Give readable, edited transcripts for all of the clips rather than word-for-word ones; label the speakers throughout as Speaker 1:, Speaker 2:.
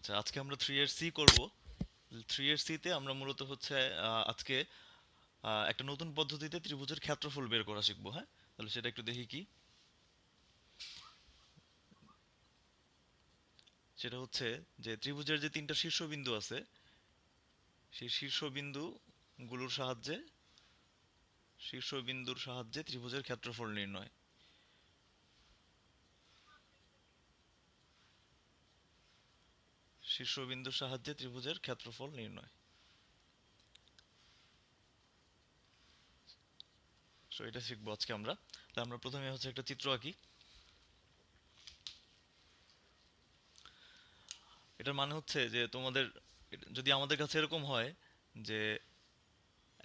Speaker 1: আচ্ছা, আজকে আমরা 3 এর সি করব। 3 এর সি তে আমরা মূলত হচ্ছে আজকে একটা নতুন পদ্ধতিতে ত্রিভুজের ক্ষেত্রফল বের করা শিখবো। হ্যাঁ, তাহলে সেটা একটু দেখি কি। সেটা হচ্ছে যে ত্রিভুজের যে তিনটা শীর্ষবিন্দু আছে, সেই শীর্ষবিন্দুর সাহায্যে ত্রিভুজের ক্ষেত্রফল নির্ণয়। শীর্ষবিন্দুর সাহায্যে ত্রিভুজের ক্ষেত্রফল নির্ণয়। সো এটা শিখবো আজকে আমরা। তাহলে আমরা প্রথমে হচ্ছে একটা চিত্র আঁকি। এটার মানে হচ্ছে যে তোমাদের যদি আমাদের কাছে এরকম হয় যে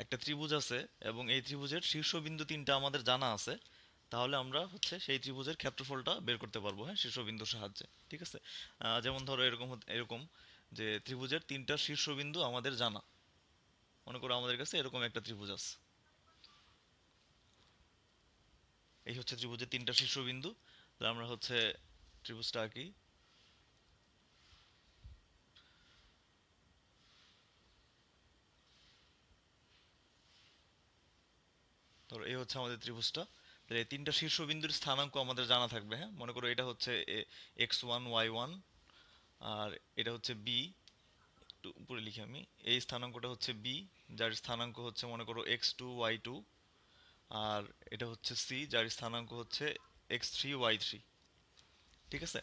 Speaker 1: একটা ত্রিভুজ আছে এবং এই ত্রিভুজের শীর্ষবিন্দু তিনটা আমাদের জানা আছে, তাহলে আমরা হচ্ছে সেই ত্রিভুজের ক্ষেত্রফলটা বের করতে পারবো, হ্যাঁ, শীর্ষবিন্দুর সাহায্যে। ঠিক আছে। যেমন ধরো এরকম যে ত্রিভুজের তিনটা শীর্ষবিন্দু আমাদের জানা। মনে করো আমাদের কাছে এরকম একটা ত্রিভুজ আছে। এই হচ্ছে ত্রিভুজের তিনটা শীর্ষবিন্দু। তাহলে আমরা হচ্ছে ত্রিভুজটা আঁকি। ধরো এই হচ্ছে আমাদের ত্রিভুজটা। তাহলে এই তিনটা শীর্ষবিন্দুর স্থানাঙ্ক আমাদের জানা থাকবে। হ্যাঁ, মনে করো এটা হচ্ছে x1 y1, আর এটা হচ্ছে বি। একটু উপরে লিখি আমি। এই স্থানাঙ্কটা হচ্ছে বি, যার স্থানাঙ্ক হচ্ছে মনে করো x2 y2। আর এটা হচ্ছে সি, যার স্থানাঙ্ক হচ্ছে x3 y3। ঠিক আছে।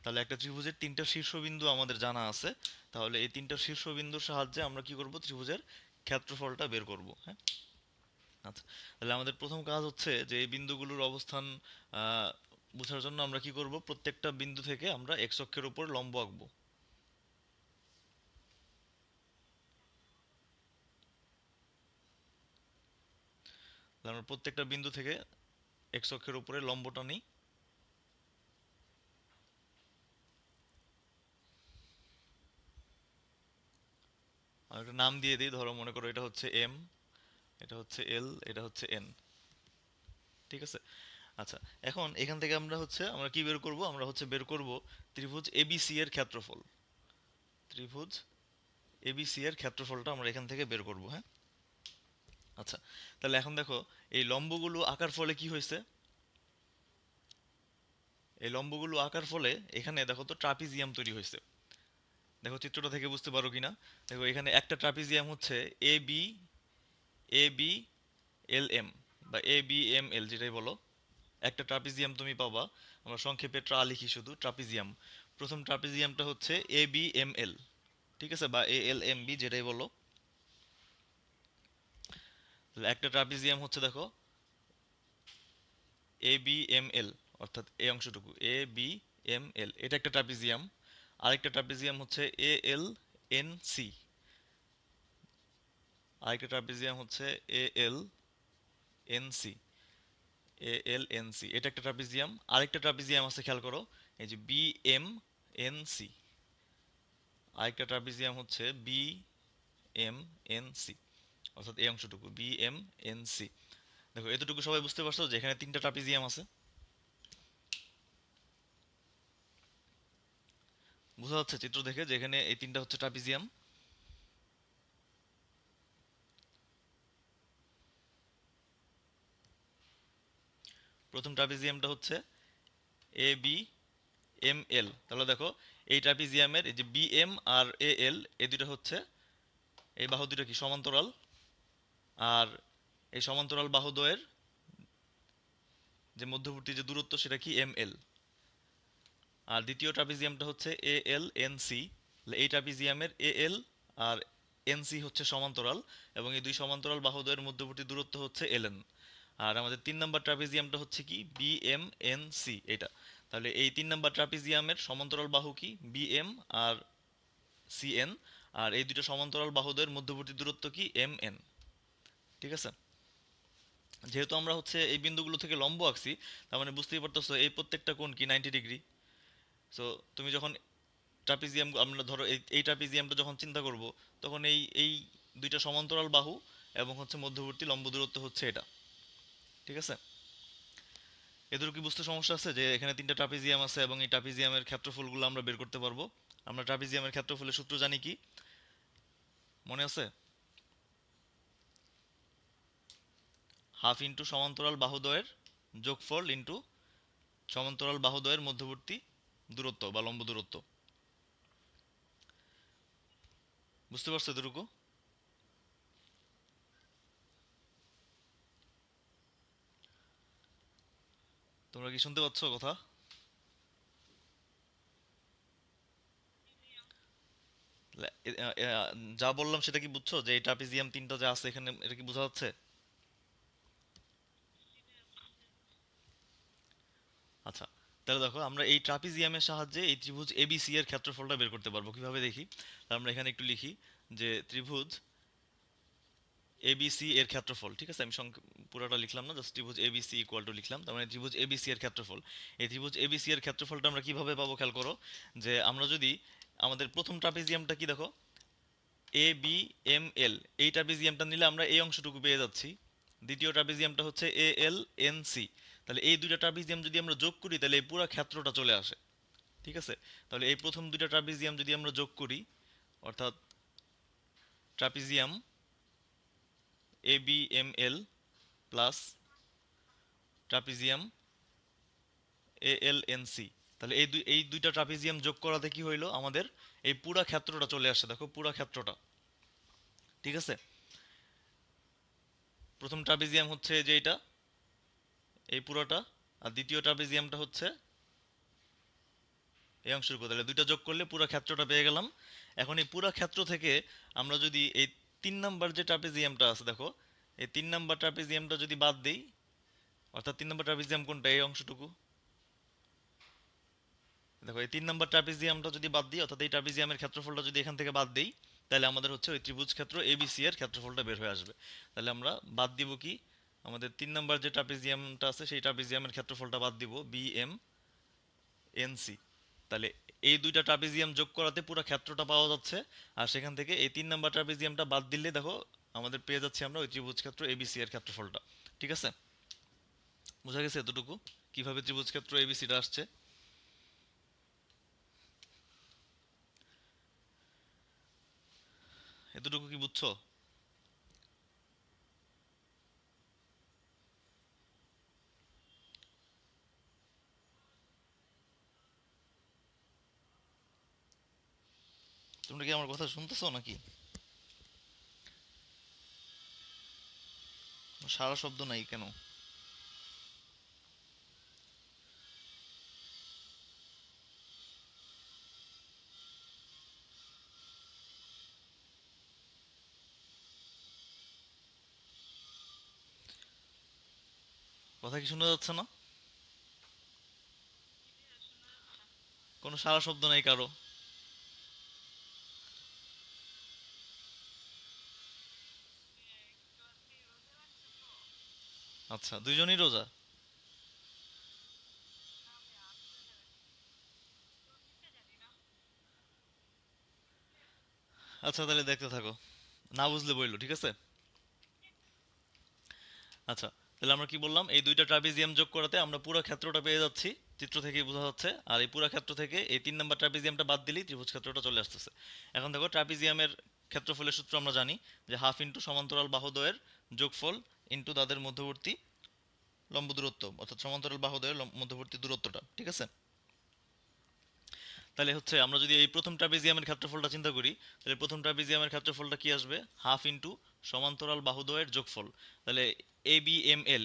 Speaker 1: তাহলে একটা ত্রিভুজের তিনটা শীর্ষবিন্দু আমাদের জানা আছে। তাহলে এই তিনটা শীর্ষবিন্দুর সাহায্যে আমরা কি করব, ত্রিভুজের ক্ষেত্রফলটা বের করব। হ্যাঁ। আচ্ছা, তাহলে আমাদের প্রথম কাজ হচ্ছে যে এই বিন্দুগুলোর অবস্থান আহ, বোঝার জন্য আমরা কি করব, প্রত্যেকটা বিন্দু থেকে আমরা এক্স অক্ষের উপর লম্ব আঁকবো। তাহলে আমরা প্রত্যেকটা বিন্দু থেকে এক্স অক্ষের উপরে লম্বটা নিই। আমি একটা নাম দিয়ে দিই, ধরো মনে করো এটা হচ্ছে এম, এটা হচ্ছে এল, এটা হচ্ছে এন। ঠিক আছে। আচ্ছা, এখন এখান থেকে আমরা কি বের করব, আমরা হচ্ছে বের করব ত্রিভুজ এবিসি এর ক্ষেত্রফল। ত্রিভুজ এবিসি এর ক্ষেত্রফলটা আমরা এখান থেকে বের করব। হ্যাঁ। আচ্ছা, তাহলে এখন দেখো এই লম্বগুলো আঁকার ফলে কি হয়েছে। এই লম্বগুলো আঁকার ফলে এখানে দেখো তো ট্রাপিজিয়াম তৈরি হয়েছে। দেখো চিত্রটা থেকে বুঝতে পারো কিনা। দেখো এখানে একটা ট্রাপিজিয়াম হচ্ছে A B, A B L M, বা এ বি এম এল যেটাই বলো। একটা ট্রাপিজিয়াম তুমি পাবা। আমরা সংক্ষেপে ট্রা লিখি শুধু, ট্রাপিজিয়াম। প্রথম ট্রাপিজিয়ামটা হচ্ছে এ বি এম এল। ঠিক আছে, বা এ এল এম বি যেটাই বলো। তাহলে একটা ট্রাপিজিয়াম হচ্ছে দেখো এ বি এম এল, অর্থাৎ এই অংশটুকু এ বি এম এল, এটা একটা ট্রাপিজিয়াম। আরেকটা ট্রাপিজিয়াম হচ্ছে এ এল এন সি। আরেকটা ট্রাপিজিয়াম হচ্ছে এ এল এন সি। এ এল এন সি, এটা একটা ট্রাপিজিয়াম। আরেকটা ট্রাপিজিয়াম আছে, খেয়াল করো, এই যে বি এম এন সি। আরেকটা ট্রাপিজিয়াম হচ্ছে বি এম এন সি, অর্থাৎ এই অংশটুকু বি এম এন সি। দেখো এতটুকু সবাই বুঝতে পারছো যে এখানে তিনটা ট্রাপিজিয়াম আছে। বোঝা যাচ্ছে চিত্র দেখে যে এখানে এই তিনটা হচ্ছে ট্রাপিজিয়াম। প্রথম ট্রাপিজিয়ামটা হচ্ছে এ বি এম এল। তাহলে দেখো এই ট্রাপিজিয়ামের এই যে বি এম আর এ এল, এই দুটো হচ্ছে, এই বাহু দুটো কি সমান্তরাল। আর এই সমান্তরাল বাহুদ্বয়ের যে মধ্যবর্তী যে দূরত্ব সেটা কি এম এল। আর দ্বিতীয় ট্রাপিজিয়ামটা হচ্ছে এ এল এন সি। এই ট্রাপিজিয়ামের এ এল আর এন সি হচ্ছে সমান্তরাল, এবং এই দুই সমান্তরাল বাহুদ্বয়ের মধ্যবর্তী দূরত্ব হচ্ছে এল এন। আর আমাদের 3 নম্বর ট্রাপিজিয়ামটা হচ্ছে কি বি এম এন সি, এটা। তাহলে এই 3 নম্বর ট্রাপিজিয়ামের সমান্তরাল বাহু কি B M R C N. আর এই দুটো সমান্তরাল বাহুদ্বয়ের মধ্যবর্তী দূরত্ব কি এম এন। ঠিক আছে। যেহেতু আমরা হচ্ছে এই বিন্দুগুলো থেকে লম্ব আঁকছি, তার মানে বুঝতেই পারতেছো এই প্রত্যেকটা কোণ কি 90 ডিগ্রি। সো তুমি যখন ট্রাপিজিয়াম, আমরা ধরো এই ট্রাপিজিয়ামটা যখন চিন্তা করব, তখন এই এই দুইটা সমান্তরাল বাহু এবং হচ্ছে মধ্যবর্তী লম্ব দূরত্ব হচ্ছে এটা। ঠিক আছে। এদের কি বুঝতে সমস্যা আছে যে এখানে তিনটা ট্রাপিজিয়াম আছে এবং এই ট্রাপিজিয়ামের ক্ষেত্রফলগুলো আমরা বের করতে পারবো? আমরা ট্রাপিজিয়ামের ক্ষেত্রফলের সূত্র জানি কি, মনে আছে? হাফ ইন্টু সমান্তরাল বাহুদ্বয়ের যোগফল ইন্টু সমান্তরাল বাহুদ্বয়ের মধ্যবর্তী দূরত্ব বা লম্ব দূরত্ব। বুঝতে পারছো এতটুকু? তোমরা কি শুনতে পাচ্ছ কথা? যা বললাম সেটা কি বুঝছো, যে এই ট্রাপিজিয়াম তিনটা যা আছে এখানে, এটা কি বোঝা যাচ্ছে? আচ্ছা, তাহলে দেখো আমরা এই ট্রাপিজিয়ামের সাহায্যে এই ত্রিভুজ এবিসি এর ক্ষেত্রফলটা বের করতে পারবো। কিভাবে দেখি? তাহলে আমরা এখানে একটু লিখি যে ত্রিভুজ এবিসি এর ক্ষেত্রফল, ঠিক আছে? আমি পুরোটা লিখলাম না, জাস্ট ত্রিভুজ এবিসি ইকুয়াল টু লিখলাম। তার মানে ত্রিভুজ এবিসি এর ক্ষেত্রফল, এই ত্রিভুজ এবিসি এর ক্ষেত্রফলটা আমরা কিভাবে পাবো খেয়াল করো। যে আমরা যদি আমাদের প্রথম ট্রাপিজিয়ামটা কি দেখো, এ বি এম এল, এই ট্রাপিজিয়ামটা নিলে আমরা এই অংশটুকু পেয়ে যাচ্ছি। দ্বিতীয় ট্রাপিজিয়ামটা হচ্ছে এ এল এন সি। তাহলে এই দুইটা ট্রাপিজিয়াম যদি আমরা যোগ করি তাহলে এই পুরো ক্ষেত্রটা চলে আসে, ঠিক আছে? তাহলে এই প্রথম দুইটা ট্রাপিজিয়াম যদি আমরা যোগ করি, অর্থাৎ trapezium A B M L plus trapezium A L N C, তাহলে এই দুইটা ট্রাপিজিয়াম যোগ করাতে কি হইলো, আমাদের এই পুরা ক্ষেত্রটা চলে আসছে। দেখো পুরা ক্ষেত্রটা, ঠিক আছে? প্রথম ট্রাপিজিয়াম হচ্ছে যে এটা, এই পুরোটা, আর দ্বিতীয় ট্রাপিজিয়ামটা হচ্ছে এই অংশের উপর। তাহলে দুইটা যোগ করলে পুরো ক্ষেত্রটা পেয়ে গেলাম। এখন এই পুরো ক্ষেত্র থেকে আমরা যদি এই 3 নাম্বার যে ট্রাপিজিয়ামটা আছে দেখো, এই 3 নাম্বার ট্রাপিজিয়ামটা যদি বাদ দেই, অর্থাৎ 3 নাম্বার ট্রাপিজিয়াম কোনটা, এই অংশটুকু দেখো, এই 3 নাম্বার ট্রাপিজিয়ামটা যদি বাদ দিই, অর্থাৎ এই ট্রাপিজিয়ামের ক্ষেত্রফলটা যদি এখান থেকে বাদ দেই, তাহলে আমাদের হচ্ছে ওই ত্রিভুজ ক্ষেত্র এবিসি এর ক্ষেত্রফলটা বের হয়ে আসবে। তাহলে আমরা বাদ দিব কি, আমাদের 3 নাম্বার যে ট্রাপিজিয়ামটা আছে সেই ট্রাপিজিয়ামের ক্ষেত্রফলটা বাদ দিব, বি এম এন সি। তাহলে এই দুইটা ট্রাপিজিয়াম যোগ করাতে পুরো ক্ষেত্রটা পাওয়া যাচ্ছে। আর সেখান থেকে এই 3 নাম্বার ট্রাপিজিয়ামটা বাদ দিলে দেখো আমাদের পেয়ে যাচ্ছি আমরা ওই ত্রিভুজ ক্ষেত্র এবিসি এর ক্ষেত্রফলটা, ঠিক আছে? বোঝা গেছে এতটুকু কিভাবে ত্রিভুজ ক্ষেত্র এবিসিটা আসছে? এতটুকু কি বুঝছো? তোমরা কি আমার কথা শুনতেছো নাকি? সারা শব্দ নাই কেন? কথা কি শোনা যাচ্ছে না? কোনো সারা শব্দ নাই কারো? আচ্ছা, দুইজনই রোজা? আচ্ছা, তাহলে দেখতে থাকো, না বুঝলে বললো, ঠিক আছে? আচ্ছা, তাহলে আমরা কি বললাম, এই দুইটা ট্রাপিজিয়াম যোগ করাতে আমরা পুরো ক্ষেত্রটা পেয়ে যাচ্ছি, চিত্র থেকেই বোঝা যাচ্ছে। আর এই পুরো ক্ষেত্র থেকে এই 3 নাম্বার ট্রাপিজিয়ামটা বাদ দিলেই ত্রিভুজ ক্ষেত্রটা চলে আসতেছে। এখন দেখো ট্রাপিজিয়ামের ক্ষেত্রফলের সূত্র আমরা জানি, যে হাফ ইন্টু সমান্তরাল বাহুদ্বয়ের যোগফল ইন্টু তাদের মধ্যবর্তী লম্ব দূরত্ব, অর্থাৎ সমান্তরাল বাহুদ্বয়ের মধ্যবর্তী দূরত্বটা, ঠিক আছে? তাহলে হচ্ছে আমরা যদি এই প্রথম ট্রাপিজিয়ামের ক্ষেত্রফলটা চিন্তা করি, তাহলে প্রথম ট্রাপিজিয়ামের ক্ষেত্রফলটা কি আসবে, হাফ ইন্টু সমান্তরাল বাহুদ্বয়ের যোগফল। তাহলে এ বি এম এল,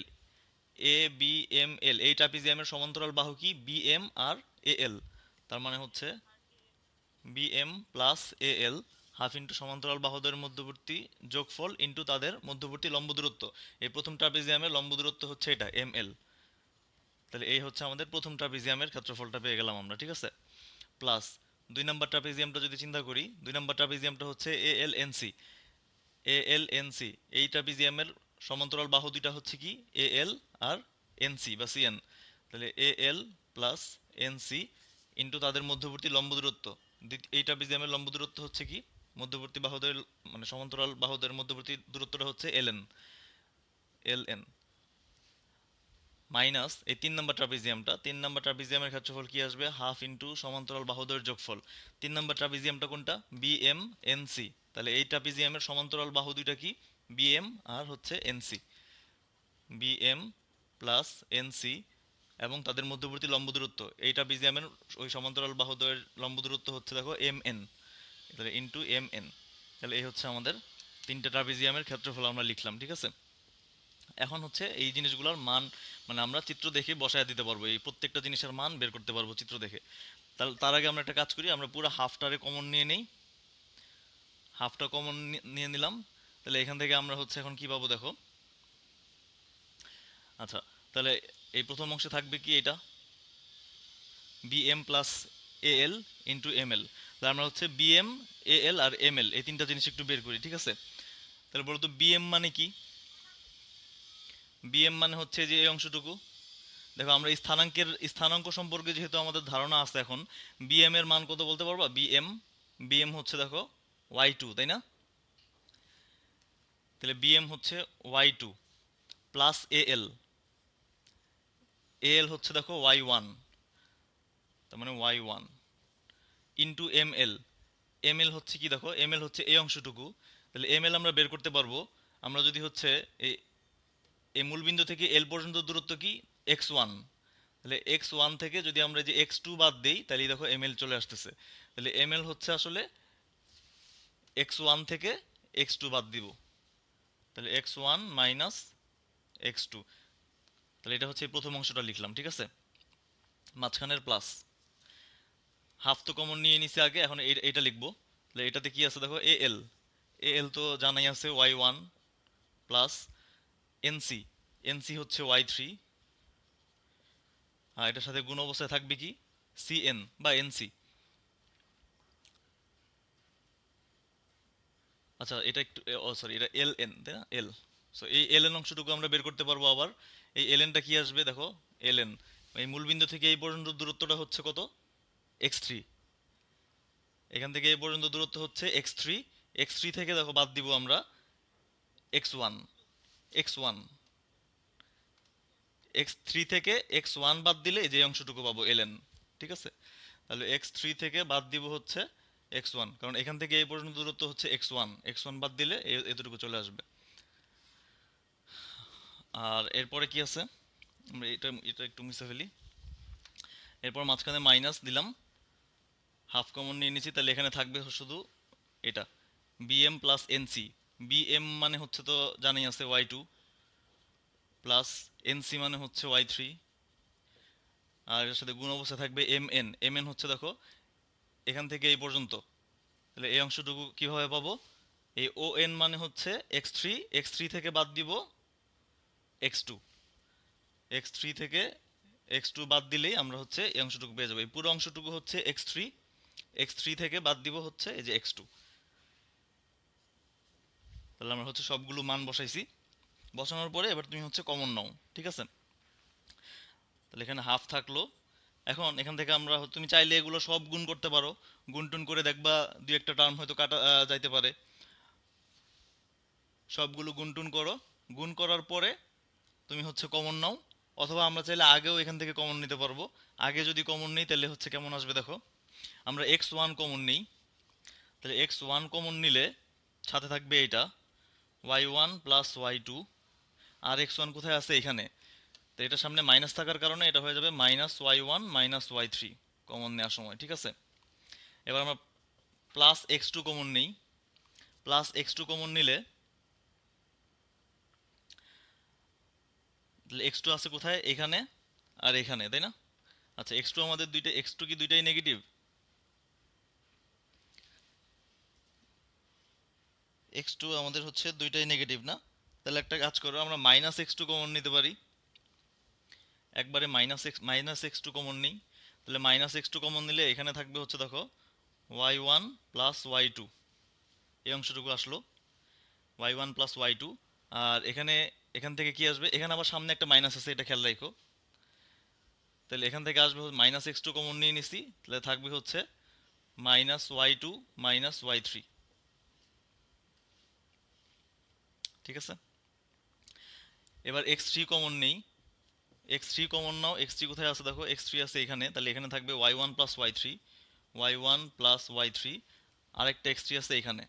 Speaker 1: এ বি এম এল এই ট্রাপিজিয়ামের সমান্তরাল বাহু কি, বি এম আর এ এল। তার মানে হচ্ছে B M plus A L, half into সমান্তরাল বাহুদের মধ্যবর্তী যোগফল ইন্টু তাদের মধ্যবর্তী লম্ব দূরত্ব। এই প্রথম ট্রাপিজিয়ামের লম্ব দূরত্ব হচ্ছে এটা এম এল। তাহলে এই হচ্ছে আমাদের প্রথম ট্রাপিজিয়ামের ক্ষেত্রফলটা পেয়ে গেলাম আমরা, ঠিক আছে? প্লাস 2 নাম্বার ট্রাপিজিয়ামটা যদি চিন্তা করি, 2 নাম্বার ট্রাপিজিয়ামটা হচ্ছে এ এল এন সি। এ এল এন সি এই ট্রাপিজিয়ামের সমান্তরাল বাহু দুইটা হচ্ছে কি, এ এল আর এন সি বা সিএন। তাহলে এ এল প্লাস এন সি ইন্টু তাদের মধ্যবর্তী লম্ব দূরত্ব। এই ট্রাপিজিয়ামের লম্ব দূরত্ব হচ্ছে কি, মধ্যবর্তী বাহুদের মানে সমান্তরাল বাহুদের মধ্যবর্তী দূরত্বটা হচ্ছে L N, L N. Minus এই 3 নম্বর ট্রাপিজিয়ামটা, 3 নম্বর ট্রাপিজিয়ামের ক্ষেত্রফল কি আসবে, হাফ ইন্টু সমান্তরাল বাহুদ্বয়ের যোগফল। 3 নম্বর ট্রাপিজিয়ামটা কোনটা, বিএম এনসি। তাহলে এই ট্রাপিজিয়ামের সমান্তরাল বাহু দুইটা কি, বিএম আর হচ্ছে এনসি। বিএম প্লাস এনসি এবং তাদের মধ্যবর্তী লম্ব দূরত্ব, এই ট্রাপিজিয়ামের ওই সমান্তরাল বাহুদ্বয়ের লম্ব দূরত্ব হচ্ছে দেখো এম এন। তাহলে ইন্টু এম এন। তাহলে এই হচ্ছে আমাদের 3টা ট্রাপিজিয়ামের ক্ষেত্রফল আমরা লিখলাম, ঠিক আছে। এখন হচ্ছে এই জিনিসগুলোর মান, মানে আমরা চিত্র দেখে বসায় দিতে পারবো, এই প্রত্যেকটা জিনিসের মান বের করতে পারবো চিত্র দেখে। তার আগে আমরা একটা কাজ করি, আমরা পুরো হাফটারে কমন নিয়ে নেই। হাফটা কমন নিয়ে নিলাম। তাহলে এখান থেকে আমরা হচ্ছে এখন কি পাবো দেখো। আচ্ছা, তাহলে এই প্রথম অংশে থাকবে কি, এটা BM plus A L into M এল। তাহলে আমরা হচ্ছে বিএম, এ এল আর এম এল এই তিনটা জিনিস একটু বের করি, ঠিক আছে। তাহলে বলতো বিএম মানে কি, বিএম মানে হচ্ছে যে এই অংশটুকু। দেখো আমরা স্থানাঙ্ক সম্পর্কে যেহেতু আমাদের ধারণা আছে এখন, বিএম এর মান কত বলতে পারবা, বিএম, বিএম হচ্ছে দেখো ওয়াই টু, তাই না। তাহলে বিএম হচ্ছে Y two plus A L, A L হচ্ছে দেখো ওয়াই ওয়ান, তার মানে y one into M L. M L হচ্ছে কি দেখো, এম এল হচ্ছে এই অংশটুকু। তাহলে এম এল আমরা বের করতে পারবো, আমরা যদি হচ্ছে এই মূলবিন্দু থেকে এল পর্যন্ত দূরত্ব কি, এক্স ওয়ান। তাহলে এক্স ওয়ান থেকে যদি আমরা যে এক্স টু বাদ দিই, তাহলে দেখো এম এল চলে আসতেছে। তাহলে এম এল হচ্ছে আসলে এক্স ওয়ান থেকে এক্স টু বাদ দিব, তাহলে x one minus x two. তাহলে এটা হচ্ছে এই প্রথম অংশটা লিখলাম, ঠিক আছে। মাঝখানের প্লাস, হাফ তো কমন নিয়ে নিছি আগে, এখন এটা লিখবো। তাহলে এটাতে কি আছে দেখো, এ এল, এ এল তো জানাই আছে y one plus NC, NC হচ্ছে ওয়াই থ্রি। আর এটার সাথে গুণ অবস্থায় থাকবে কি, সিএন বা এনসি। আচ্ছা এটা একটু, ও সরি, এটা এল এন তাই না, এল। সো এই এল এন অংশটুকু আমরা বের করতে পারবো আবার। এই এল এনটা কি আসবে দেখো, এল এন এই মূলবিন্দু থেকে এই পর্যন্ত দূরত্বটা হচ্ছে কত, এক্স থ্রি। এখান থেকে এই পর্যন্ত দূরত্ব হচ্ছে এক্স থ্রি। এক্স থ্রি থেকে দেখো বাদ দিব আমরা x one, x one, x three থেকে এক্স ওয়ান বাদ দিলে যে অংশটুকু পাবো এল এন, ঠিক আছে। তাহলে এক্স থ্রি থেকে বাদ দিব হচ্ছে এক্স ওয়ান, কারণ এখান থেকে এই পর্যন্ত দূরত্ব হচ্ছে এক্স ওয়ান, এক্স ওয়ান বাদ দিলে এতটুকু চলে আসবে। আর এরপরে কি আছে, আমরা এটা এটা একটু মুছে ফেলি। এরপর মাঝখানে মাইনাস দিলাম, হাফ কমন নিয়ে নিচ্ছি, তাহলে এখানে থাকবে শুধু এটা বিএম প্লাস এনসি। বিএম মানে হচ্ছে তো জানাই আছে ওয়াই টু প্লাস এনসি মানে হচ্ছে ওয়াই থ্রি। আর এর সাথে গুণ অবস্থা থাকবে এম এন, এম এন হচ্ছে দেখো এখান থেকে এই পর্যন্ত। তাহলে এই অংশটুকু কিভাবে পাবো, এই ও এন মানে হচ্ছে এক্স থ্রি, এক্স থ্রি থেকে বাদ দিব এক্স টু, এক্স থ্রি থেকে এক্স টু বাদ দিলেই আমরা হচ্ছে এই অংশটুকু পেয়ে যাবো। এই পুরো অংশটুকু হচ্ছে এক্স থ্রি, এক্স থ্রি থেকে বাদ দিব হচ্ছে এই যে এক্স টু। তাহলে আমরা হচ্ছে সবগুলো মান বসাইছি, বসানোর পরে এবার তুমি হচ্ছে কমন নাও, ঠিক আছে। তাহলে এখানে হাফ থাকলো। এখন এখান থেকে আমরা তুমি চাইলে এগুলো সব গুণ করতে পারো, গুণ টুন করে দেখবা দুই একটা টার্ম হয়তো কাটা যাইতে পারে। সবগুলো গুণ টুন করো, গুণ করার পরে তুমি হচ্ছে কমন নাও, অথবা আমরা চাইলে আগেও এখান থেকে কমন নিতে পারবো। আগে যদি কমন নেই তাহলে হচ্ছে কেমন আসবে দেখো, আমরা এক্স ওয়ান কমন নিই। তাহলে এক্স ওয়ান কমন নিলে সাথে থাকবে এটা Y one plus Y two. আর এক্স ওয়ান কোথায় আছে, এখানে। তো এটার সামনে মাইনাস থাকার কারণে এটা হয়ে যাবে minus y one minus Y three common নেওয়ার সময়, ঠিক আছে। এবার আমরা প্লাস এক্স টু কমন নিই। প্লাস এক্স টু কমন নিলে তাহলে এক্স টু আছে কোথায়, এখানে আর এখানে, তাই না। আচ্ছা এক্স টু আমাদের দুইটা, এক্স টু কি দুইটাই নেগেটিভ, এক্স টু আমাদের হচ্ছে দুইটাই নেগেটিভ না। তাহলে একটা কাজ করো, আমরা মাইনাস এক্স টু কমন নিতে পারি। একবারে মাইনাস এক্স টু কমন নিই। তাহলে মাইনাস এক্স টু কমন নিলে এখানে থাকবে হচ্ছে দেখো Y one plus Y two, এই অংশটুকু আসলো Y one plus Y two. আর এখানে এখান থেকে কি আসবে, এখানে আবার সামনে একটা মাইনাস আছে, এটা খেয়াল রাখো। তাহলে এখান থেকে আসবে মাইনাস এক্স টু কমন নিয়ে নিছি, তাহলে থাকবে হচ্ছে minus Y two minus Y three, ঠিক আছে। এবার এক্স থ্রি কমন নেই, এক্স থ্রি কমন নাও, এক্স থ্রি কোথায় আছে দেখো, এক্স থ্রি আছে এখানে, তাহলে এখানে থাকবে y one plus y three, y one plus y three, আরেকটা এক্স থ্রি আছে এখানে।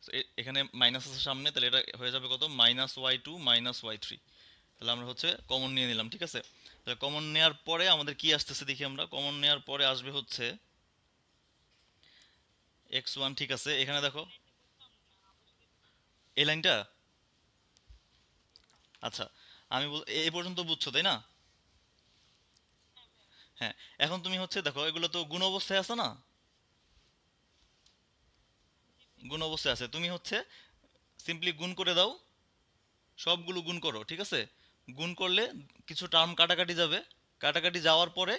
Speaker 1: So, এখানে মাইনাস আছে সামনে, তাহলে এটা হয়ে যাবে কত, minus Y two minus Y three. তাহলে আমরা হচ্ছে কমন নিয়ে নিলাম, ঠিক আছে। তাহলে কমন নেওয়ার পরে আমাদের কি আসতেছে দেখি আমরা, কমন নেওয়ার পরে আসবে হচ্ছে এক্স ওয়ান, ঠিক আছে। এখানে দেখো এই লাইনটা, আচ্ছা আমি এই পর্যন্ত বুঝছো তাই না? হ্যাঁ, এখন তুমি হচ্ছে দেখো এগুলো তো গুণ অবস্থায় আছে না, গুণ অবস্থায় আছে, তুমি হচ্ছে সিম্পলি গুণ করে দাও, সবগুলো গুণ করো, ঠিক আছে। গুণ করলে কিছু টার্ম কাটাকাটি যাবে, কাটাকাটি যাওয়ার পরে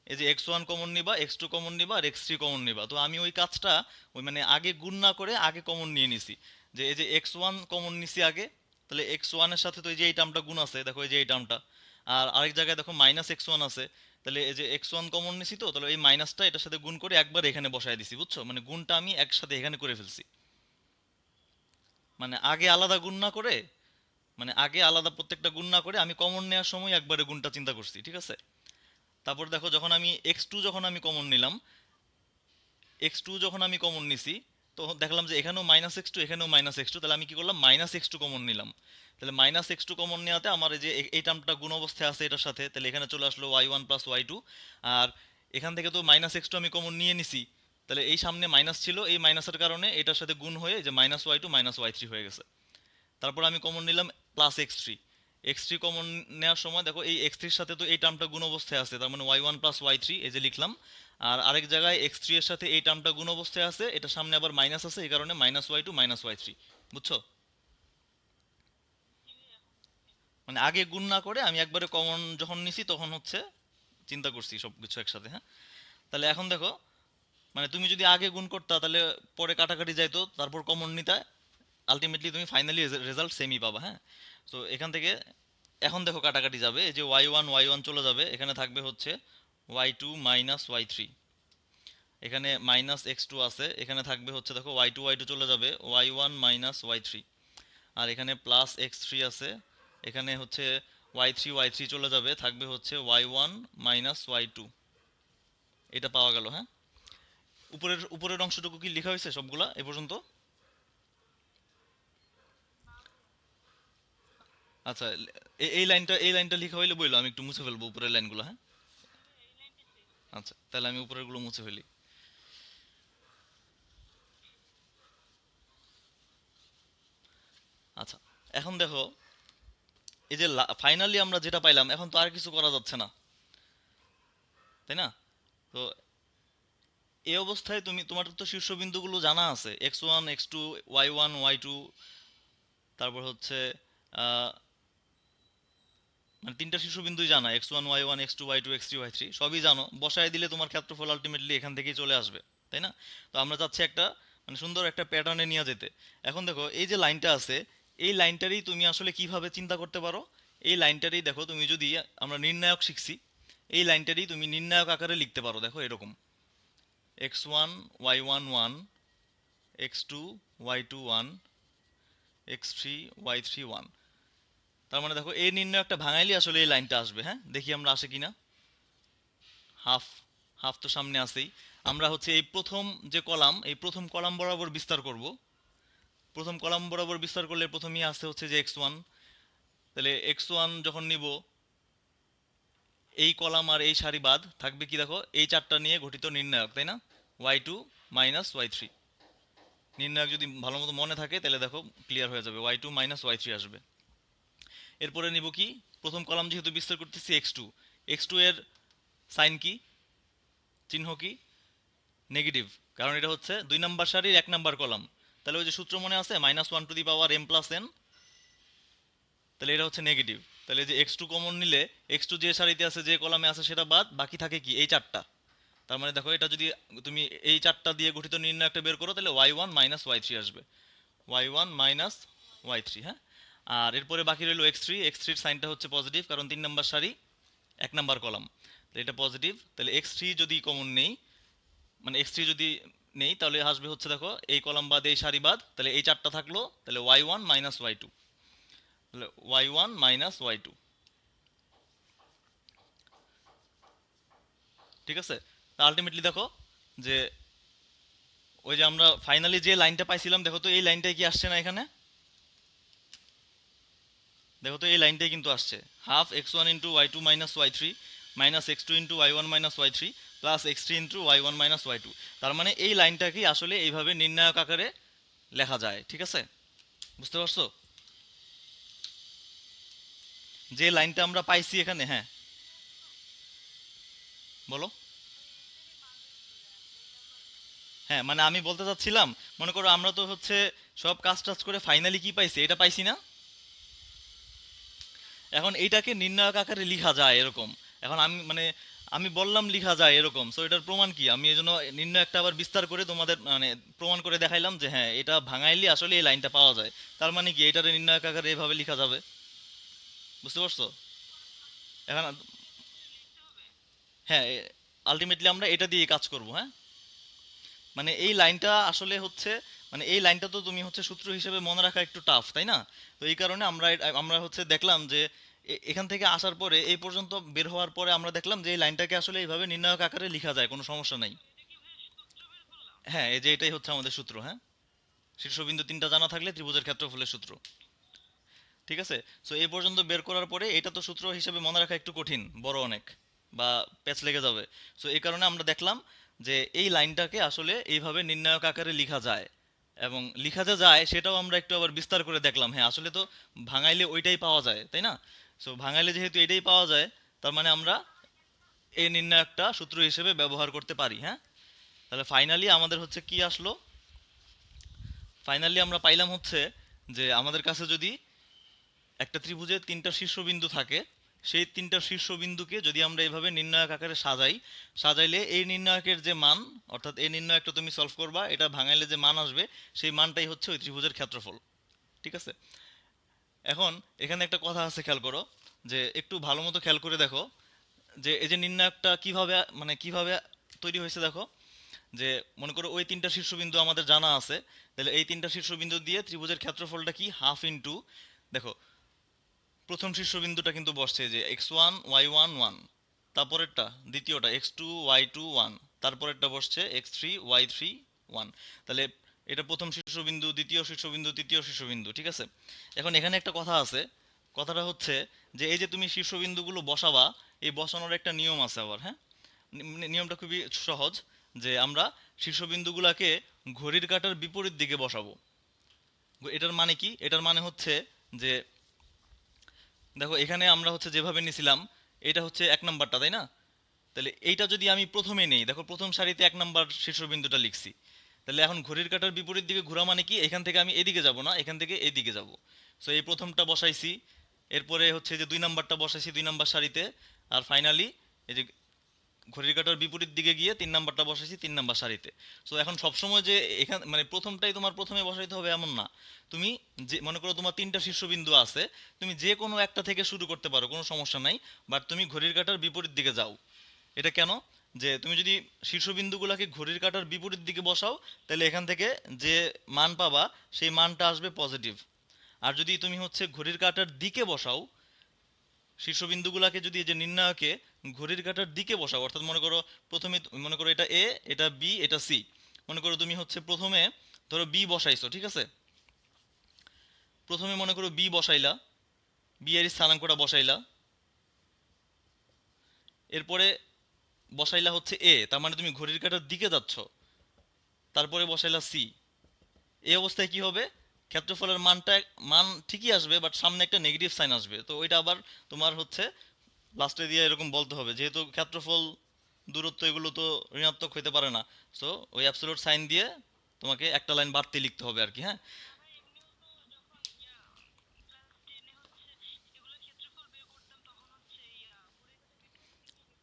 Speaker 1: এই যে এক্স ওয়ান কমন নিবা, এক্স টু কমন নিবা আর এক্স থ্রি কমন নিবা। তো আমি ওই কাজটা ওই মানে আগে গুণ না করে আগে কমন নিয়ে নিছি, যে এই যে এক্স ওয়ান কমন নিছি আগে, তাহলে এক্স ওয়ানের সাথে তো এই যে এই টার্মটা গুণ আছে, দেখো এই যে এই টার্মটা, আর আরেক জায়গায় দেখো মাইনাস এক্স ওয়ান আছে, তাহলে এই যে এক্স ওয়ান কমন নিছি, তো তাহলে এই মাইনাসটা এটার সাথে গুণ করে একবার এখানে বসায় দিছি, বুঝছো, মানে গুণটা আমি একসাথে এখানে করে ফেলছি। মানে আগে আলাদা গুণ না করে, মানে আগে আলাদা প্রত্যেকটা গুণ না করে আমি কমন নেওয়ার সময় একবারে গুণটা চিন্তা করছি, ঠিক আছে। তারপর দেখো যখন আমি এক্স টু যখন আমি কমন নিলাম, এক্স টু যখন আমি কমন নিছি, তো দেখলাম যে এখানেও মাইনাস এক্স টু এখানেও মাইনাস এক্স টু, তাহলে আমি কি করলাম, মাইনাস এক্স টু কমন নিলাম। তাহলে মাইনাস এক্স টু কমন নেওয়াতে আমার এই যে এই টার্মটা গুণ অবস্থায় আছে এটার সাথে, তাহলে এখানে চলে আসলো Y one plus Y two. আর এখান থেকে তো মাইনাস এক্স টু আমি কমন নিয়ে নিছি, তাহলে এই সামনে মাইনাস ছিল, এই মাইনাসের কারণে এটার সাথে গুণ হয়ে যে minus Y two minus Y three হয়ে গেছে। তারপর আমি কমন নিলাম plus x three, x three common নেওয়ার সময় দেখো এই এক্স থ্রির সাথে তো এই টার্মটা গুণ অবস্থায় আছে, তার মানে y one plus y three এই যে লিখলাম। আর আরেক জায়গায় এক্স থ্রি এর সাথে এই টার্মটা গুণ অবস্থায় আছে, এটা সামনে আবার মাইনাস আছে, এই কারণে minus Y two minus Y three, বুঝছো। মানে আগে গুণ না করে আমি একবারে কমন যখন নিছি তখন হচ্ছে চিন্তা করছি সব কিছু একসাথে, হ্যাঁ। তাহলে এখন দেখো, মানে তুমি যদি আগে গুণ করতা তাহলে পরে কাটাকাটি যাইতো, তারপর কমন নিতা, আলটিমেটলি তুমি ফাইনালি রেজাল্ট সেমই পাবা, হ্যাঁ। তো এখান থেকে এখন দেখো কাটাকাটি যাবে, এই যে ওয়াই ওয়ান চলে যাবে, এখানে থাকবে হচ্ছে Y two minus Y three, এখানে মাইনাস এক্স টু আছে, এখানে থাকবে হচ্ছে দেখো ওয়াই টু চলে যাবে Y one minus Y three, আর এখানে প্লাস এক্স থ্রি আছে, এখানে হচ্ছে ওয়াই থ্রি চলে যাবে, থাকবে হচ্ছে y one minus Y two. এটা পাওয়া গেল, হ্যাঁ। উপরের উপরের অংশটুকু কি লেখা হয়েছে সবগুলা এ পর্যন্ত? আচ্ছা, এই লাইনটা লেখা হইলে বললো, আমি একটু মুছে ফেলবো উপরের লাইনগুলো, হ্যাঁ। আচ্ছা, তাহলে আমি উপরের গুলো মুছে ফেলি। আচ্ছা, এখন দেখো এই যে ফাইনালি আমরা যেটা পাইলাম, এখন তো আর কিছু করা যাচ্ছে না, তাই না? তো এই অবস্থায় তুমি তোমার তো শীর্ষবিন্দুগুলো জানা আছে, x one x two Y one Y two, তারপর হচ্ছে আহ, মানে তিনটা শীর্ষবিন্দুই জানা, x one y one x two y two x three y three সবই জানো, বসায় দিলে তোমার ক্ষেত্রফল আলটিমেটলি এখান থেকেই চলে আসবে, তাই না? তো আমরা চাচ্ছি একটা মানে সুন্দর একটা প্যাটার্নে নিয়ে যেতে। এখন দেখো এই যে লাইনটা আছে, এই লাইনটারই তুমি আসলে কিভাবে চিন্তা করতে পারো, এই লাইনটারই দেখো তুমি যদি, আমরা নির্ণায়ক শিখছি, এই লাইনটারই তুমি নির্ণায়ক আকারে লিখতে পারো, দেখো এরকম x one y one one, x two y two one, x three y three one. তার মানে দেখো এই নির্ণায়কটা ভাঙাইলে আসলে এই লাইনটা আসবে, হ্যাঁ, দেখি আমরা আসে কিনা। হাফ, হাফ তো সামনে আছেই। আমরা হচ্ছে এই প্রথম যে কলাম, এই প্রথম কলাম বরাবর বিস্তার করব, প্রথম কলাম বরাবর বিস্তার করলে প্রথমেই আসতে হচ্ছে যে এক্স ওয়ান, তাহলে এক্স ওয়ান যখন নিব, এই কলাম আর এই সারি বাদ থাকবে কি দেখো, এই চারটা নিয়ে গঠিত নির্ণায়ক, তাই না? Y two minus Y three, নির্ণায়ক যদি ভালো মতো মনে থাকে তাহলে দেখো ক্লিয়ার হয়ে যাবে, y two minus Y three আসবে। এরপরে নিব কি, প্রথম কলাম যেহেতু বিস্তার করতেছি এক্স টু, এক্স টু এর সাইন কি, চিহ্ন কি, নেগেটিভ, কারণ এটা হচ্ছে 2 নাম্বার সারির 1 নাম্বার কলাম। তাহলে ওই যে সূত্র মনে আছে, minus one to the power m plus n, তাহলে এটা হচ্ছে নেগেটিভ। তাহলে যে এক্স টু কমন নিলে এক্স টু যে সারিতে আছে যে কলামে আছে সেটা বাদ, বাকি থাকে কি এই চারটা। তার মানে দেখো এটা যদি তুমি এই চারটা দিয়ে গঠিত নির্ণয় একটা বের করো, তাহলে Y one minus Y three আসবে, Y one minus Y three, হ্যাঁ। আর এরপরে বাকি রইলো এক্স থ্রি, এক্স থ্রির সাইনটা হচ্ছে পজিটিভ, কারণ 3 নাম্বার সারি 1 নাম্বার কলাম, তাহলে এটা পজিটিভ। তাহলে এক্স থ্রি যদি কমন নেই, মানে এক্স থ্রি যদি নেই, তাহলে আসবে হচ্ছে দেখো এই কলাম বাদ এই সারি বাদ, তাহলে এই চারটা থাকলো, তাহলে Y one minus Y two, তাহলে Y one minus Y two. ঠিক আছে? আলটিমেটলি দেখো যে ওই যে আমরা ফাইনালি যে লাইনটা পাইছিলাম, দেখো তো এই লাইনটাই কি আসছে না এখানে? দেখো তো এই লাইনটাই কিন্তু আসছে, half x one into y two minus Y three minus x two into y one minus Y three plus x three into y one minus Y two. তার মানে এই লাইনটাকেই আসলে এইভাবে নির্ণায়ক আকারে লেখা যায়। ঠিক আছে, বুঝতে পারছো? যে লাইনটা আমরা পাইছি এখানে, হ্যাঁ বলো। হ্যাঁ মানে আমি বলতে চাচ্ছিলাম, মনে করো আমরা তো হচ্ছে সব কাজ টাজ করে ফাইনালি কি পাইছি, এটা পাইছি না? এখন এইটাকে নির্ণায়ক আকারে লিখা যায় এরকম। এখন আমি মানে আমি বললাম লিখা যায় এরকম, সো এটার প্রমাণ কি? আমি এই জন্য নির্ণায়কটা আবার বিস্তার করে তোমাদের মানে প্রমাণ করে দেখাইলাম যে হ্যাঁ এটা ভাঙাইলে আসলে এই লাইনটা পাওয়া যায়। তার মানে কি এটার নির্ণায়ক আকারে এভাবে লিখা যাবে। বুঝতে পারছো? এখন হ্যাঁ, আলটিমেটলি আমরা এটা দিয়ে কাজ করব। হ্যাঁ, মানে এই লাইনটা আসলে হচ্ছে মানে এই লাইনটা তো তুমি হচ্ছে সূত্র হিসেবে মনে রাখা একটু টাফ, তাই না? তো এই কারণে আমরা হচ্ছে দেখলাম যে এখান থেকে আসার পরে এই পর্যন্ত বের হওয়ার পরে আমরা দেখলাম যে এই লাইনটাকে আসলে এইভাবে নির্ণায়ক আকারে লেখা যায়, কোনো সমস্যা নাই। হ্যাঁ, এই যে এটাই হচ্ছে আমাদের সূত্র। হ্যাঁ, শীর্ষবিন্দু তিনটা জানা থাকলে ত্রিভুজের ক্ষেত্রফলের সূত্র। ঠিক আছে, সো এই পর্যন্ত বের করার পরে এটা তো সূত্র হিসেবে মনে রাখা একটু কঠিন, বড় অনেক, বা প্যাচ লেগে যাবে। সো এই কারণে আমরা দেখলাম যে এই লাইনটাকে আসলে এইভাবে নির্ণায়ক আকারে লেখা যায়, এবং লেখা যে যায় সেটাও আমরা একটু আবার বিস্তার করে দেখলাম। হ্যাঁ আসলে তো ভাঙাইলে ওইটাই পাওয়া যায়, তাই না? সো ভাঙাইলে যেহেতু এটাই পাওয়া যায়, তার মানে আমরা এই নির্ণায়কটা সূত্র হিসেবে ব্যবহার করতে পারি। হ্যাঁ, তাহলে ফাইনালি আমাদের হচ্ছে কি আসলো? ফাইনালি আমরা পাইলাম হচ্ছে যে আমাদের কাছে যদি একটা ত্রিভুজের তিনটা শীর্ষবিন্দু থাকে, সেই তিনটা শীর্ষবিন্দুকে যদি আমরা এভাবে নির্ণায়ক আকারে সাজাইলে এই নির্ণায়কের যে মান, অর্থাৎ এই নির্ণায়কটা তুমি সলভ করবা, এটা ভাঙাইলে যে মান আসবে সেই মানটাই হচ্ছে ওই ত্রিভুজের ক্ষেত্রফল। ঠিক আছে, এখন এখানে একটা কথা আছে, খেয়াল করো, যে একটু ভালো মতো খেয়াল করে দেখো যে এই যে নির্ণায়কটা কিভাবে মানে কিভাবে তৈরি হয়েছে। দেখো যে মনে করো ওই তিনটা শীর্ষবিন্দু আমাদের জানা আছে, তাহলে এই তিনটা শীর্ষবিন্দু দিয়ে ত্রিভুজের ক্ষেত্রফলটা কি, হাফ ইন্টু, দেখো প্রথম শীর্ষবিন্দুটা কিন্তু বসছে যে x one y one one, তারপরেরটা দ্বিতীয়টা x two y two one, তারপরেরটা বসছে x three y three one. তাহলে এটা প্রথম শীর্ষবিন্দু, দ্বিতীয় শীর্ষবিন্দু, তৃতীয় শীর্ষবিন্দু। ঠিক আছে, এখন এখানে একটা কথা আছে, কথাটা হচ্ছে যে এই যে তুমি শীর্ষবিন্দুগুলো বসাবা, এই বসানোর একটা নিয়ম আছে আবার। হ্যাঁ, নিয়মটা খুবই সহজ, যে আমরা শীর্ষবিন্দুগুলোকে ঘড়ির কাঁটার বিপরীত দিকে বসাবো। এটার মানে কি? এটার মানে হচ্ছে যে দেখো এখানে আমরা হচ্ছে যেভাবে নিছিলাম, এটা হচ্ছে এক নাম্বারটা, তাই না? তাহলে এইটা যদি আমি প্রথমে নেই, দেখো প্রথম সারিতে এক নাম্বার শীর্ষবিন্দুটা লিখছি, তাহলে এখন ঘড়ির কাঁটার বিপরীত দিকে ঘোরা মানে কি, এখান থেকে আমি এদিকে যাব না, এখান থেকে এইদিকে যাব। সো এই প্রথমটা বসাইছি, এরপরে হচ্ছে যে দুই নাম্বারটা বসাইছি দুই নাম্বার সারিতে, আর ফাইনালি এই যে ঘড়ির কাঁটার বিপরীত দিকে গিয়ে তিন নাম্বারটা বসাইছি তিন নাম্বার সারিতে। সো এখন সবসময় যে এখান মানে প্রথমটাই তোমার প্রথমে বসাইতে হবে এমন না। তুমি যে মনে করো তোমার তিনটা শীর্ষবিন্দু আছে, তুমি যে কোনো একটা থেকে শুরু করতে পারো, কোনো সমস্যা নাই, বাট তুমি ঘড়ির কাঁটার বিপরীত দিকে যাও। এটা কেন? যে তুমি যদি শীর্ষবিন্দুগুলোকে ঘড়ির কাঁটার বিপরীত দিকে বসাও, তাহলে এখান থেকে যে মান পাবা সেই মানটা আসবে পজিটিভ। আর যদি তুমি হচ্ছে ঘড়ির কাঁটার দিকে বসাও, শীর্ষবিন্দুগুলোকে যদি এই যে নির্ণায়কে ঘড়ির কাঁটার দিকে বসাও, অর্থাৎ মনে করো প্রথমে মনে করো এটা এ, এটা বি, এটা সি, মনে করো তুমি হচ্ছে প্রথমে ধরো বি বসাইছো। ঠিক আছে, প্রথমে মনে করো বি বসাইলা, বি এর স্থানাঙ্কটা বসাইলা, এরপরে বসাইলা হচ্ছে এ, তার মানে তুমি ঘড়ির কাঁটার দিকে যাচ্ছ, তারপরে বসাইলা সি। এই অবস্থায় কি হবে? ক্ষেত্রফলের মান ঠিকই আসবে, বাট সামনে একটা নেগেটিভ সাইন আসবে, তো ওইটা আবার তোমার হচ্ছে লাস্টে দিয়ে এরকম বলতে হবে, যেহেতু ক্ষেত্রফল দূরত্ব এগুলো তো ঋণাত্মক হইতে পারে না। সো ওই অ্যাবসলিউট সাইন দিয়ে তোমাকে একটা লাইন বাড়তি লিখতে হবে আর কি। হ্যাঁ,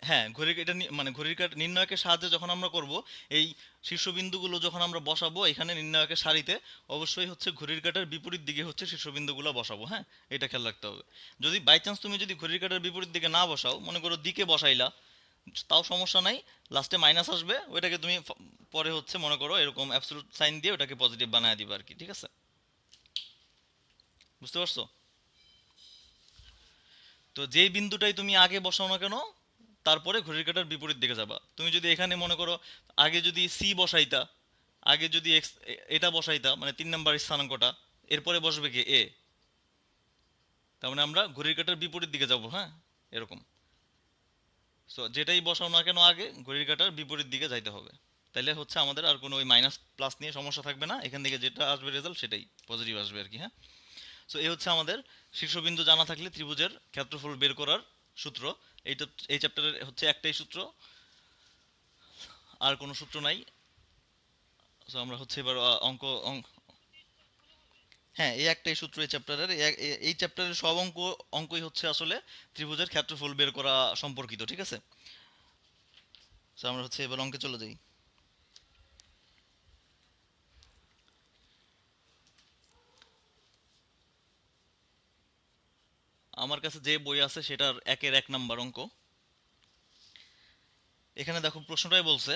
Speaker 1: হ্যাঁ ঘড়ির এটা মানে ঘড়ির কাঁটা নির্ণায়কের সাহায্যে যখন আমরা করব, এই শীর্ষবিন্দুগুলো যখন আমরা বসাবো এখানে নির্ণায়কের সারিতে, অবশ্যই হচ্ছে ঘড়ির কাঁটার বিপরীত দিকে হচ্ছে শীর্ষবিন্দুগুলো বসাবো। হ্যাঁ, এটা খেয়াল রাখতে হবে। যদি বাই চান্স তুমি যদি ঘড়ির কাঁটার বিপরীত দিকে না বসাও, মনে করো দিকে বসাইলা, তাও সমস্যা নাই, লাস্টে মাইনাস আসবে, ওইটাকে তুমি পরে হচ্ছে মনে করো এরকম অ্যাবসলিউট সাইন দিয়ে ওটাকে পজিটিভ বানায় দিবা আর কি। ঠিক আছে, বুঝতে পারছো? তো যেই বিন্দুটাই তুমি আগে বসাও না কেন, তারপরে ঘড়ির কাঁটার বিপরীত দিকে যাবা। তুমি যদি এখানে মনে করো আগে যদি সি বসাইতা, আগে যদি এক্স এটা বসাইতা মানে 3 নাম্বার স্থানাঙ্কটা, এরপরে বসবে কি এ, তার মানে আমরা ঘড়ির কাঁটার বিপরীত দিকে যাব, হ্যাঁ, এরকম। সো যেটাই বসাও না কেন আগে ঘড়ির কাঁটার বিপরীত দিকে যাইতে হবে। তাইলে হচ্ছে আমাদের আর কোনো ওই মাইনাস প্লাস নিয়ে সমস্যা থাকবে না, এখান থেকে যেটা আসবে রেজাল্ট সেটাই পজিটিভ আসবে আর কি, হ্যাঁ। সো এই হচ্ছে আমাদের শীর্ষবিন্দু জানা থাকলে ত্রিভুজের ক্ষেত্রফল বের করার সূত্র। এইটা এই চ্যাপ্টারের হচ্ছে একটাই সূত্র, আর কোনো সূত্র নাই। সো আমরা হচ্ছে এবার হ্যাঁ, এই একটাই সূত্র এই চ্যাপ্টারের, এই চ্যাপ্টারের সব অঙ্কই হচ্ছে আসলে ত্রিভুজের ক্ষেত্রফল বের করা সম্পর্কিত, ঠিক আছে। সো আমরা হচ্ছে এবার অঙ্কে চলে যাই। আমার কাছে যে বই আছে সেটার 1-1 নাম্বার অঙ্ক। এখানে দেখো প্রশ্নটাই বলছে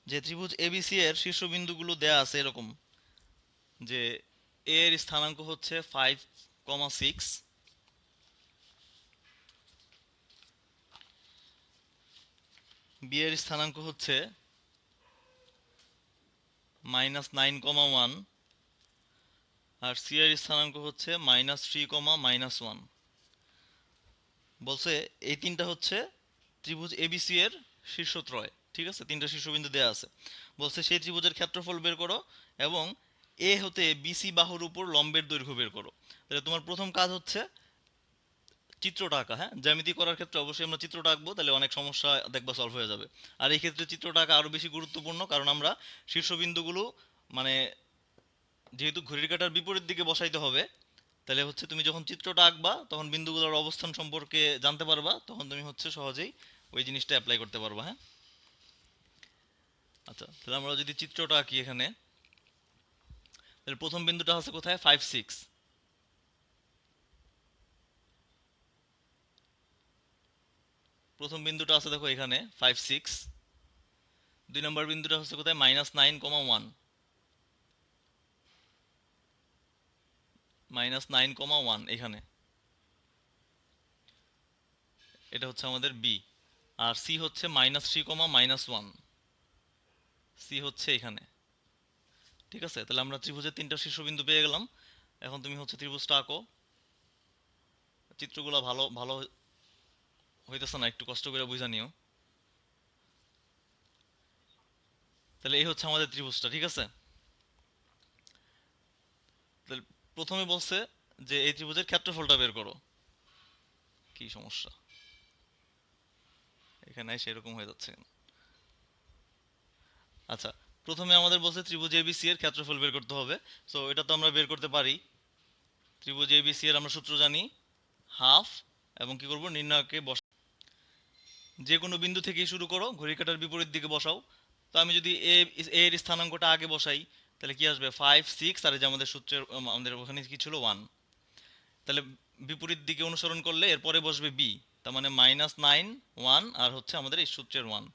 Speaker 1: যে ত্রিভুজ এবিসি এর শীর্ষবিন্দুগুলো দেয়া আছে এরকম, যে এ এর স্থানাঙ্ক হচ্ছে 5,6, বি এর স্থানাঙ্ক হচ্ছে -9,1, আর সি এর স্থানাঙ্ক হচ্ছে -3, বলছে এই তিনটা হচ্ছে ত্রিভুজ এবিসি এর শীর্ষত্রয়, ঠিক আছে, তিনটা শীর্ষবিন্দু দেয়া আছে। বলছে সেই ত্রিভুজের ক্ষেত্রফল বের করো এবং এ হতে বিসি বাহুর উপর লম্বের দৈর্ঘ্য বের করো। তাহলে তোমার প্রথম কাজ হচ্ছে চিত্রটা আঁকা, হ্যাঁ, জ্যামিতি করার ক্ষেত্রে অবশ্যই আমরা চিত্রটা আঁকবো, তাহলে অনেক সমস্যা দেখবা সলভ হয়ে যাবে। আর এই ক্ষেত্রে চিত্রটা আঁকা আরো বেশি গুরুত্বপূর্ণ, কারণ আমরা শীর্ষবিন্দুগুলো মানে যেহেতু ঘড়ির কাঁটার বিপরীত দিকে বসাইতে হবে, তাহলে হচ্ছে তুমি যখন চিত্রটা আঁকবা তখন বিন্দুগুলোর অবস্থান সম্পর্কে জানতে পারবা, তখন তুমি হচ্ছে সহজেই ওই জিনিসটা অ্যাপ্লাই করতে পারবা, হ্যাঁ। আচ্ছা, তাহলে আমরা যদি চিত্রটা আঁকি এখানে, তাহলে প্রথম বিন্দুটা হচ্ছে কোথায়, 5, 6। প্রথম বিন্দুটা আছে দেখো এখানে 5, 6। 2 নম্বর বিন্দুটা হচ্ছে কোথায়, -9,1, -9,1 এখানে, এটা হচ্ছে আমাদের বি। আর সি হচ্ছে -3, -1, সি হচ্ছে এখানে, ঠিক আছে। তাহলে আমরা ত্রিভুজের তিনটা শীর্ষবিন্দু পেয়ে গেলাম। এখন তুমি হচ্ছে ত্রিভুজটা আঁকো। চিত্রগুলো ভালো ভালো হইতেছে না, একটু কষ্ট করে বুঝা নিও। তাহলে এই হচ্ছে আমাদের ত্রিভুজটা, ঠিক আছে। তাহলে প্রথমে বলছে যে এই ত্রিভুজের ক্ষেত্রফলটা বের করো। কি সমস্যা এখানে সেরকম হয়ে যাচ্ছে কেন? আচ্ছা, প্রথমে আমাদের বলছে ত্রিভুজ এবিসি এর ক্ষেত্রফল বের করতে হবে। সো এটা তো আমরা বের করতে পারি। ত্রিভুজ এবিসি এর আমরা সূত্র জানি, হাফ, এবং কি করব, নির্ণায়ককে যে কোনো বিন্দু থেকেই শুরু করো, ঘড়ির কাঁটার বিপরীত দিকে বসাও। তো আমি যদি এর স্থানাঙ্কটা আগে বসাই, তাহলে কি আসবে, 5, 6, আর এই যে আমাদের সূত্রের আমাদের ওখানে কি ছিল, 1। তাহলে বিপরীত দিকে অনুসরণ করলে এরপরে বসবে বি, তার মানে -9, 1, আর হচ্ছে আমাদের এই সূত্রের 1।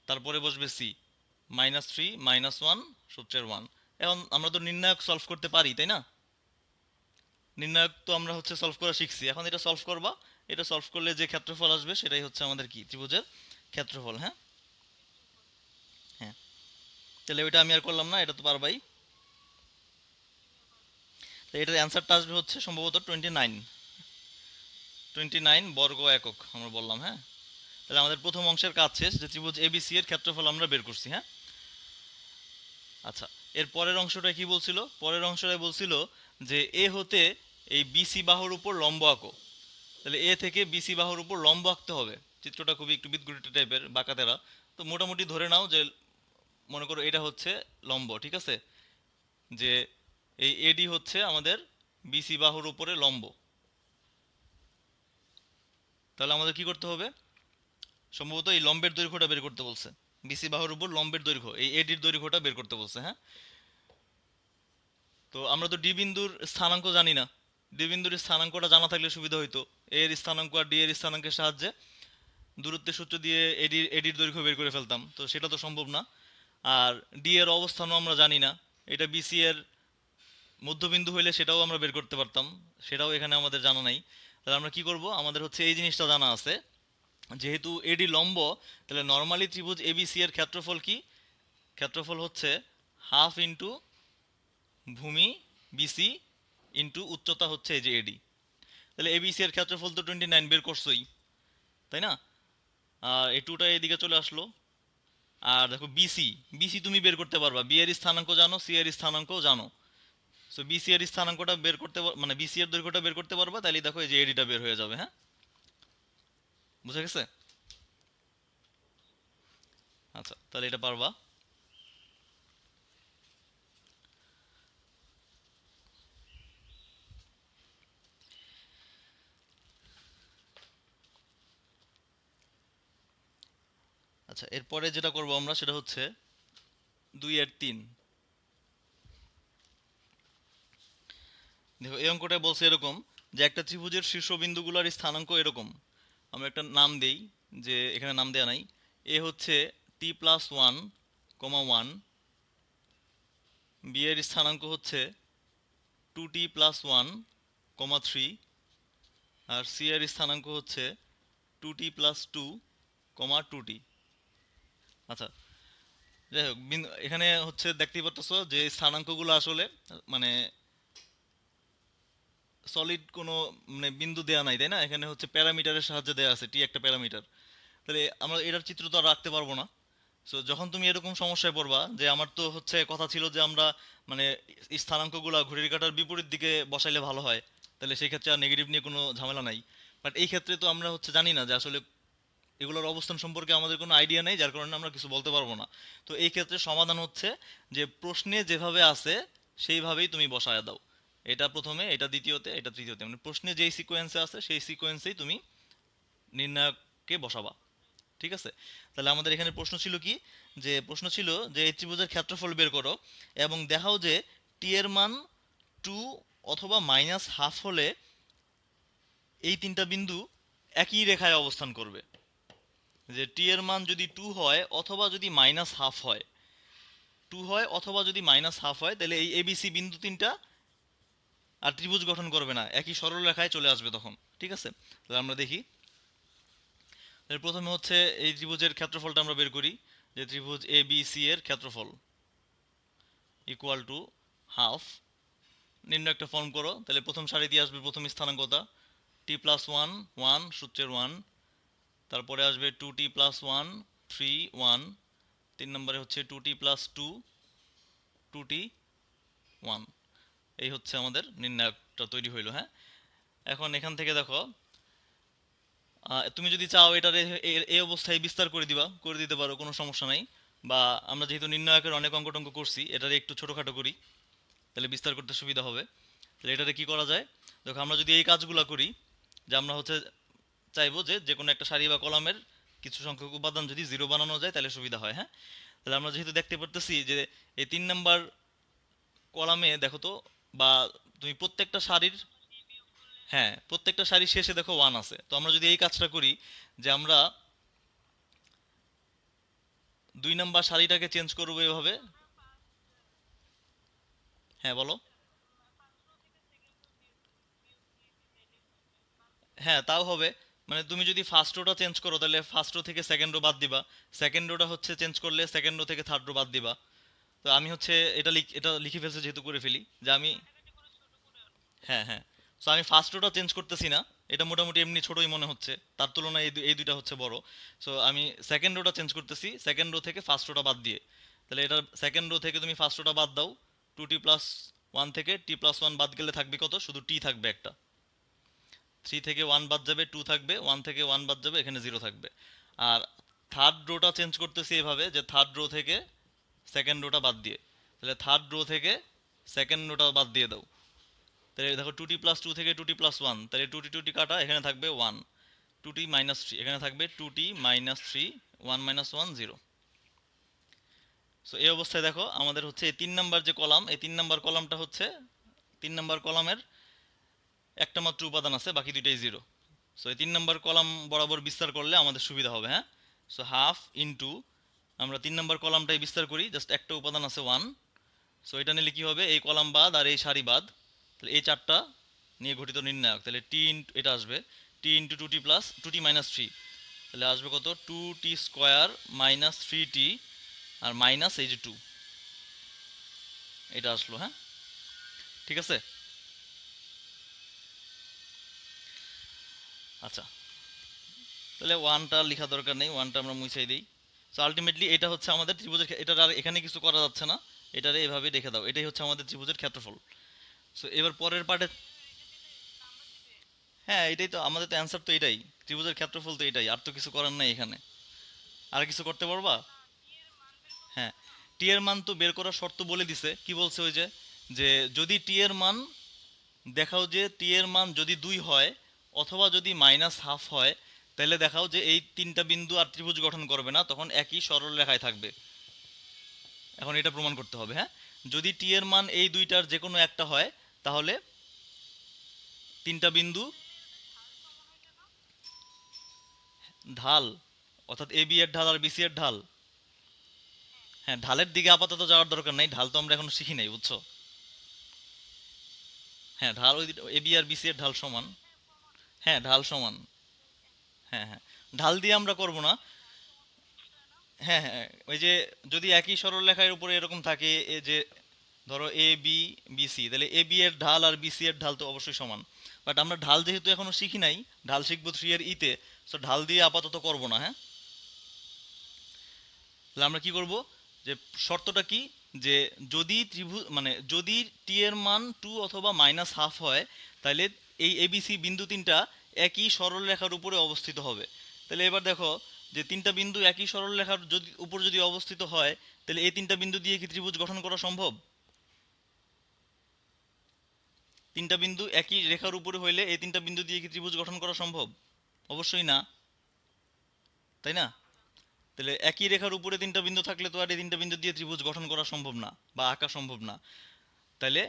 Speaker 1: তারপরে বসবে সি, -3, -1, সূত্রের 1। এখন আমরা তো নির্ণায়ক সলভ করতে পারি, তাই না? নির্ণায়ক তো আমরা হচ্ছে সলভ করা শিখছি, এখন এটা সলভ করবা। এটা সলভ করলে যে ক্ষেত্রফল আসবে সেটাই হচ্ছে আমাদের কি, ত্রিভুজের ক্ষেত্রফল, হ্যাঁ। হ্যাঁ, তাহলে ওইটা আমি আর করলাম না, এটা তো পারবাই। তো এটার অ্যান্সারটা আসবে হচ্ছে সম্ভবত 29, 29 বর্গ একক আমরা বললাম, হ্যাঁ। তাহলে আমাদের প্রথম অংশের কাজ শেষ, যে ত্রিভুজ এবিসি এর ক্ষেত্রফল আমরা বের করছি, হ্যাঁ। আচ্ছা, এর পরের অংশটা কি বলছিল, পরের অংশটাই বলছিল যে এ হতে এই বিসি বাহুর উপর লম্ব আঁকো। তাহলে এ থেকে বিসি বাহুর উপর লম্ব আঁকতে হবে। চিত্রটা খুবই একটু বিদঘুটে টাইপের, বাঁকাতেরা। তো মোটামুটি ধরে নাও যে মনে করো এটা হচ্ছে লম্ব, ঠিক আছে, যে এই এডি হচ্ছে আমাদের বিসি বাহুর উপরে লম্ব। তাহলে আমাদের কি করতে হবে, সম্ভবত এই লম্বের দৈর্ঘ্যটা বের করতে বলছে। বিসি বাহুর উপর লম্বের দৈর্ঘ্য, এই এডির দৈর্ঘ্যটা বের করতে বলছে, হ্যাঁ। তো আমরা তো ডি বিন্দুর স্থানাঙ্ক জানি না। ডি বিন্দুর স্থানাঙ্কটা জানা থাকলে সুবিধা হইতো। এ এর স্থানাঙ্ক আর ডি এর স্থানাঙ্কের সাহায্যে দূরত্বের সূত্র দিয়ে এডির দৈর্ঘ্য বের করে ফেলতাম, তো সেটা তো সম্ভব না। আর ডি এর অবস্থানও আমরা জানি না। এটা বিসি এর মধ্যবিন্দু হইলে সেটাও আমরা বের করতে পারতাম, সেটাও এখানে আমাদের জানা নাই। তাহলে আমরা কি করব, আমাদের হচ্ছে এই জিনিসটা জানা আছে, যেহেতু এডি লম্ব, তাহলে নর্মালি ত্রিভুজ এবিসি এর ক্ষেত্রফল কি? ক্ষেত্রফল হচ্ছে হাফ ইন্টু ভূমি বিসি ইন্টু উচ্চতা হচ্ছে এই যে এডি। তাহলে এবিসি এর ক্ষেত্রফল তো 29 বের করছোই, তাই না? আর এই টুটা এদিকে চলে আসলো। আর দেখো বিসি, বিসি তুমি বের করতে পারবা, বি এর স্থানাঙ্ক জানো, সি এর স্থানাঙ্কও জানো। সো বিসি এর স্থানাঙ্কটা বের করতে মানে বিসি এর দৈর্ঘ্যটা বের করতে পারবা, তাহলে দেখো এই যে এডিটা বের হয়ে যাবে। হ্যাঁ, বুঝা গেছে? আচ্ছা, তাহলে এটা পারবা। আচ্ছা, এরপরে যেটা করবো আমরা সেটা হচ্ছে 2 এর 3। দেখো এই অঙ্কটা বলছে এরকম যে একটা ত্রিভুজের শীর্ষবিন্দুগুলোর স্থানাঙ্ক এরকম। আমরা একটা নাম দেই, যে এখানে নাম দেয়া নাই। এ হচ্ছে t+1, 1। বি এর স্থানাঙ্ক হচ্ছে 2t+1, 3। আর সি এর স্থানাঙ্ক হচ্ছে 2t+2, 2t। আচ্ছা, যাই হোক, এখানে হচ্ছে দেখতেই পারতেছো যে স্থানাঙ্কগুলো আসলে মানে সলিড কোনো মানে বিন্দু দেয়া নাই, তাই না? এখানে হচ্ছে প্যারামিটারের সাহায্যে দেয়া আছে, টি একটা প্যারামিটার। তাহলে আমরা এটার চিত্র তো আর রাখতে পারবো না। সো যখন তুমি এরকম সমস্যায় পড়বা যে আমার তো হচ্ছে কথা ছিল যে আমরা মানে স্থানাঙ্কগুলো ঘড়ির কাঁটার বিপরীত দিকে বসাইলে ভালো হয়, তাহলে সেই ক্ষেত্রে আর নেগেটিভ নিয়ে কোনো ঝামেলা নাই। বাট এই ক্ষেত্রে তো আমরা হচ্ছে জানি না যে আসলে এগুলোর অবস্থান সম্পর্কে আমাদের কোনো আইডিয়া নেই, যার কারণে আমরা কিছু বলতে পারবো না। তো এই ক্ষেত্রে সমাধান হচ্ছে যে প্রশ্নে যেভাবে আছে সেইভাবেই তুমি বসায় দাও। এটা প্রথমে, এটা দ্বিতীয়তে, এটা তৃতীয়তে, মানে প্রশ্নে যেই সিকোয়েন্সে আছে সেই সিকোয়েন্সেই তুমি নির্ণায়ককে বসাবা। ঠিক আছে? তাহলে আমাদের এখানে প্রশ্ন ছিল কি? যে প্রশ্ন ছিল যে এই ত্রিভুজের ক্ষেত্রফল বের করো এবং দেখাও যে টি এর মান 2 অথবা -½ হলে এই তিনটা বিন্দু একই রেখায় অবস্থান করবে। যে টি এর মান যদি 2 হয় অথবা যদি -½ হয়, 2 হয় অথবা যদি -½ হয়, তাহলে এই এবিসি বিন্দু তিনটা আর ত্রিভুজ গঠন করবে না, একই সরল রেখায় চলে আসবে তখন। ঠিক আছে? তাহলে আমরা দেখি। তাহলে প্রথমে হচ্ছে এই ত্রিভুজের ক্ষেত্রফলটা আমরা বের করি, যে ত্রিভুজ এ বি সি এর ক্ষেত্রফল ইকুয়াল টু হাফ। নিম্ন একটা ফর্ম করো, তাহলে প্রথম সারি দিয়ে আসবে প্রথম স্থানাঙ্কটা t+1, 1 সূত্রের 1। তারপরে আসবে 2t+1, 3, 1। 3 নম্বরে হচ্ছে 2t+2, 2t, 1। এই হচ্ছে আমাদের নির্ণায়কটা তৈরি হইলো। হ্যাঁ, এখন এখান থেকে দেখো, তুমি যদি চাও এটার এই অবস্থায় বিস্তার করে দিবা, করে দিতে পারো, কোনো সমস্যা নাই। বা আমরা যেহেতু নির্ণায়কের অনেক অঙ্ক টঙ্ক করছি, এটারে একটু ছোটোখাটো করি, তাহলে বিস্তার করতে সুবিধা হবে। তাহলে এটাতে কি করা যায়? দেখো আমরা যদি এই কাজগুলো করি, যে আমরা হচ্ছে চাইবো যে যে কোনো একটা সারি বা কলামের কিছু সংখ্যক উপাদান যদি জিরো বানানো যায় তাহলে সুবিধা হয়। হ্যাঁ, তাহলে আমরা যেহেতু দেখতে পারতেছি যে এই 3 নাম্বার কলামে দেখো তো, বা তুমি প্রত্যেকটা সারির, হ্যাঁ প্রত্যেকটা সারির শেষে দেখো 1 আছে। তো আমরা যদি এই কাজটা করি যে আমরা 2 নাম্বার সারিটাকে চেঞ্জ করবো এভাবে। হ্যাঁ বলো। হ্যাঁ তাও হবে। মানে তুমি যদি ফার্স্ট রোটা চেঞ্জ করো তাহলে ফার্স্ট রো থেকে সেকেন্ড রো বাদ দিবা, সেকেন্ড রোটা হচ্ছে চেঞ্জ করলে সেকেন্ড রো থেকে থার্ড রো বাদ দিবা। তো আমি হচ্ছে এটা লিখে ফেলছি যেহেতু, করে ফেলি যে আমি, হ্যাঁ হ্যাঁ, সো আমি ফার্স্ট রোটা চেঞ্জ করতেছি না। এটা মোটামুটি এমনি ছোটই মনে হচ্ছে, তার তুলনায় এই দুইটা হচ্ছে বড়। সো আমি সেকেন্ড রোটা চেঞ্জ করতেছি, সেকেন্ড রো থেকে ফার্স্ট রোটা বাদ দিয়ে। তাহলে এটা সেকেন্ড রো থেকে তুমি ফার্স্ট রোটা বাদ দাও, 2t+1 থেকে t+1 বাদ গেলে থাকবে কত? শুধু টি থাকবে একটা। 3 থেকে 1 বাদ যাবে, 2 থাকবে, 1 থেকে 1 বাদ যাবে, এখানে 0 থাকবে। আর থার্ড রোটা চেঞ্জ করতেছি এভাবে যে থার্ড রো থেকে সেকেন্ড রোটা বাদ দিয়ে। তাহলে থার্ড রো থেকে সেকেন্ড রোটা বাদ দিয়ে দাও। তাহলে দেখো 2t+2 থেকে 2t+1, তাহলে 2t কাটা, এখানে থাকবে 1। 2t-3 এখানে থাকবে 2t-3, 1 - 1 0। সো এই অবস্থায় দেখো আমাদের হচ্ছে এই 3 নাম্বার যে কলাম, এই 3 নাম্বার কলামটা হচ্ছে 3 নাম্বার কলামের একটা মাত্র উপাদান আছে, বাকি দুইটাই জিরো। সো এই 3 নাম্বার কলাম বরাবর বিস্তার করলে আমাদের সুবিধা হবে। হ্যাঁ, সো হাফ ইন্টু, আমরা 3 নাম্বার কলামটাই বিস্তার করি, জাস্ট একটা উপাদান আছে 1। সো এটা নিলে কি হবে? এই কলাম বাদ আর এই সারি বাদ, তাহলে এই চারটা নিয়ে গঠিত নির্ণায়ক। তাহলে টি ইন্টু এটা আসবে টি ইন্টু 2t+2t-3। তাহলে আসবে কত, 2t² মাইনাস 3t আর মাইনাস এই যে 2, এটা আসলো। হ্যাঁ, ঠিক আছে। আচ্ছা, তাহলে ওয়ানটা লেখা দরকার নেই, ওয়ানটা আমরা মুছাই দিই। সো আলটিমেটলি এটা হচ্ছে আমাদের ত্রিভুজের এটার আর এখানে কিছু করা যাচ্ছে না, এটারে এভাবে রেখে দাও, এটাই হচ্ছে আমাদের ত্রিভুজের ক্ষেত্রফল। সো এবার পরের পার্টে, হ্যাঁ এটাই তো আমাদের তো অ্যান্সার, তো এটাই ত্রিভুজের ক্ষেত্রফল, তো এটাই, আর তো কিছু করার নাই এখানে। আর কিছু করতে পারবা? হ্যাঁ, টি এর মান তো বের করার শর্ত বলে দিছে, কি বলছে ওই যে, যে যদি টি এর মান দেখাও, যে টি এর মান যদি 2 হয় অথবা যদি মাইনাস হাফ হয়, তাহলে দেখাও যে এই তিনটা বিন্দু আর ত্রিভুজ গঠন করবে না, তখন একই সরল রেখায় থাকবে। এখন এটা প্রমাণ করতে হবে। হ্যাঁ, যদি টি এর মান এই দুইটার যে কোনো একটা হয়, তাহলে তিনটা বিন্দু ঢাল, অর্থাৎ এ বি এর ঢাল আর বিসি এর ঢাল। হ্যাঁ, ঢালের দিকে আপাতত যাওয়ার দরকার নাই, ঢাল তো আমরা এখনো শিখি নাই, বুঝছো। হ্যাঁ, ঢাল ওই এ বি আর বিসি এর ঢাল সমান। হ্যাঁ, ঢাল সমান। হ্যাঁ হ্যাঁ, ঢাল দিয়ে আমরা করব না। হ্যাঁ হ্যাঁ, ওই যে যদি একই সরলরেখার উপরে এরকম থাকে, এ যে ধরো এ বি বিসি, তাহলে এ বি এর ঢাল আর বিসি এর ঢাল তো অবশ্যই সমান। বাট আমরা ঢাল যেহেতু এখনো শিখি নাই, ঢাল শিখবো 3 এর ইতে, সো ঢাল দিয়ে আপাতত করব না। হ্যাঁ, তাহলে আমরা কি করব, যে শর্তটা কি, যে যদি ত্রিভুজ মানে যদি টি এর মান 2 অথবা মাইনাস হাফ হয়, তাহলে এই এবিসি বিন্দু তিনটা একই সরলরেখার উপরে অবস্থিত হবে। তাহলে এবার দেখো, যে তিনটা বিন্দু একই সরলরেখার যদি উপর যদি অবস্থিত হয়, তাহলে এই তিনটা বিন্দু দিয়ে কি ত্রিভুজ গঠন করা সম্ভব? তিনটা বিন্দু একই রেখার উপরে হইলে এই তিনটা বিন্দু দিয়ে কি ত্রিভুজ গঠন করা সম্ভব? অবশ্যই না, তাই না? তাহলে একই রেখার উপরে তিনটা বিন্দু থাকলে তো আর এই তিনটা বিন্দু দিয়ে ত্রিভুজ গঠন করা সম্ভব না বা আঁকা সম্ভব না। তাহলে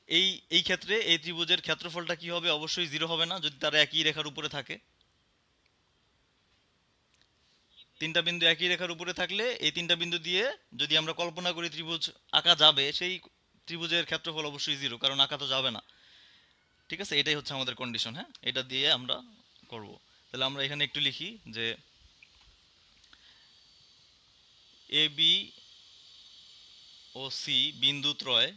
Speaker 1: এই এই ক্ষেত্রে এই ত্রিভুজের ক্ষেত্রফলটা কি হবে? অবশ্যই জিরো হবে না, যদি তারা একই রেখার উপরে থাকে। তিনটা বিন্দু একই রেখার উপরে থাকলে এই তিনটা বিন্দু দিয়ে যদি আমরা কল্পনা করি ত্রিভুজ আঁকা যাবে, সেই ত্রিভুজের ক্ষেত্রফল অবশ্যই জিরো, কারণ আঁকা তো যাবে না। ঠিক আছে, এটাই হচ্ছে আমাদের কন্ডিশন। হ্যাঁ, এটা দিয়ে আমরা করব। তাহলে আমরা এখানে একটু লিখি যে এ বি ও সি বিন্দু ত্রয়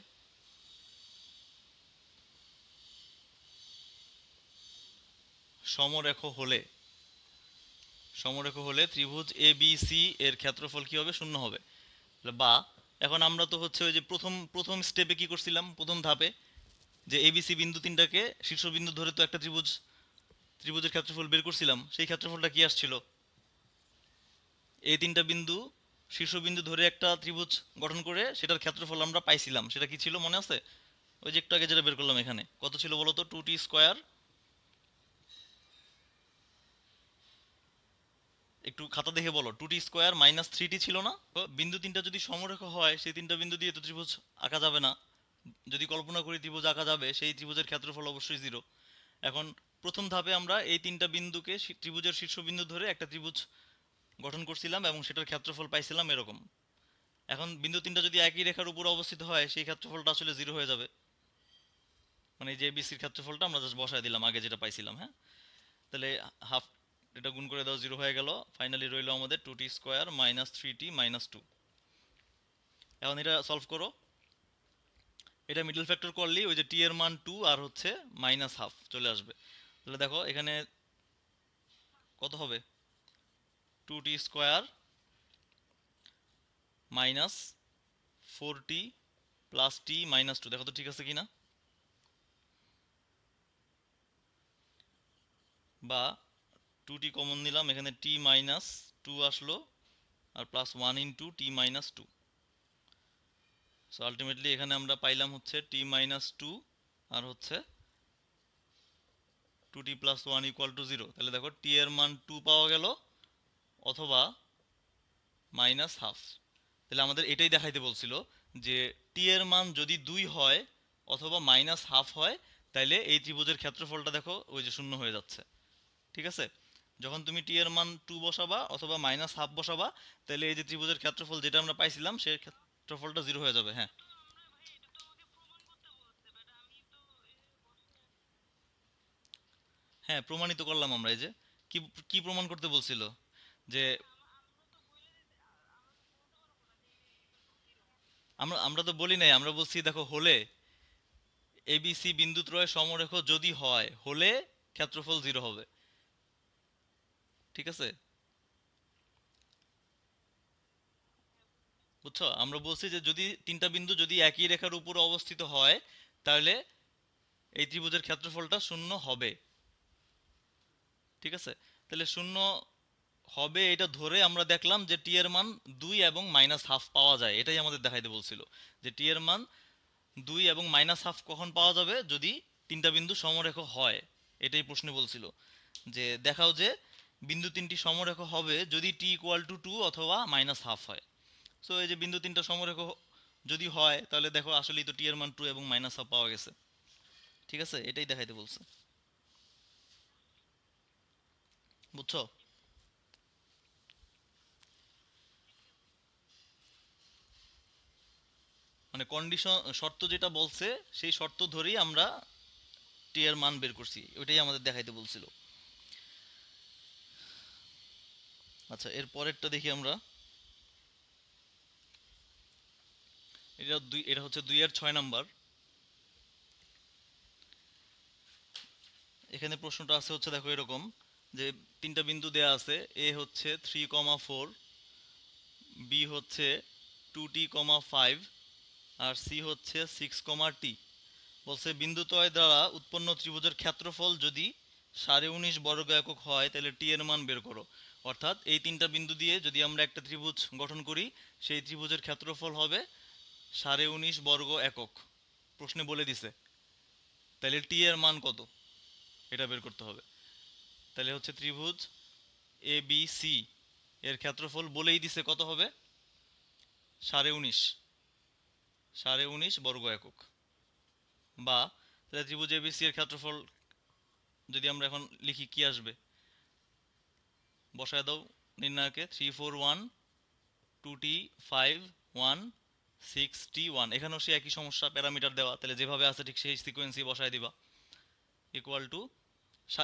Speaker 1: সমরেখ হলে, সমরেখ হলে ত্রিভুজ এ বি সি এর ক্ষেত্রফল কি হবে? শূন্য হবে। বা এখন আমরা তো হচ্ছে ওই যে প্রথম প্রথম স্টেপে কি করছিলাম, প্রথম ধাপে, যে এবিসি বিন্দু তিনটাকে শীর্ষবিন্দু ধরে তো একটা ত্রিভুজের ক্ষেত্রফল বের করছিলাম, সেই ক্ষেত্রফলটা কি আসছিল? এই তিনটা বিন্দু শীর্ষবিন্দু ধরে একটা ত্রিভুজ গঠন করে সেটার ক্ষেত্রফল আমরা পাইছিলাম, সেটা কি ছিল মনে আছে? ওই যে একটু আগে যেটা বের করলাম, এখানে কত ছিল বলো তো? 2t², একটু খাতা দেখে বলো, 2t² মাইনাস 3t ছিল না? তো বিন্দু তিনটা যদি সমরেখ হয়, সেই তিনটা বিন্দু দিয়ে তো ত্রিভুজ আঁকা যাবে না। যদি কল্পনা করি ত্রিভুজ আঁকা যাবে, সেই ত্রিভুজের ক্ষেত্রফল অবশ্যই জিরো। এখন প্রথম ধাপে আমরা এই তিনটা বিন্দুকে ত্রিভুজের শীর্ষবিন্দু ধরে একটা ত্রিভুজ গঠন করছিলাম এবং সেটার ক্ষেত্রফল পাইছিলাম এরকম। এখন বিন্দু তিনটা যদি একই রেখার উপর অবস্থিত হয়, সেই ক্ষেত্রফলটা আসলে জিরো হয়ে যাবে। মানে এই যে বিসির ক্ষেত্রফলটা আমরা জাস্ট বসায় দিলাম আগে যেটা পাইছিলাম। হ্যাঁ, তাহলে হাফ, এটা গুণ করে দাও, জিরো হয়ে গেল। ফাইনালি রইল আমাদের 2t² মাইনাস 3t মাইনাস 2। এখন এটা সলভ করো, এটা মিডল ফ্যাক্টর করলেই ওই যে টি এর মান 2 আর হচ্ছে মাইনাস হাফ চলে আসবে। তাহলে দেখো এখানে কত হবে? 2t² মাইনাস 4t প্লাস টি মাইনাস 2, দেখো তো ঠিক আছে কিনা। বা 2t কমন নিলাম, এখানে টি মাইনাস 2 আসলো, আর plus 1 into T minus 2। So ultimately এখানে আমরা পাইলাম হচ্ছে টি মাইনাস 2 আর হচ্ছে 2t প্লাস 1 ইকুয়াল টু 0। তাহলে দেখো টি এর মান 2 পাওয়া গেল অথবা মাইনাস হাফ। তাহলে আমাদের এটাই দেখাইতে বলছিল, যে টি এর মান যদি 2 হয় অথবা মাইনাস হাফ হয়, তাইলে এই ত্রিভুজের ক্ষেত্রফলটা দেখো ওই যে শূন্য হয়ে যাচ্ছে। ঠিক আছে, যখন তুমি টি এর মান 2 বসাবা অথবা মাইনাস হাফ বসাবা, তাহলে এই যে ত্রিভুজের ক্ষেত্রফল যেটা আমরা পাইছিলাম, সেই ক্ষেত্রফলটা জিরো হয়ে যাবে। হ্যাঁ, হ্যাঁ প্রমাণিত করলাম আমরা। এই যে কি কি প্রমাণ করতে বলছিল? যে আমরা আমরা তো বলি নাই, আমরা বলছি দেখো হলে এবিসি বিন্দুত্রয় সমরেখ যদি হয়, হলে ক্ষেত্রফল 0 হবে। ঠিক আছে, বুঝছো? আমরা বলছি যে যদি তিনটা বিন্দু যদি একই রেখার উপর অবস্থিত হয়, তাহলে এই ত্রিভুজের ক্ষেত্রফলটা শূন্য হবে। ঠিক আছে, তাহলে শূন্য হবে এটা ধরে আমরা দেখলাম যে টি এর মান 2 এবং -½ পাওয়া যায়। এটাই আমাদের দেখাইতে বলছিল, যে টি এর মান 2 এবং -½ কখন পাওয়া যাবে, যদি তিনটা বিন্দু সমরেখ হয়। এটাই প্রশ্নে বলছিল, যে দেখাও যে বিন্দু তিনটি সমরেখ হবে যদি টি ইকুয়াল টু 2 অথবা -½ হয়। সো এই যে বিন্দু তিনটা সমরেখ যদি হয়, তাহলে দেখো আসলেই তো টি এর মান 2 এবং -½ পাওয়া গেছে। ঠিক আছে, এটাই দেখাইতে বলছে। বুঝছো? মানে কন্ডিশন, শর্ত যেটা বলছে সেই শর্ত ধরেই আমরা টি এর মান বের করছি, ওইটাই আমাদের দেখাইতে বলছিল। আচ্ছা, এর পরেরটা দেখি আমরা। এটা হচ্ছে 2 এর 6 নাম্বার। এখানে প্রশ্নটা আছে হচ্ছে দেখো এরকম, যে তিনটা বিন্দু দেয়া আছে, এ হচ্ছে 3,4, বি হচ্ছে 2t,5, আর সি হচ্ছে 6,t। বলছে বিন্দুদ্বয় দ্বারা উৎপন্ন ত্রিভুজের ক্ষেত্রফল যদি 19.5 বর্গ একক হয়, তাহলে টি এর মান বের করো। অর্থাৎ এই তিনটা বিন্দু দিয়ে যদি আমরা একটা ত্রিভুজ গঠন করি, সেই ত্রিভুজের ক্ষেত্রফল হবে 19.5 বর্গ একক। প্রশ্নে বলে দিছে, তাহলে টি এর মান কত এটা বের করতে হবে। তাহলে হচ্ছে ত্রিভুজ এ বি সি এর ক্ষেত্রফল বলেই দিছে কত হবে, 19.5, 19.5 বর্গ একক। বা তাহলে ত্রিভুজ এবিসি এর ক্ষেত্রফল যদি আমরা এখন লিখি, কি আসবে, বসায় দাও নির্ণায়কে, 3, 4, 1, 2t, 5, 1, 6t, 1। এখানেও সে একই সমস্যা, প্যারামিটার দেওয়া, তাহলে যেভাবে আছে ঠিক সেই সিকোয়েন্সই বসায় দিবা। ইকুয়াল টু,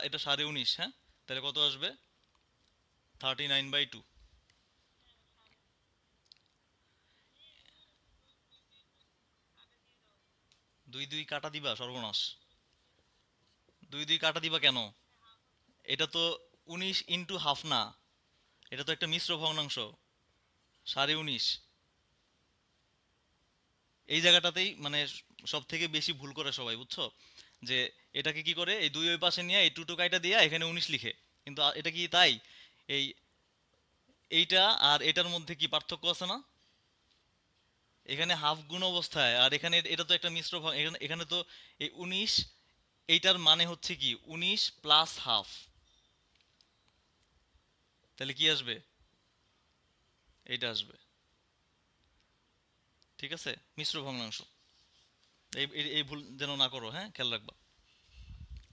Speaker 1: এটা 19.5, হ্যাঁ, তাহলে কত আসবে, 39/2। দুই দুই কাটা দিবা, সর্বনাশ। দুই দুই কাটা দিবা কেন? এটা তো 19 × 1/2 না, এটা তো একটা মিশ্র ভগ্নাংশ। 19.5, এই জায়গাটাতেই মানে সব থেকে বেশি ভুল করে সবাই, বুঝছো? যে এটাকে কি করে, এই দুই ওই পাশে নিয়ে এই টুটু কাইটা দিয়া এখানে 19 লিখে, কিন্তু এটা কি তাই? এই এইটা আর এটার মধ্যে কি পার্থক্য আছে না? এখানে হাফ গুণ অবস্থায়, আর এখানে এটা তো একটা মিশ্র এখানে এখানে তো এই 19, এইটার মানে হচ্ছে কি 19 প্লাস হাফ, তাহলে কি আসবে, এইটা আসবে। ঠিক আছে, মিশ্র ভগ্নাংশ। এই এই এই ভুল যেন না করো, হ্যাঁ, খেয়াল রাখবা।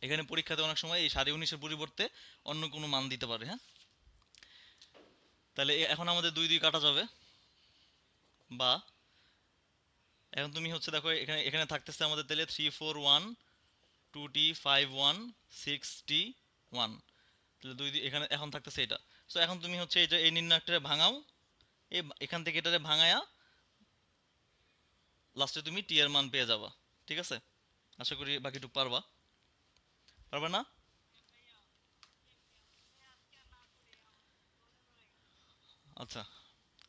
Speaker 1: এখানে পরীক্ষাতে অনেক সময় এই 19.5-এর পরিবর্তে অন্য কোনো মান দিতে পারে, হ্যাঁ। তাহলে এখন আমাদের দুই দুই কাটা যাবে। বা এখন তুমি হচ্ছে দেখো এখানে এখানে থাকতেছে আমাদের তাহলে 3, 4, 1, 2t, 5, 1, 6t, 1। তাহলে দুই দুই এখানে এখন থাকতেছে এটা। সো এখন তুমি হচ্ছে এই যে এই নির্ণায়কটারে ভাঙাও, এখান থেকে এটারে ভাঙায়া লাস্টে তুমি টি এর মান পেয়ে যাবা। ঠিক আছে, আশা করি বাকিটুকু পারবা। পারবে না? আচ্ছা,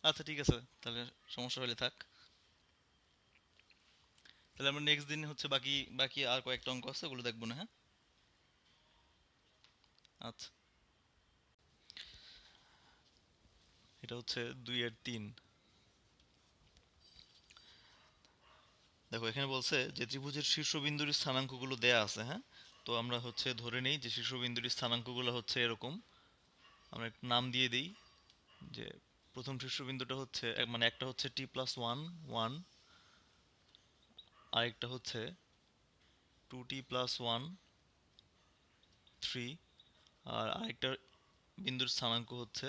Speaker 1: আচ্ছা, ঠিক আছে, তাহলে সমস্যা হলে থাক। তাহলে আমরা নেক্সট দিন হচ্ছে বাকি বাকি আর কয়েকটা অঙ্ক আছে, ওগুলো দেখবো না, হ্যাঁ। আচ্ছা, এটা হচ্ছে 2-এর 3। দেখো এখানে বলছে যে ত্রিভুজের শীর্ষবিন্দুর স্থানাঙ্কগুলো দেয়া আছে, হ্যাঁ। তো আমরা হচ্ছে ধরে নেই যে শীর্ষবিন্দুর স্থানাঙ্কগুলো হচ্ছে এরকম। আমরা একটু নাম দিয়ে দিই, যে প্রথম শীর্ষবিন্দুটা হচ্ছে মানে একটা হচ্ছে t+1, 1, আরেকটা হচ্ছে 2t+1, 3, আর আরেকটা বিন্দুর স্থানাঙ্ক হচ্ছে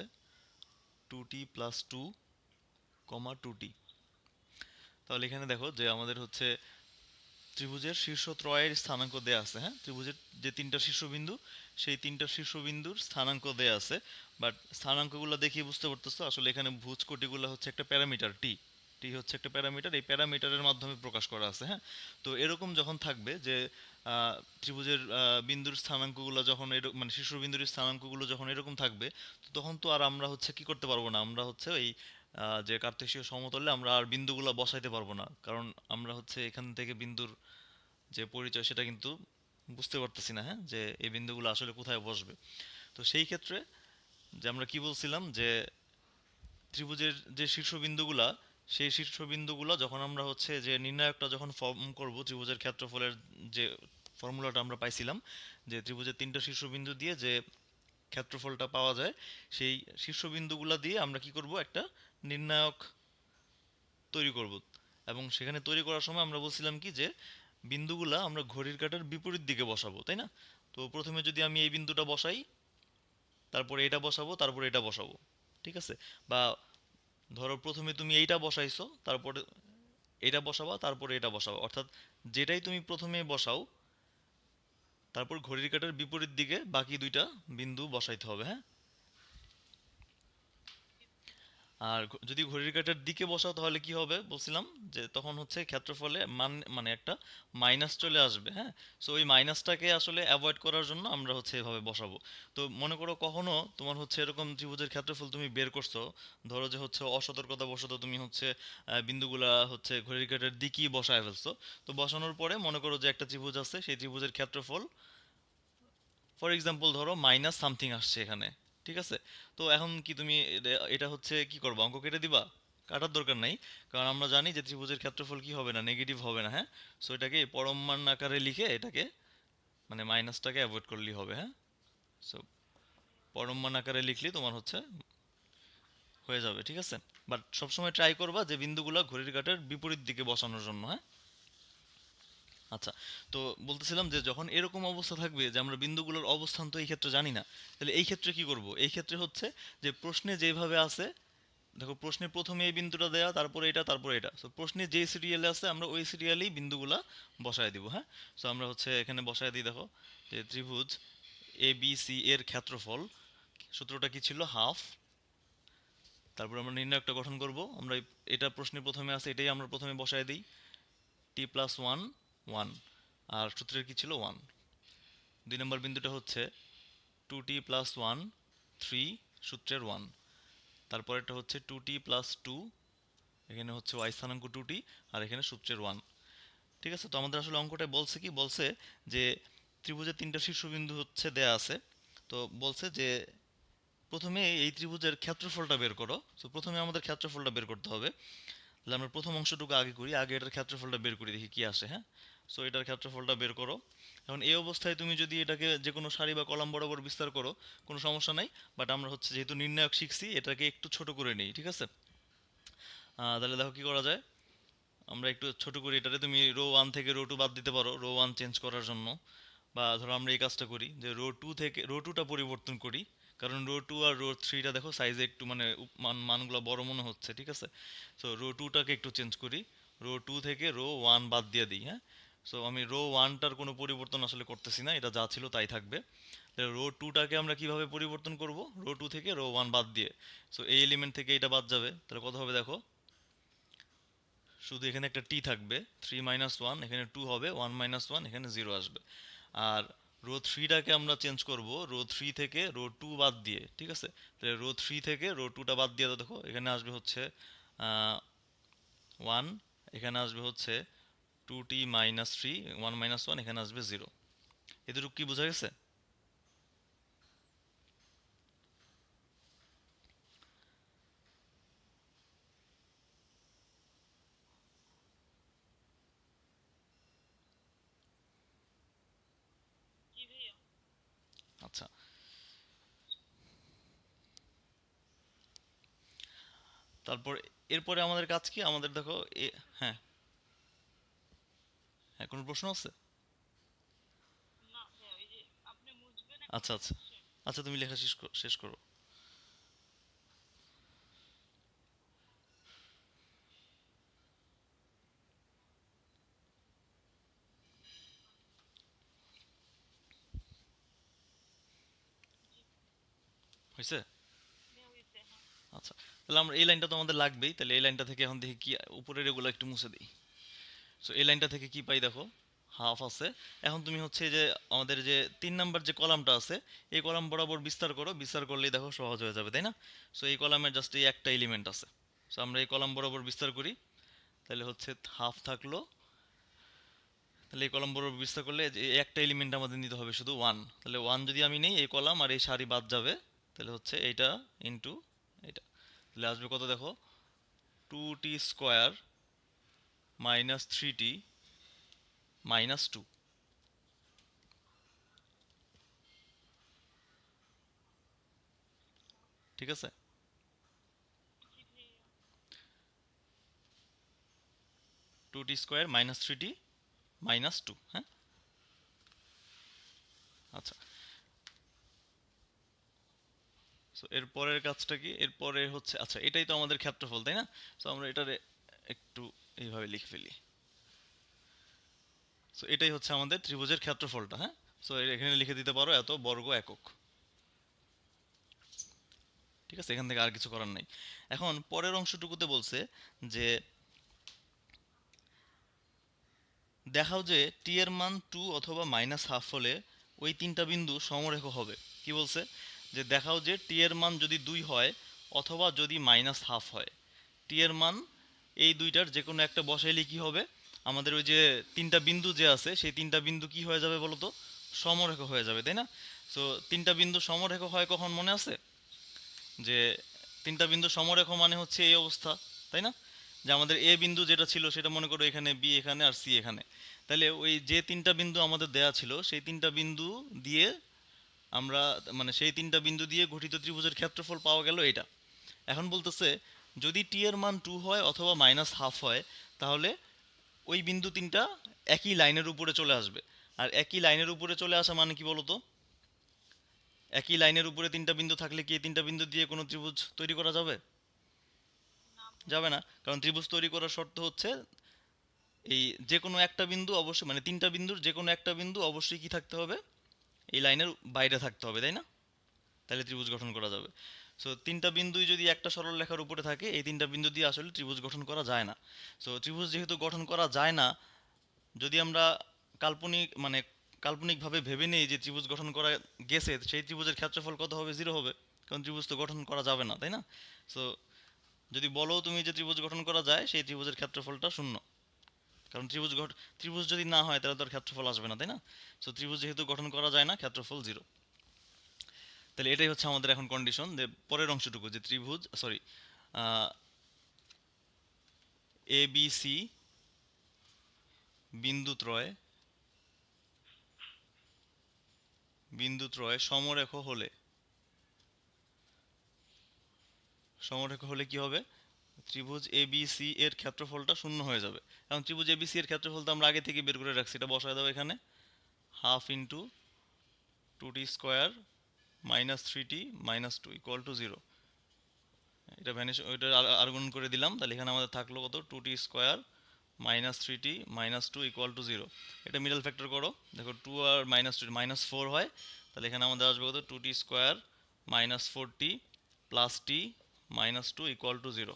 Speaker 1: 2t+2, 2t। তাহলে এখানে দেখো যে আমাদের হচ্ছে ত্রিভুজের শীর্ষত্রয়ের স্থানাঙ্ক দেয়া আছে, হ্যাঁ, ত্রিভুজের যে তিনটা শীর্ষবিন্দু, সেই তিনটা শীর্ষবিন্দুর স্থানাঙ্ক দেয়া আছে। বাট স্থানাঙ্কগুলো দেখিয়ে বুঝতে পারতেছো আসলে এখানে ভুজকোটিগুলো হচ্ছে একটা প্যারামিটার টি, টি হচ্ছে একটা প্যারামিটার, এই প্যারামিটারের মাধ্যমে প্রকাশ করা আছে, হ্যাঁ। তো এরকম যখন থাকবে যে ত্রিভুজের বিন্দুর স্থানাঙ্কগুলো যখন এরকম, মানে শীর্ষবিন্দুর স্থানাঙ্কগুলো যখন এরকম থাকবে, তো তখন তো আর আমরা হচ্ছে কি করতে পারবো না, আমরা হচ্ছে ওই যে কার্তেশীয় সমতলে আমরা আর বিন্দুগুলো বসাইতে পারবো না, কারণ আমরা হচ্ছে এখান থেকে বিন্দুর যে পরিচয় সেটা কিন্তু বুঝতে পারতেছি না, হ্যাঁ, যে এই বিন্দুগুলো আসলে কোথায় বসবে। তো সেই ক্ষেত্রে যে আমরা কি বলছিলাম যে ত্রিভুজের যে শীর্ষবিন্দুগুলা, সেই শীর্ষবিন্দুগুলো যখন আমরা হচ্ছে যে নির্ণায়কটা যখন ফর্ম করব ত্রিভুজের ক্ষেত্রফলের যে ফর্মুলাটা আমরা পাইছিলাম, যে ত্রিভুজের তিনটা শীর্ষবিন্দু দিয়ে যে ক্ষেত্রফলটা পাওয়া যায়, সেই শীর্ষবিন্দুগুলা দিয়ে আমরা কি করব, একটা নির্ণায়ক তৈরি করব। এবং সেখানে তৈরি করার সময় আমরা বলছিলাম কি যে বিন্দুগুলা আমরা ঘড়ির কাঁটার বিপরীত দিকে বসাবো, তাই না? তো প্রথমে যদি আমি এই বিন্দুটা বসাই, তারপরে এটা বসাবো, তারপরে এটা বসাবো, ঠিক আছে? বা ধরো প্রথমে তুমি এইটা বসাইছো, তারপরে এটা বসাবা, তারপরে এটা বসাবা, অর্থাৎ যেটাই তুমি প্রথমে বসাও, তারপর ঘড়ির কাঁটার বিপরীত দিকে বাকি দুইটা বিন্দু বসাইতে হবে, হ্যাঁ। আর যদি ঘড়ির কাঁটার দিকে বসাও তাহলে কি হবে বলছিলাম, যে তখন হচ্ছে ক্ষেত্রফলে মানে একটা মাইনাস চলে আসবে, হ্যাঁ। সো ওই মাইনাসটাকে আসলে অ্যাভয়েড করার জন্য আমরা হচ্ছে এভাবে বসাবো। তো মনে করো কখনো তোমার হচ্ছে এরকম ত্রিভুজের ক্ষেত্রফল তুমি বের করছো, ধরো যে হচ্ছে অসতর্কতা বশত তুমি হচ্ছে বিন্দুগুলা হচ্ছে ঘড়ির কাঁটার দিকেই বসায় ফেলছো। তো বসানোর পরে মনে করো যে একটা ত্রিভুজ আছে, সেই ত্রিভুজের ক্ষেত্রফল ফর এক্সাম্পল ধরো মাইনাস সামথিং আসছে এখানে, ঠিক আছে? তো এখন কি তুমি এটা হচ্ছে কি করবা, অঙ্ক কেটে দিবা? কাটার দরকার নাই, কারণ আমরা জানি যে ত্রিভুজের ক্ষেত্রফল কি হবে না, নেগেটিভ হবে না, হ্যাঁ। সো এটাকে পরম মান আকারে লিখে এটাকে মানে মাইনাসটাকে অ্যাভয়েড করলেই হবে, হ্যাঁ। সো পরম মান আকারে লিখলে তোমার হচ্ছে হয়ে যাবে, ঠিক আছে। বাট সবসময় ট্রাই করবা যে বিন্দুগুলো ঘড়ির কাঁটার বিপরীত দিকে বসানোর জন্য, হ্যাঁ। আচ্ছা, তো বলতেছিলাম যে যখন এরকম অবস্থা থাকবে যে আমরা বিন্দুগুলোর অবস্থান তো এই ক্ষেত্রে জানি না, তাহলে এই ক্ষেত্রে কি করব? এই ক্ষেত্রে হচ্ছে যে প্রশ্নে যেভাবে আছে, দেখো প্রশ্নে প্রথমে এই বিন্দুটা দেয়া, তারপরে এটা, তারপরে এটা, সো প্রশ্নে যে সিরিয়ালে আছে আমরা ওই সিরিয়ালেই বিন্দুগুলা বসায় দিব, হ্যাঁ। সো আমরা হচ্ছে এখানে বসায় দিই, দেখো যে ত্রিভুজ এ বি সি এর ক্ষেত্রফল, সূত্রটা কি ছিল, হাফ, তারপর আমরা নির্ণায়কটা গঠন করব, আমরা এটা প্রশ্নে প্রথমে আছে এটাই আমরা প্রথমে বসায় দিই, টি প্লাস ওয়ান, ওয়ান, আর সূত্রের কি ছিল, ওয়ান। দুই নম্বর বিন্দুটা হচ্ছে টু টি প্লাস ওয়ান, থ্রি, সূত্রের ওয়ান। তারপরেরটা হচ্ছে টু টি প্লাস টু, এখানে হচ্ছে ওয়াই স্থানাঙ্ক টু টি, আর এখানে সূত্রের ওয়ান। ঠিক আছে, তো আমাদের আসলে অঙ্কটা বলছে কি, বলছে যে ত্রিভুজের তিনটা শীর্ষবিন্দু হচ্ছে দেয়া আছে। তো বলছে যে প্রথমে এই ত্রিভুজের ক্ষেত্রফলটা বের করো। তো প্রথমে আমাদের ক্ষেত্রফলটা বের করতে হবে। তাহলে আমরা প্রথম অংশটুকু আগে করি, আগে এটার ক্ষেত্রফলটা বের করি, দেখি কি আসে, হ্যাঁ। সো এটার ক্ষেত্রফলটা বের করো। এখন এই অবস্থায় তুমি যদি এটাকে যে কোনো সারি বা কলাম বরাবর বিস্তার করো, কোনো সমস্যা নাই। বাট আমরা হচ্ছে যেহেতু নির্ণায়ক শিখছি, এটাকে একটু ছোট করে নিই, ঠিক আছে? তাহলে দেখো কি করা যায়, আমরা একটু ছোট করি এটাতে, তুমি রো ওয়ান থেকে রো টু বাদ দিতে পারো রো ওয়ান চেঞ্জ করার জন্য। বা ধরো আমরা এই কাজটা করি যে রো টু থেকে রো টুটা পরিবর্তন করি, কারণ রো টু আর রো থ্রিটা দেখো সাইজে একটু মানে মানগুলো বড় মনে হচ্ছে, ঠিক আছে? সো রো টুটাকে একটু চেঞ্জ করি, রো টু থেকে রো ওয়ান বাদ দিয়ে দিই, হ্যাঁ। সো আমি রো ওয়ানটার কোনো পরিবর্তন আসলে করতেছি না, এটা যা ছিল তাই থাকবে। তাহলে রো টুটাকে আমরা কিভাবে পরিবর্তন করব, রো টু থেকে রো ওয়ান বাদ দিয়ে। সো এই এলিমেন্ট থেকে এটা বাদ যাবে, তাহলে কত হবে দেখো, শুধু এখানে একটা টি থাকবে, থ্রি মাইনাস ওয়ান, এখানে টু হবে, ওয়ান মাইনাস ওয়ান, এখানে জিরো আসবে। আর রো থ্রিটাকে আমরা চেঞ্জ করব রো থ্রি থেকে রো টু বাদ দিয়ে, ঠিক আছে? তাহলে রো থ্রি থেকে রো টুটা বাদ দিয়ে দেখো এখানে আসবে হচ্ছে ওয়ান, এখানে আসবে হচ্ছে two T minus three, one minus one, এখানে আসবে জিরো। এতটুকু কি বোঝা গেছে? আচ্ছা, তারপর এরপরে আমাদের কাজ কি, আমাদের দেখো হ্যাঁ, হ্যাঁ, কোনো প্রশ্ন আছে? আচ্ছা আচ্ছা, আচ্ছা তুমি লেখা শেষ করো। হয়েছে? আচ্ছা, তাহলে আমরা এই লাইনটা তো আমাদের লাগবেই, তাহলে এই লাইনটা থেকে এখন দেখি কি উপরের এগুলো একটু মুছে দিই। সো এই লাইনটা থেকে কি পাই দেখো, হাফ আছে। এখন তুমি হচ্ছে যে আমাদের যে 3 নাম্বার যে কলামটা আছে, এই কলাম বরাবর বিস্তার করো, বিস্তার করলেই দেখো সহজ হয়ে যাবে, তাই না? সো এই কলামের জাস্ট এই একটা এলিমেন্ট আছে। সো আমরা এই কলাম বরাবর বিস্তার করি, তাহলে হচ্ছে হাফ থাকলো। তাহলে এই কলাম বরাবর বিস্তার করলে যে এই একটা এলিমেন্ট আমাদের নিতে হবে শুধু 1। তাহলে 1 যদি আমি নেই, এই কলাম আর এই সারি বাদ যাবে, তাহলে হচ্ছে এইটা ইনটু এটা। তাহলে আসবে কত দেখো, 2t² মাইনাস 3t মাইনাস 2। ঠিক আছে? 2t² minus 3t minus 2। হ্যাঁ, আচ্ছা। সো এর পরের কাজটা কি, এরপরে হচ্ছে, আচ্ছা এটাই তো আমাদের ক্ষেত্রফল, তাই না? সো আমরা এটারে একটু এইভাবে লিখে ফেলি। সো এটাই হচ্ছে আমাদের ত্রিভুজের ক্ষেত্রফলটা। হ্যাঁ, সো এখানে লিখে দিতে পারো এত বর্গ একক। ঠিক আছে, এখান থেকে আর কিছু করার নাই। এখন পরের অংশটুকুতে বলছে যে দেখাও যে টি এর মান 2 অথবা মাইনাস হাফ হলে ওই তিনটা বিন্দু সমরেখ হবে। কি বলছে, যে দেখাও যে টি এর মান যদি 2 হয় অথবা যদি মাইনাস হাফ হয়, টি এর মান এই দুইটার যে কোনো একটা বসাইলে কি হবে, আমাদের ওই যে তিনটা বিন্দু যে আছে সেই তিনটা বিন্দু কি হয়ে যাবে বলো তো, সমরেখ হয়ে যাবে, তাই না? সো তিনটা বিন্দু সমরেখ হয় কখন মনে আছে, যে তিনটা বিন্দু সমরেখ মানে হচ্ছে এই অবস্থা, তাই না? যে আমাদের এ বিন্দু যেটা ছিল সেটা মনে করো এখানে, বি এখানে, আর সি এখানে। তাহলে ওই যে তিনটা বিন্দু আমাদের দেয়া ছিল সেই তিনটা বিন্দু দিয়ে আমরা, মানে সেই তিনটা বিন্দু দিয়ে গঠিত ত্রিভুজের ক্ষেত্রফল পাওয়া গেল এটা। এখন বলতেছে যদি টি এর মান 2 হয় অথবা মাইনাস হাফ হয়, তাহলে ওই বিন্দু তিনটা একই লাইনের উপরে চলে আসবে। আর একই লাইনের উপরে চলে আসা মানে কি বলতো, একই লাইনের উপরে তিনটা বিন্দু থাকলে কি এই তিনটা বিন্দু দিয়ে কোনো ত্রিভুজ তৈরি করা যাবে? যাবে না, কারণ ত্রিভুজ তৈরি করার শর্ত হচ্ছে এই যে কোনো একটা বিন্দু অবশ্যই, মানে তিনটা বিন্দুর যে কোনো একটা বিন্দু অবশ্যই কি থাকতে হবে, এই লাইনের বাইরে থাকতে হবে, তাই না? তাহলে ত্রিভুজ গঠন করা যাবে। সো তিনটা বিন্দুই যদি একটা সরল রেখার উপরে থাকে, এই তিনটা বিন্দু দিয়ে আসলে ত্রিভুজ গঠন করা যায় না। সো ত্রিভুজ যেহেতু গঠন করা যায় না, যদি আমরা কাল্পনিক মানে কাল্পনিকভাবে ভেবে নেই যে ত্রিভুজ গঠন করা গেছে, সেই ত্রিভুজের ক্ষেত্রফল কত হবে, 0 হবে। কারণ ত্রিভুজ তো গঠন করা যাবে না, তাই না? সো যদি বলো তুমি যে ত্রিভুজ গঠন করা যায়, সেই ত্রিভুজের ক্ষেত্রফলটা 0। কারণ ত্রিভুজ যদি না হয় তাহলে তার ক্ষেত্রফল আসবে না, তাই না? সো ত্রিভুজ যেহেতু গঠন করা যায় না, ক্ষেত্রফল 0। তাহলে এটাই হচ্ছে আমাদের এখন কন্ডিশন, যে পরের অংশটুকু যে ত্রিভুজ, সরি, এ বি সি বিন্দুত্রয় বিন্দুত্রয় সমরেখ হলে কি হবে, ত্রিভুজ এ বি সি এর ক্ষেত্রফলটা 0 হয়ে যাবে। এখন ত্রিভুজ এ বি সি এর ক্ষেত্রফল তো আমরা আগে থেকে বের করে রাখছি, এটা বসায় দাও এখানে, half into 2t² minus 3t minus 2 equal to 0। এটা ভ্যানিশ, ওইটা আর গুণ করে দিলাম, তাহলে এখানে আমাদের থাকলো কত, 2t² minus 3t minus 2 equal to 0। এটা মিডল ফ্যাক্টর করো, দেখো 2 আর মাইনাস 2 মাইনাস 4 হয়, তাহলে এখানে আমাদের আসবে কত, 2t² minus 4t plus t minus 2 equal to 0।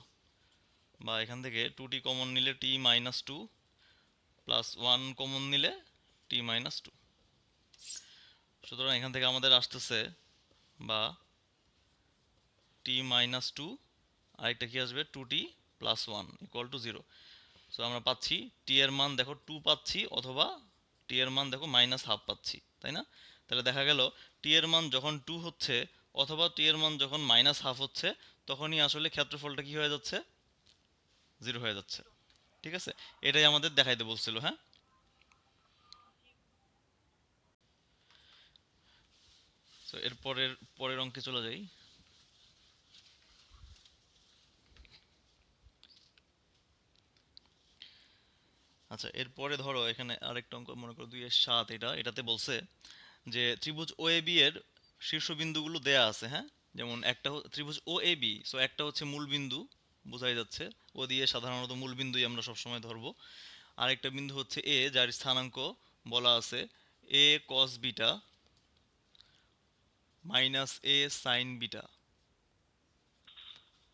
Speaker 1: বা এখান থেকে 2t কমন নিলে t মাইনাস 2 প্লাস 1 কমন নিলে t মাইনাস 2। সুতরাং এখান থেকে আমাদের আসতেছে, বা t মাইনাস 2, আরেকটা কি আসবে, 2t plus 1 equal to 0। So আমরা পাচ্ছি t এর মান দেখো 2 পাচ্ছি, অথবা t এর মান দেখো মাইনাস হাফ পাচ্ছি, তাই না? তাহলে দেখা গেল t এর মান যখন 2 হচ্ছে অথবা t এর মান যখন মাইনাস হাফ হচ্ছে, তখনই আসলে ক্ষেত্রফলটা কি হয়ে যাচ্ছে, 0 হয়ে যাচ্ছে। ঠিক আছে, এটাই আমাদের দেখাইতে বলছিল। হ্যাঁ, সো এর পরের অঙ্কে চলে যাই। আচ্ছা, এরপরে ধরো এখানে আরেকটা অঙ্ক মনে করো 2-7, এটাতে বলছে যে ত্রিভুজ ও এ বি এর শীর্ষবিন্দুগুলো দেয়া আছে। হ্যাঁ, যেমন একটা ত্রিভুজ ও এ বি, সো একটা হচ্ছে মূল বিন্দু, বোঝাই যাচ্ছে ও দিয়ে সাধারণত মূল বিন্দুই আমরা সবসময় ধরবো। আরেকটা বিন্দু হচ্ছে এ, যার স্থানাঙ্ক বলা আছে এ কস বিটা মাইনাস এ সাইন বিটা।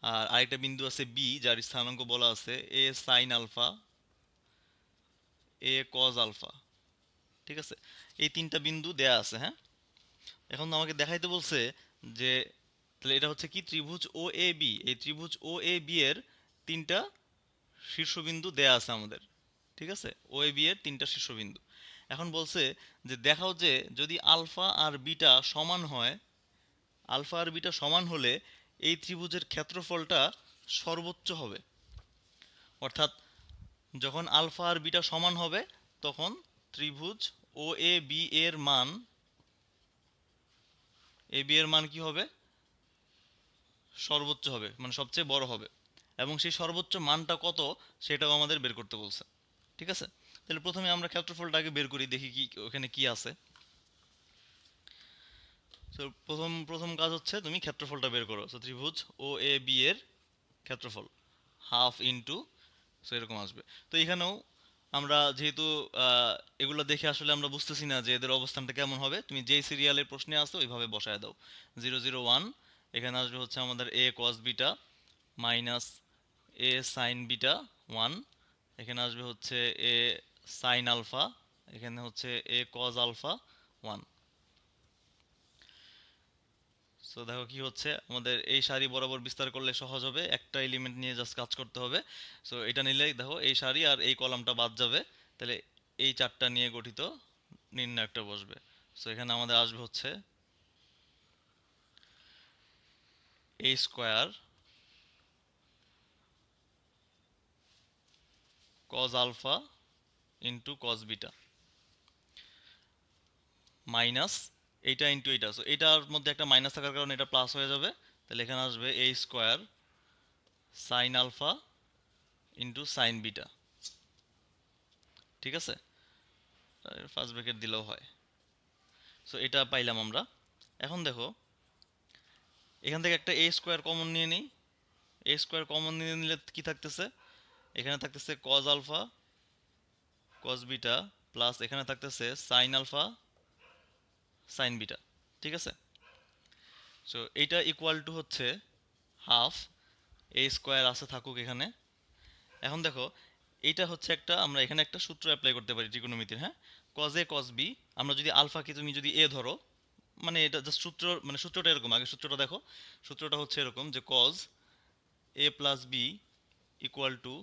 Speaker 1: আর আরেকটা বিন্দু আছে বি, যার স্থানাঙ্ক বলা আছে এ সাইন আলফা, এ কজ আলফা। ঠিক আছে, এই তিনটা বিন্দু দেয়া আছে। হ্যাঁ, এখন আমাকে দেখাইতে বলছে যে তাহলে এটা হচ্ছে কি ত্রিভুজ ও এ বি, এই ত্রিভুজ ও এ বি এর তিনটা শীর্ষবিন্দু দেয়া আছে আমাদের। ঠিক আছে, ও এ বি এর তিনটা শীর্ষবিন্দু। এখন বলছে যে দেখাও যে যদি আলফা আর বিটা সমান হয়, আলফা আর বিটা সমান হলে এই ত্রিভুজের ক্ষেত্রফলটা সর্বোচ্চ হবে। অর্থাৎ যখন আলফা আর বিটা সমান হবে তখন ত্রিভুজ ও এ বি এর মান, এ বি এর মান কি হবে, সর্বোচ্চ হবে, মানে সবচেয়ে বড় হবে। এবং সেই সর্বোচ্চ মানটা কত সেটাও আমাদের বের করতে বলছে। ঠিক আছে, তাহলে প্রথমে আমরা ক্ষেত্রফলটা আগে বের করি, দেখি কি ওখানে কি আছে। তো প্রথম প্রথম কাজ হচ্ছে তুমি ক্ষেত্রফলটা বের করো। তো ত্রিভুজ ও এ বি এর ক্ষেত্রফল হাফ ইনটু, সো এরকম আসবে। তো এখানেও আমরা যেহেতু আহ, এগুলো দেখে আসলে আমরা বুঝতেছি না যে এদের অবস্থানটা কেমন হবে, তুমি যেই সিরিয়ালের প্রশ্নে আসো ওইভাবে বসায় দাও। 0 0 1, এখানে আসবে হচ্ছে আমাদের এ কস বিটা মাইনাস এ সাইন বিটা 1, এখানে আসবে হচ্ছে এ সাইন আলফা, এখানে হচ্ছে এ কজ আলফা 1। সো দেখো কি হচ্ছে, আমাদের এই সারি বরাবর বিস্তার করলে সহজ হবে, একটা এলিমেন্ট নিয়ে জাস্ট কাজ করতে হবে। সো এটা নিলেই দেখো এই সারি আর এই কলামটা বাদ যাবে, তাহলে এই চারটা নিয়ে গঠিত নির্ণায়কটা বসবে। সো এখানে আমাদের আসবে হচ্ছে A square cos alpha into cos beta minus এইটা ইন্টু এইটা। সো এটার মধ্যে একটা মাইনাস থাকার কারণে এটা প্লাস হয়ে যাবে, তাহলে এখানে আসবে A square sine alpha into sine beta. ঠিক আছে, ফার্স্ট ব্র্যাকেট দিলেও হয়। সো এটা পাইলাম আমরা। এখন দেখো এখান থেকে একটা এ স্কোয়ার কমন নিয়ে নিই। এ স্কোয়ার কমন নিয়ে নিলে কি থাকতেছে, এখানে থাকতেছে cos alpha cos beta plus এখানে থাকতেছে সাইন আলফা সাইন বিটা। ঠিক আছে, সো এইটা ইকুয়াল টু হচ্ছে হাফ এ স্কোয়ার আছে থাকুক এখানে। এখন দেখো এইটা হচ্ছে একটা, আমরা এখানে একটা সূত্র অ্যাপ্লাই করতে পারি ত্রিকোণমিতির। হ্যাঁ, কজ এ কজ বি, আমরা যদি আলফাকে তুমি যদি এ ধরো, মানে এটা জাস্ট সূত্র, মানে সূত্রটা এরকম, আগে সূত্রটা দেখো। সূত্রটা হচ্ছে এরকম যে cos A plus B equal to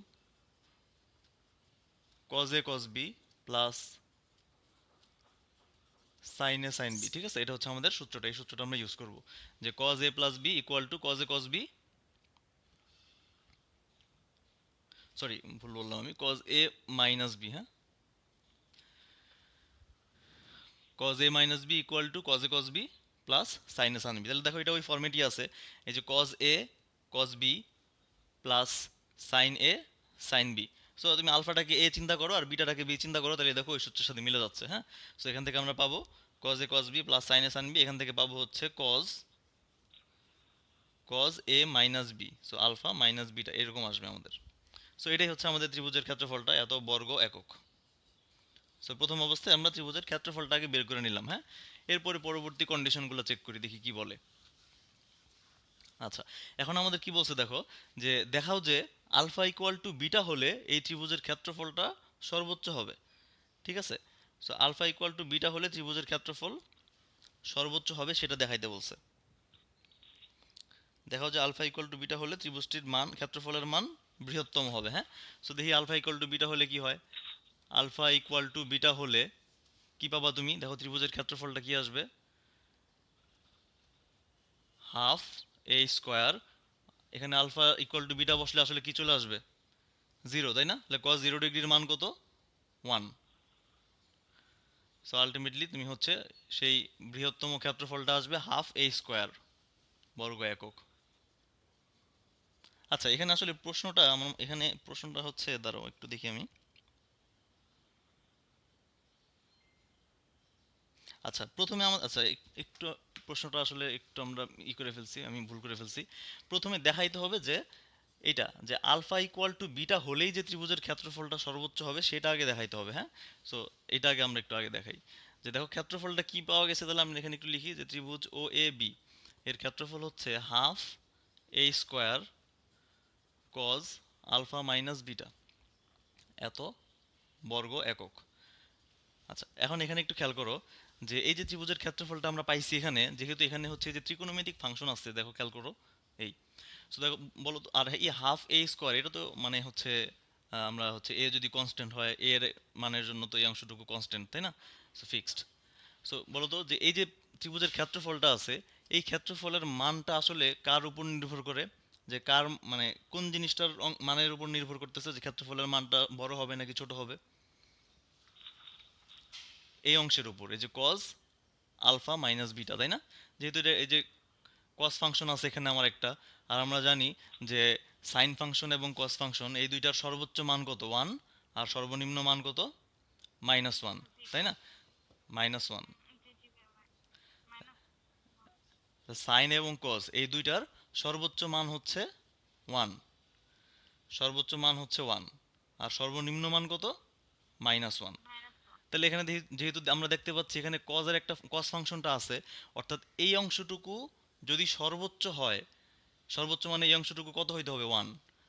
Speaker 1: cos A cos B plus sine A sine B. ঠিক আছে, এটা হচ্ছে আমাদের সূত্রটা, এই সূত্রটা আমরা ইউজ করব যে cos A plus B equal to cos A cos B, sorry ভুল বললাম আমি, কজ এ মাইনাস বি। হ্যাঁ, cos A minus B equal to cos A cos B plus sine A sine B. তাহলে দেখো এটা ওই ফর্মেটই আছে, এই যে cos A cos B plus sine A sine B. So তুমি আলফাটাকে এ চিন্তা করো আর বিটাটাকে বি চিন্তা করো, তাহলে দেখো ওই সূত্রের সাথে মিলে যাচ্ছে। হ্যাঁ, সো এখান থেকে আমরা পাবো cos A cos B plus sine A sine B, এখান থেকে পাবো হচ্ছে cos cos A minus B, so alpha minus beta এরকম আসবে আমাদের। সো এটাই হচ্ছে আমাদের ত্রিভুজের ক্ষেত্রফলটা, এত বর্গ একক। সো প্রথম অবস্থায় আমরা ত্রিভুজের ক্ষেত্রফলটাকে বের করে নিলাম। হ্যাঁ, এরপরে পরবর্তী কন্ডিশনগুলো চেক করি, দেখি কি বলে। আচ্ছা, এখন আমাদের কি বলছে দেখো, যে দেখাও যে আলফা ইকুয়াল টু বিটা হলে এই ত্রিভুজের ক্ষেত্রফলটা সর্বোচ্চ হবে। ঠিক আছে, so alpha equal to beta হলে ত্রিভুজের ক্ষেত্রফল সর্বোচ্চ হবে সেটা দেখাইতে বলছে। দেখাও যে আলফা ইকুয়াল টু বিটা হলে ত্রিভুজটির মান, ক্ষেত্রফলের মান বৃহত্তম হবে। হ্যাঁ, সো দেখি আলফা ইকুয়াল টু বিটা হলে কি হয়। আলফা ইকুয়াল টু বিটা হলে কি পাবা তুমি, দেখো ত্রিভুজের ক্ষেত্রফলটা কি আসবে, হাফ এ স্কোয়ার, এখানে আলফা ইকুয়াল টু বিটা বসলে আসলে কি চলে আসবে, জিরো, তাই না? তাহলে কস 0 ডিগ্রির মান কত, 1। সো আলটিমেটলি তুমি হচ্ছে সেই বৃহত্তম ক্ষেত্রফলটা আসবে হাফ এ স্কোয়ার বর্গ একক। আচ্ছা, এখানে আসলে প্রশ্নটা আমার, এখানে প্রশ্নটা হচ্ছে, দাঁড়াও একটু দেখি আমি। আচ্ছা প্রথমে আমার, আচ্ছা একটু প্রশ্নটা আসলে একটু আমরা করে ফেলছি, আমি ভুল করে ফেলছি। প্রথমে দেখাইতে হবে যে এটা যে আলফা ইকুয়াল টু বিটা হলেই যে ত্রিভুজের ক্ষেত্রফলটা সর্বোচ্চ হবে সেটা আগে দেখাইতে হবে। হ্যাঁ, সো এটা আগে আমরা একটু আগে দেখাই, যে দেখো ক্ষেত্রফলটা কি পাওয়া গেছে। তাহলে আমরা এখানে একটু লিখি যে ত্রিভুজ ও এ বি এর ক্ষেত্রফল হচ্ছে half A square cos alpha minus beta এত বর্গ একক। আচ্ছা, এখন এখানে একটু খেয়াল করো যে এই যে ত্রিভুজের ক্ষেত্রফলটা আমরা পাইছি এখানে, যেহেতু এখানে হচ্ছে যে ত্রিকোণমিতিক ফাংশন আছে, দেখো খেয়াল করো এই। সো দেখো, বলো তো, আর এই হাফ এ স্কোয়ার এটা তো মানে হচ্ছে আমরা হচ্ছে এ যদি কনস্ট্যান্ট হয় এর মানের জন্য তো এই অংশটুকু কনস্ট্যান্ট, তাই না? So fixed. সো বলো তো যে এই যে ত্রিভুজের ক্ষেত্রফলটা আছে, এই ক্ষেত্রফলের মানটা আসলে কার উপর নির্ভর করে? যে কার মানে কোন জিনিসটার মানের উপর নির্ভর করতেছে যে ক্ষেত্রফলের মানটা বড় হবে নাকি ছোট হবে? এই অংশের উপর, এই যে কজ আলফা মাইনাস বিটা, তাই না? যেহেতু এটা এই যে কস ফাংশন আছে এখানে আমার একটা, আর আমরা জানি যে সাইন ফাংশন এবং কস ফাংশন এই দুইটার সর্বোচ্চ মান কত? 1। আর সর্বনিম্ন মান কত? -1, তাই না? -1। সাইন এবং কস এই দুইটার সর্বোচ্চ মান হচ্ছে 1, সর্বোচ্চ মান হচ্ছে 1। আর সর্বনিম্ন মান কত? -1। তাহলে এখানে যেহেতু আমরা দেখতে পাচ্ছি এখানে কজের একটা কস ফাংশনটা আছে, অর্থাৎ এই অংশটুকু যদি সর্বোচ্চ হয়, সর্বোচ্চ মানে এই অংশটুকু কত হইতে হবে? 1।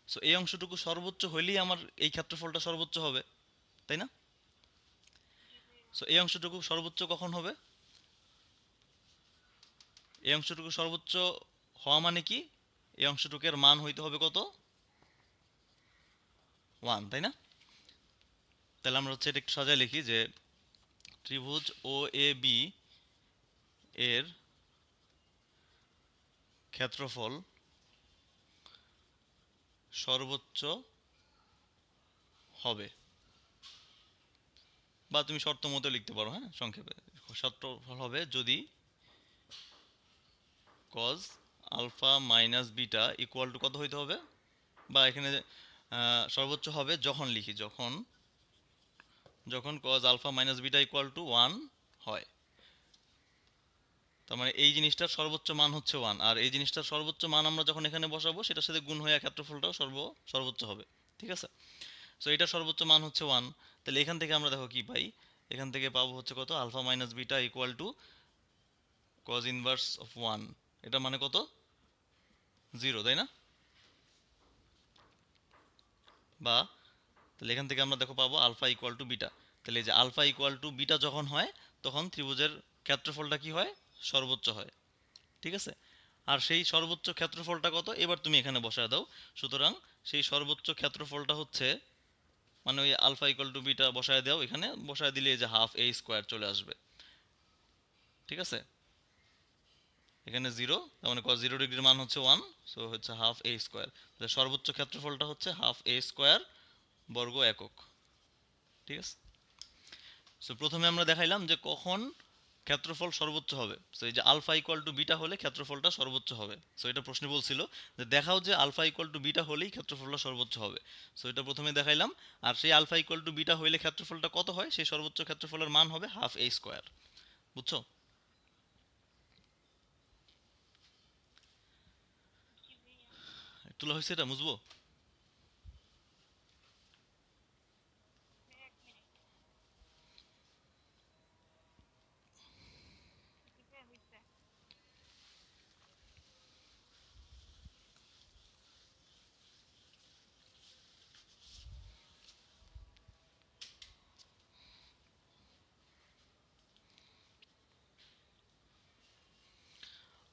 Speaker 1: সো এই অংশটুকু সর্বোচ্চ হইলেই আমার এই ক্ষেত্রফলটা সর্বোচ্চ হবে, তাই না? সো এই অংশটুকু সর্বোচ্চ কখন হবে? এই অংশটুকু সর্বোচ্চ হওয়া মানে কি? এই অংশটুকুর মান হইতে হবে কত? 1, তাই না? তাহলে আমরা হচ্ছে এটা একটু সাজায় লিখি যে ত্রিভুজ ও এ বি এর ক্ষেত্রফল সর্বোচ্চ হবে, বা তুমি শর্ত মতো লিখতে পারো, হ্যাঁ, সংক্ষেপে। ক্ষেত্রফল হবে যদি cos alpha minus beta equal to কত হইতে হবে, বা এখানে সর্বোচ্চ হবে যখন লিখি, যখন যখন cos alpha minus beta equal to 1 হয়। তার মানে এই জিনিসটার সর্বোচ্চ মান হচ্ছে 1, আর এই জিনিসটার সর্বোচ্চ মান আমরা যখন এখানে বসাবো সেটার সাথে গুণ হয়ে ক্ষেত্রফলটাও সর্বোচ্চ হবে। ঠিক আছে? সো এটা সর্বোচ্চ মান হচ্ছে 1। তাহলে এখান থেকে আমরা দেখো কি পাই, এখান থেকে পাবো হচ্ছে কত? Alpha minus beta equal to cos inverse of 1। এটা মানে কত? 0, তাই না? বা তাহলে এখান থেকে আমরা দেখো পাবো আলফা ইকুয়াল টু বিটা। তাহলে এই যে আলফা ইকুয়াল টু বিটা যখন হয় তখন ত্রিভুজের ক্ষেত্রফলটা কি হয়? সর্বোচ্চ হয়। ঠিক আছে? আর সেই সর্বোচ্চ ক্ষেত্রফলটা কত এবার তুমি এখানে বসায় দাও। সুতরাং সেই সর্বোচ্চ ক্ষেত্রফলটা হচ্ছে, মানে ওই আলফা ইকুয়াল টু বিটা বসায় দাও, এখানে বসায় দিলে এই যে হাফ এ স্কোয়ার চলে আসবে। ঠিক আছে? এখানে 0, তার মানে cos 0 ডিগ্রির মান হচ্ছে 1, সো হচ্ছে হাফ এ স্কোয়ার। তাহলে সর্বোচ্চ ক্ষেত্রফলটা হচ্ছে হাফ এ স্কোয়ার বর্গ একক। ঠিক আছে? সো প্রথমে আমরা দেখাইলাম যে কখন ক্ষেত্রফল সর্বোচ্চ হবে। সো এই যে আলফা ইকুয়াল টু বিটা হলে ক্ষেত্রফলটা সর্বোচ্চ হবে। সো এটা প্রশ্নে বলছিল যে দেখাও যে আলফা ইকুয়াল টু বিটা হলেই ক্ষেত্রফলটা সর্বোচ্চ হবে। সো এটা প্রথমে দেখাইলাম। আর সেই আলফা ইকুয়াল টু বিটা হইলে ক্ষেত্রফলটা কত হয়? সেই সর্বোচ্চ ক্ষেত্রফলের মান হবে হাফ এ স্কোয়ার। বুঝছো? তোলা হয়েছে, এটা বুঝবো?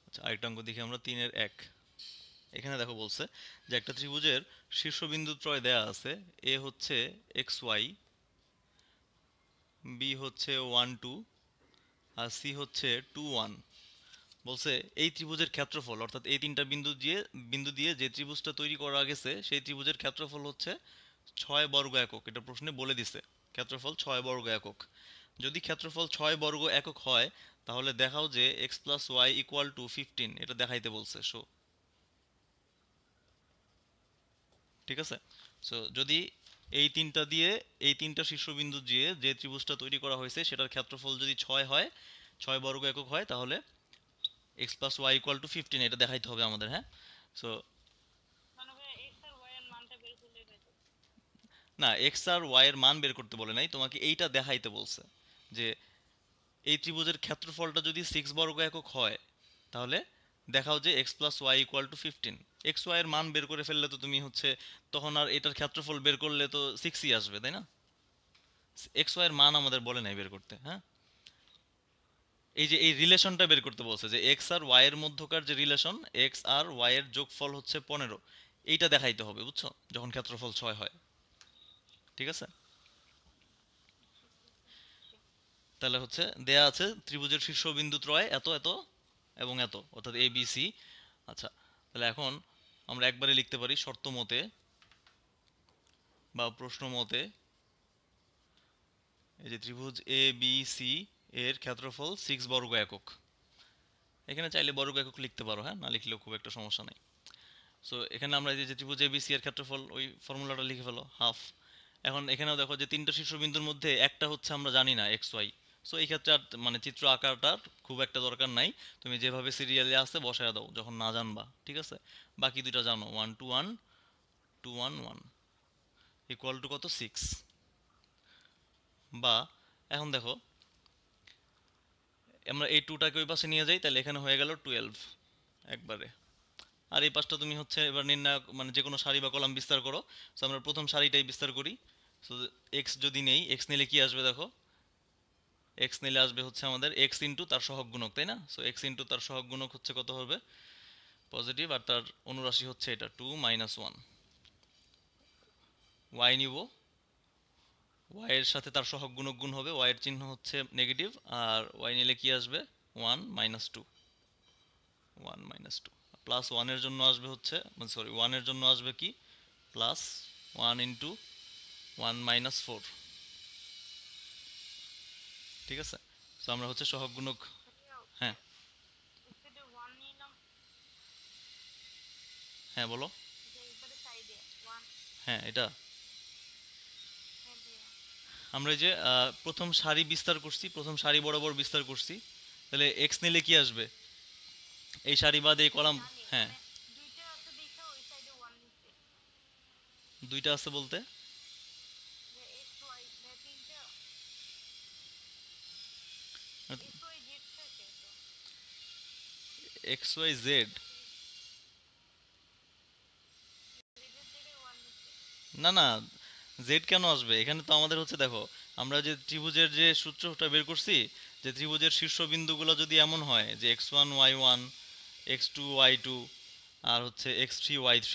Speaker 1: আচ্ছা, আরেকটা অঙ্ক দেখি আমরা, 3-1। এখানে দেখো বলছে যে একটা ত্রিভুজের শীর্ষবিন্দু ত্রয় দেয়া আছে। এ হচ্ছে এক্স ওয়াই, বি হচ্ছে 1 2, আর সি হচ্ছে 2 1। বলছে এই ত্রিভুজের ক্ষেত্রফল, অর্থাৎ এই তিনটা বিন্দু দিয়ে যে ত্রিভুজটা তৈরি করা গেছে সেই ত্রিভুজের ক্ষেত্রফল হচ্ছে 6 বর্গ একক। এটা প্রশ্নে বলে দিছে ক্ষেত্রফল 6 বর্গ একক। যদি ক্ষেত্রফল 6 বর্গ একক হয় তাহলে দেখাও যে x plus y equal to 15, এটা দেখাইতে বলছে। শো। ঠিক আছে? সো যদি এই তিনটা শীর্ষবিন্দু দিয়ে যে ত্রিভুজটা তৈরি করা হয়েছে সেটার ক্ষেত্রফল যদি 6 হয়, 6 বর্গ একক হয়, তাহলে x plus y equal to 15 এটা দেখাইতে হবে আমাদের। হ্যাঁ? সো না, এক্স আর ওয়াই এর মান বের করতে বলে নাই, তোমাকে এইটা দেখাইতে বলছে যে এই ত্রিভুজের ক্ষেত্রফলটা যদি 6 বর্গ একক হয় তাহলে দেখাও যে x plus y equal to 15। X y এর মান বের করে ফেললে তো তুমি হচ্ছে তখন আর এটার ক্ষেত্রফল বের করলে তো 6ই আসবে, তাই না? এক্স ওয়াই এর মান আমাদের বলে নাই বের করতে, হ্যাঁ। এই যে এই রিলেশনটা বের করতে বলছে যে এক্স আর ওয়াই এর মধ্যকার যে রিলেশন, এক্স আর ওয়াই এর যোগফল হচ্ছে 15, এইটা দেখাইতে হবে, বুঝছো, যখন ক্ষেত্রফল 6 হয়। ঠিক আছে, তাহলে হচ্ছে দেয়া আছে ত্রিভুজের শীর্ষবিন্দু ত্রয় এত এত এবং এত, অর্থাৎ এ বি সি। আচ্ছা, তাহলে এখন আমরা একবারে লিখতে পারি শর্ত মতে বা প্রশ্ন মতে, এই যে ত্রিভুজ এ বি সি এর ক্ষেত্রফল 6 বর্গ একক। এখানে চাইলে বর্গ একক লিখতে পারো, হ্যাঁ, না লিখলেও খুব একটা সমস্যা নেই। সো এখানে আমরা এই যে ত্রিভুজ এবিসি এর ক্ষেত্রফল ওই ফর্মুলাটা লিখে ফেলো, হাফ। এখন এখানেও দেখো যে তিনটা শীর্ষবিন্দুর মধ্যে একটা হচ্ছে আমরা জানি না, এক্স ওয়াই। সো এই ক্ষেত্রে আর মানে চিত্র আঁকাটার খুব একটা দরকার নাই, তুমি যেভাবে সিরিয়ালে আছে বসায় দাও যখন না জানবা, ঠিক আছে। বাকি দুইটা জানো, 1 2 1 2 1 1 ইকুয়াল টু কত, 6। বা এখন দেখো আমরা এই টুটাকে ওই পাশে নিয়ে যাই, তাহলে এখানে হয়ে গেল 12 একবারে। আর এই পাশটা তুমি হচ্ছে এবার নির্ণয় মানে যে কোনো সারি বা কলাম বিস্তার করো। সো আমরা প্রথম সারিটাই বিস্তার করি। সো এক্স যদি নেই, এক্স নিলে কি আসবে দেখো, এক্স নিলে আসবে হচ্ছে আমাদের এক্স ইন্টু তার সহগ গুণক, তাই না? সো এক্স ইন্টু তার সহগ গুণক হচ্ছে কত হবে, পজিটিভ, আর তার অনুরাশি হচ্ছে এটা 2 - 1। ওয়াই নিব, ওয়াই এর সাথে তার সহগ গুণক গুণ হবে, ওয়াই এর চিহ্ন হচ্ছে নেগেটিভ, আর ওয়াই নিলে কি আসবে, 1 - 2, 1 - 2। প্লাস ওয়ানের জন্য আসবে হচ্ছে, সরি, ওয়ানের জন্য আসবে কি, প্লাস 1 × 1 - 4। ঠিক আছে, তো আমরা হচ্ছে সহগ গুণক। হ্যাঁ, হ্যাঁ বলো। হ্যাঁ, এটা আমরা এই যে প্রথম সারি বিস্তার করছি, প্রথম সারি বরাবর বিস্তার করছি, তাহলে এক্স নিলে কি আসবে, এই সারি বাদে এই কলাম। হ্যাঁ, দুইটা আছে বলতে, এক্স ওয়াই জেড। না না, জেড কেন আসবে এখানে, তো আমাদের হচ্ছে দেখো, আমরা যে ত্রিভুজের যে সূত্রটা বের করছি, যে ত্রিভুজের শীর্ষবিন্দুগুলো যদি এমন হয় যে x1 y1, x2 y2, আর হচ্ছে x3 y3,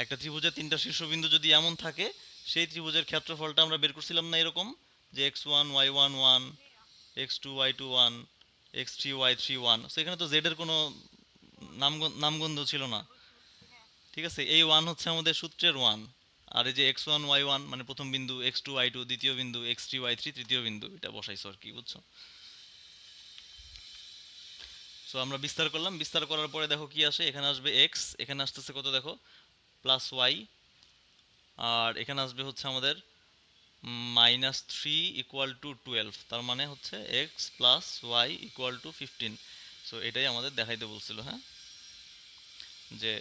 Speaker 1: একটা ত্রিভুজের তিনটা শীর্ষবিন্দু যদি এমন থাকে, সেই ত্রিভুজের ক্ষেত্রফলটা আমরা বের করছিলাম না এরকম, যে x1 y1 1, x2 y2 1, x3 y3 1। So এখানে তো জেড এর কোনো নামগন্ধ ছিল না। ঠিক আছে, এই ওয়ান হচ্ছে আমাদের সূত্রের ওয়ান। আর এই যে x1 y1 মানে প্রথম বিন্দু, x2 y2 দ্বিতীয় বিন্দু, x3 y3 তৃতীয় বিন্দু, এটা বসাইছো আর কি, বুঝছো। সো আমরা বিস্তার করলাম, বিস্তার করার পরে দেখো কি আসে, এখানে আসবে x, এখানে আসতেছে কত দেখো, প্লাস ওয়াই, আর এখানে আসবে হচ্ছে আমাদের -3 = 12, তার মানে হচ্ছে এক্স প্লাস ওয়াই = 15। সো এটাই আমাদের দেখাইতে বলছিল, হ্যাঁ, যে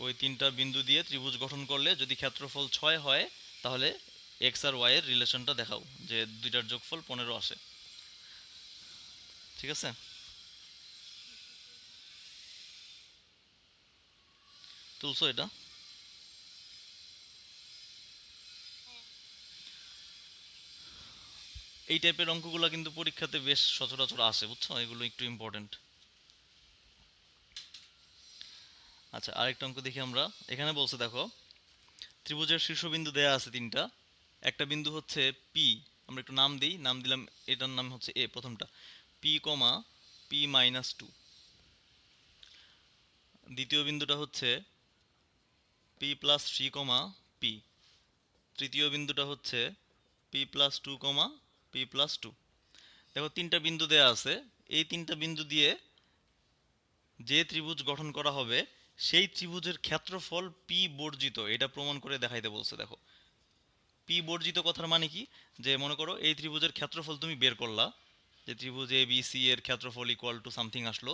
Speaker 1: ওই তিনটা বিন্দু দিয়ে ত্রিভুজ গঠন করলে যদি ক্ষেত্রফল 6 হয়, তাহলে এক্স আর ওয়াই এর রিলেশনটা দেখাও, যে দুইটার যোগফল 15 আসে। ঠিক আছে, তুলছো এটা? এই টাইপের অঙ্কগুলো কিন্তু পরীক্ষাতে বেশ সচরাচর আসে, বুঝছো, এগুলো একটু ইম্পর্টেন্ট। আচ্ছা, আরেকটা অঙ্ক দেখি আমরা। এখানে বলছে দেখো, ত্রিভুজের শীর্ষবিন্দু দেয়া আছে তিনটা, একটা বিন্দু হচ্ছে পি, আমরা একটু নাম দিই, নাম দিলাম, এটার নাম হচ্ছে এ, প্রথমটা পি কমা p - 2, দ্বিতীয় বিন্দুটা হচ্ছে p+3 কমা পি, তৃতীয় বিন্দুটা হচ্ছে p+2 কমা p+2। দেখো তিনটা বিন্দু দেয়া আছে, এই তিনটা বিন্দু দিয়ে যে ত্রিভুজ গঠন করা হবে, সেই ত্রিভুজের ক্ষেত্রফল পি বর্জিত, এটা প্রমাণ করে দেখাইতে বলছে। দেখো পি বর্জিত কথার মানে কি, যে মনে করো এই ত্রিভুজের ক্ষেত্রফল তুমি বের করলা, যে ত্রিভুজ এ বি সি এর ক্ষেত্রফল ইকুয়াল টু সামথিং আসলো,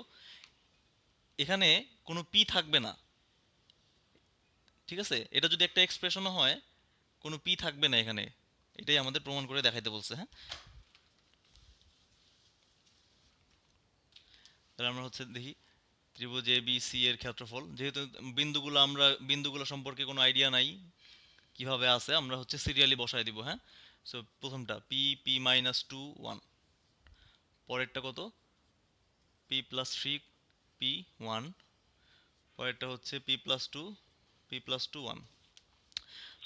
Speaker 1: এখানে কোনো পি থাকবে না। ঠিক আছে, এটা যদি একটা এক্সপ্রেশনও হয়, কোনো পি থাকবে না এখানে, এটাই আমাদের প্রমাণ করে দেখাইতে বলছে, হ্যাঁ। তাহলে আমরা হচ্ছে দেখি, ত্রিভুজ এ বি সি এর ক্ষেত্রফল, যেহেতু বিন্দুগুলো সম্পর্কে কোনো আইডিয়া নাই কিভাবে আছে, আমরা হচ্ছে সিরিয়ালি বসায় দিব। হ্যাঁ, সো প্রথমটা P P minus two one, পরেরটা কত P plus three P one, পরেরটা হচ্ছে P plus two one.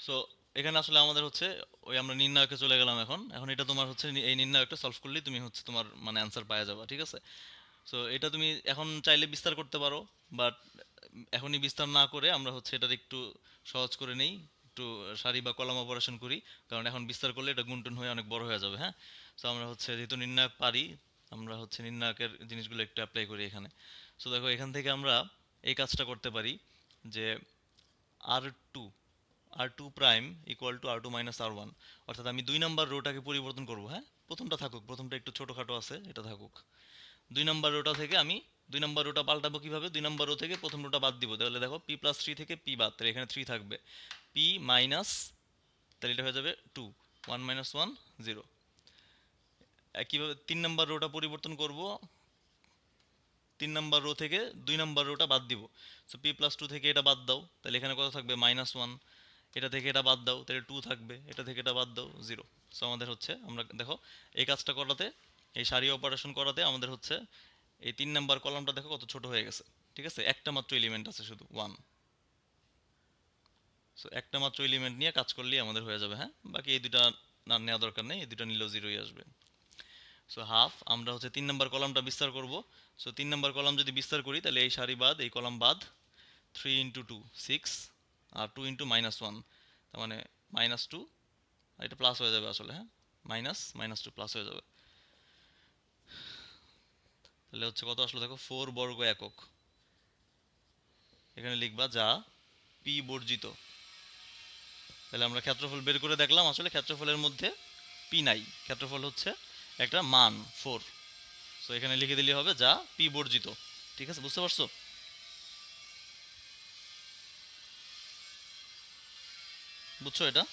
Speaker 1: So এখানে আসলে আমাদের হচ্ছে ওই আমরা নির্ণায়কে চলে গেলাম। এখন এখন এটা তোমার হচ্ছে এই নির্ণায়কটা সলভ করলেই তুমি হচ্ছে তোমার মানে অ্যান্সার পাওয়া যাবে, ঠিক আছে? সো এটা তুমি এখন চাইলে বিস্তার করতে পারো, বাট এখনই বিস্তার না করে আমরা হচ্ছে এটার একটু সহজ করে নেই, একটু সারি বা কলাম অপারেশন করি, কারণ এখন বিস্তার করলে এটা গুণটুন হয়ে অনেক বড় হয়ে যাবে। হ্যাঁ, সো আমরা হচ্ছে যেহেতু নির্ণায়ক পারি, আমরা হচ্ছে নির্ণায়কের জিনিসগুলো একটু অ্যাপ্লাই করি এখানে। সো দেখো এখান থেকে আমরা এই কাজটা করতে পারি যে R two R two prime equal to R two minus R one, অর্থাৎ আমি 2 নম্বর রোটাকে পরিবর্তন করব। হ্যাঁ, প্রথমটা থাকুক, প্রথমটা একটু ছোটোখাটো আছে, এটা থাকুক। 2 নম্বর রোটা থেকে আমি 2 নম্বর রোটা পাল্টাবো কিভাবে, 2 নম্বর রো থেকে প্রথম রোটা বাদ দিব, তাহলে দেখো পি প্লাস থ্রি থেকে পি বাদ, তাহলে এখানে থ্রি থাকবে, পি মাইনাস, তাহলে এটা হয়ে যাবে two, one minus one zero. একইভাবে 3 নম্বর রোটা পরিবর্তন করব, 3 নম্বর রো থেকে 2 নম্বর রোটা বাদ দিব। সো পি প্লাস টু থেকে এটা বাদ দাও, তাহলে এখানে কত থাকবে মাইনাস ওয়ান, এটা থেকে এটা বাদ দাও তাহলে টু থাকবে, এটা থেকে এটা বাদ দাও জিরো। সো আমাদের হচ্ছে আমরা দেখো এই কাজটা করাতে, এই সারি অপারেশন করাতে আমাদের হচ্ছে এই 3 নম্বর কলামটা দেখো কত ছোট হয়ে গেছে। ঠিক আছে, একটা মাত্র এলিমেন্ট আছে শুধু ওয়ান। সো একটা মাত্র এলিমেন্ট নিয়ে কাজ করলেই আমাদের হয়ে যাবে। হ্যাঁ, বাকি এই দুটা না নেওয়া দরকার নেই, এই দুটা নিলেও জিরোই আসবে। সো হাফ, আমরা হচ্ছে 3 নম্বর কলামটা বিস্তার করব। সো 3 নম্বর কলাম যদি বিস্তার করি তাহলে এই সারি বাদ এই কলাম বাদ, থ্রি ইন্টু টু সিক্স, আর টু ইন্টু মাইনাস ওয়ান, তার মানে মাইনাস টু, আর এটা প্লাস হয়ে যাবে আসলে। হ্যাঁ, মাইনাস মাইনাস টু প্লাস হয়ে যাবে, তাহলে হচ্ছে কত আসলে দেখো 4 বর্গ একক। এখানে লিখবা যা পি বর্জিত। তাহলে আমরা ক্ষেত্রফল বের করে দেখলাম, আসলে ক্ষেত্রফলের মধ্যে পি নাই, ক্ষেত্রফল হচ্ছে একটা মান ফোর। সো এখানে লিখে দিলে হবে যা পি বর্জিত। ঠিক আছে, বুঝতে পারছো? বুঝছো এটা?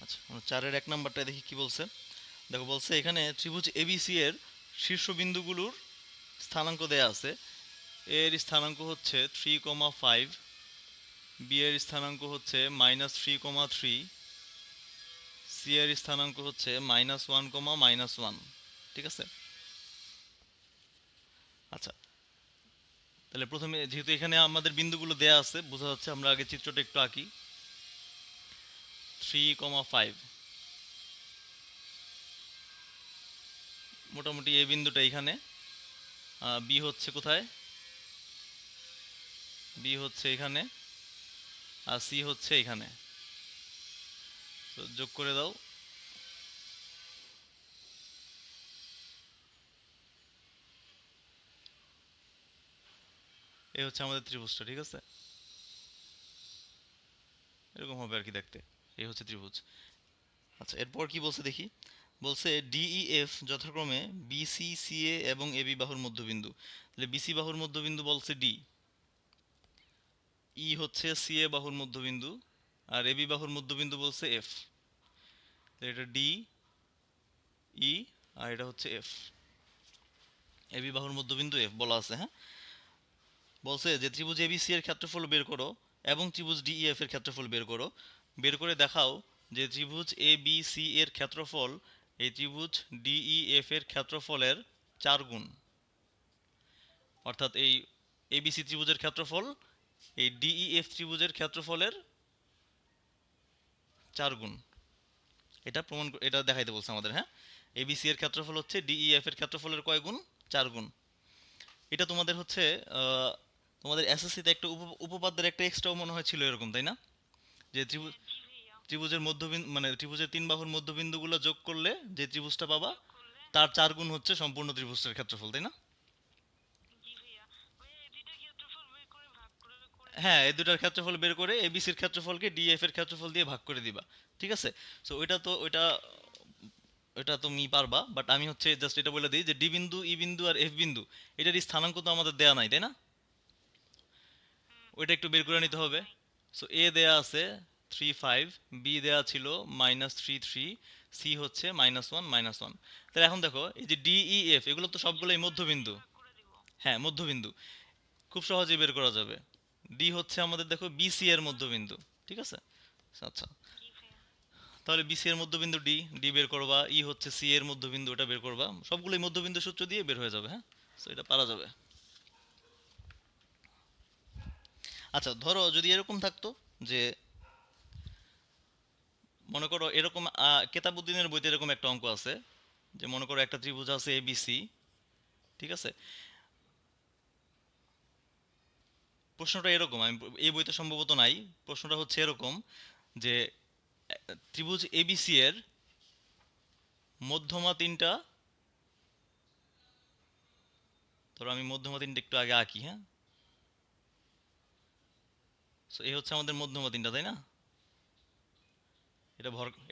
Speaker 1: আচ্ছা, আমরা 4-এর 1 নম্বরটা দেখি কি বলছে। দেখো বলছে এখানে ত্রিভুজ এবিসি এর শীর্ষবিন্দুগুলোর স্থানাঙ্ক দেয়া আছে। এর স্থানাঙ্ক হচ্ছে 3,5, বি এর স্থানাঙ্ক হচ্ছে -3,3, সি এর স্থানাঙ্ক হচ্ছে -1,-1। ঠিক আছে, আচ্ছা তাহলে প্রথমে যেহেতু এখানে আমাদের বিন্দুগুলো দেয়া আছে বোঝা যাচ্ছে, আমরা আগে চিত্রটা একটু আঁকি। 3,5 মোটামুটি এই বিন্দুটা এখানে, বি হচ্ছে কোথায়, বি হচ্ছে এখানে, আর সি হচ্ছে এখানে। তো যোগ করে দাও। এই হচ্ছে আমাদের ত্রিভুজটা। ঠিক আছে, এরকম হবে আর কি দেখতে। এই হচ্ছে ত্রিভুজ। আচ্ছা, এরপর কি বলছে দেখি। বলছে ডিইএফ যথাক্রমে বিসি সিএ এবং এবি বাহুর মধ্যবিন্দু। তাহলে বিসি বাহুর মধ্যবিন্দু বলছে ডি, ই হচ্ছে সিএ বাহুর মধ্যবিন্দু, আর এবি বাহুর মধ্যবিন্দু বলছে এফ। এটা ডি, ই, আর এটা হচ্ছে এফ। এবি বাহুর মধ্যবিন্দু এফ বলা আছে। হ্যাঁ, বলছে যে ত্রিভুজ এবিসি এর ক্ষেত্রফল বের করো এবং ত্রিভুজ ডিইএফ এর ক্ষেত্রফল বের করো, বের করে দেখাও যে ত্রিভুজ এবিসি এর ক্ষেত্রফল এই ত্রিভুজ ডিইএফ এর ক্ষেত্রফলের 4 গুণ। অর্থাৎ এই এবিসি ত্রিভুজের ক্ষেত্রফল এই ডিইএফ ত্রিভুজের ক্ষেত্রফলের 4 গুণ। এটা প্রমাণ এটা দেখাইতে বলছে আমাদের। হ্যাঁ, এবিসি এর ক্ষেত্রফল হচ্ছে ডিইএফ এর ক্ষেত্রফলের কয় গুণ, 4 গুণ। এটা তোমাদের হচ্ছে তোমাদের এসএসসিতে একটা উপপাদ্যের একটা এক্সট্রাও মনে হয় ছিল এরকম, তাই না? যে ত্রিভুজের মধ্যবিন্দু মানে ত্রিভুজের 3 বাহুর মধ্যবিন্দুগুলো যোগ করলে যে ত্রিভুজটা পাবা তার 4 গুণ হচ্ছে সম্পূর্ণ ত্রিভুজের ক্ষেত্রফল, তাই না? হ্যাঁ, এই দুটার ক্ষেত্রফল বের করে এবিসির ক্ষেত্রফলকে ডিএফ এর ক্ষেত্রফল দিয়ে ভাগ করে দিবা। ঠিক আছে, সো ওইটা তো ওইটা ওইটা তুমি পারবা, বাট আমি হচ্ছে জাস্ট এটা বলে দিই যে ডি বিন্দু, ই বিন্দু আর এফ বিন্দু এটার স্থানাঙ্ক তো আমাদের দেয়া নাই, তাই না? ওইটা একটু বের করে নিতে হবে। সো এ দেয়া আছে 3 5, বি দেওয়া ছিল -3 3, সি হচ্ছে -1 -1। তাহলে এখন দেখো এই যে ডি ই এফ এগুলো তো সবগুলোই মধ্যবিন্দু। হ্যাঁ মধ্যবিন্দু, খুব সহজেই বের করা যাবে। ডি হচ্ছে আমাদের দেখো বিসি এর মধ্যবিন্দু, ঠিক আছে। আচ্ছা, তাহলে বিসি এর মধ্যবিন্দু ডি, ডি বের করবা। ই হচ্ছে সি এর মধ্যবিন্দু, ওটা বের করবা। সবগুলোই মধ্যবিন্দু সূত্র দিয়ে বের হয়ে যাবে, হ্যাঁ। তো এটা পারা যাবে। আচ্ছা ধরো যদি এরকম থাকতো যে মনে করো এরকম কেতাবুদ্দিনের বইতে এরকম একটা অঙ্ক আছে যে মনে করো একটা ত্রিভুজ আছে এবিসি, ঠিক আছে। প্রশ্নটা এরকম, আমি এই বইতে সম্ভবত নাই। প্রশ্নটা হচ্ছে এরকম যে ত্রিভুজ এবিসি এর মধ্যমা তিনটা, ধরো আমি মধ্যমা তিনটা একটু আগে আঁকি, হ্যাঁ। সো এই হচ্ছে আমাদের মধ্যমা তিনটা, তাই না?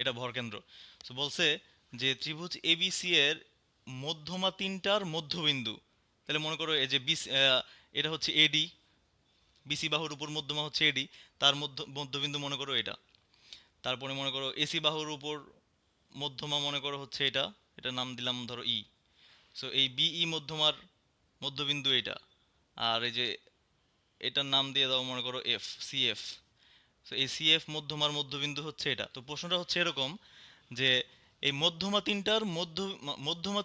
Speaker 1: এটা ভরকেন্দ্র। সো বলছে যে ত্রিভুজ এবিসি এর মধ্যমা তিনটার মধ্যবিন্দু। তাহলে মনে করো এই যে এটা হচ্ছে এডি, বিসি বাহুর উপর মধ্যমা হচ্ছে এডি, তার মধ্যবিন্দু মনে করো এটা। তারপরে মনে করো এসি বাহুর উপর মধ্যমা মনে করো হচ্ছে এটা, এটার নাম দিলাম ধরো ই। সো এই বিই মধ্যমার মধ্যবিন্দু এটা। আর এই যে এটার নাম দিয়ে দাও মনে করো এফ, সিএফ। সো এই সিএফ মধ্যমার মধ্যবিন্দু হচ্ছে এটা। তো প্রশ্নটা হচ্ছে এরকম যে এই মধ্যমা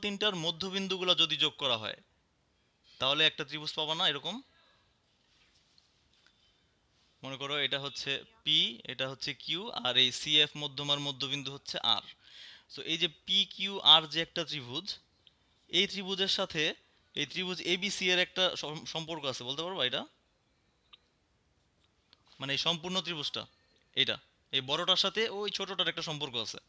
Speaker 1: তিনটার মধ্যবিন্দুগুলো যদি যোগ করা হয় তাহলে একটা ত্রিভুজ পাবা না এরকম। মনে করো এটা হচ্ছে পি, এটা হচ্ছে কিউ, আর এই সিএফ মধ্যমার মধ্যবিন্দু হচ্ছে আর। সো এই যে পি কিউ আর যে একটা ত্রিভুজ, এই ত্রিভুজের সাথে এই ত্রিভুজ এবিসি এর একটা সম্পর্ক আছে, বলতে পারবা এটা? মানে এই সম্পূর্ণ ত্রিভুজটা, এটা এই বড়টার সাথে ওই ছোটটার একটা সম্পর্ক আছে।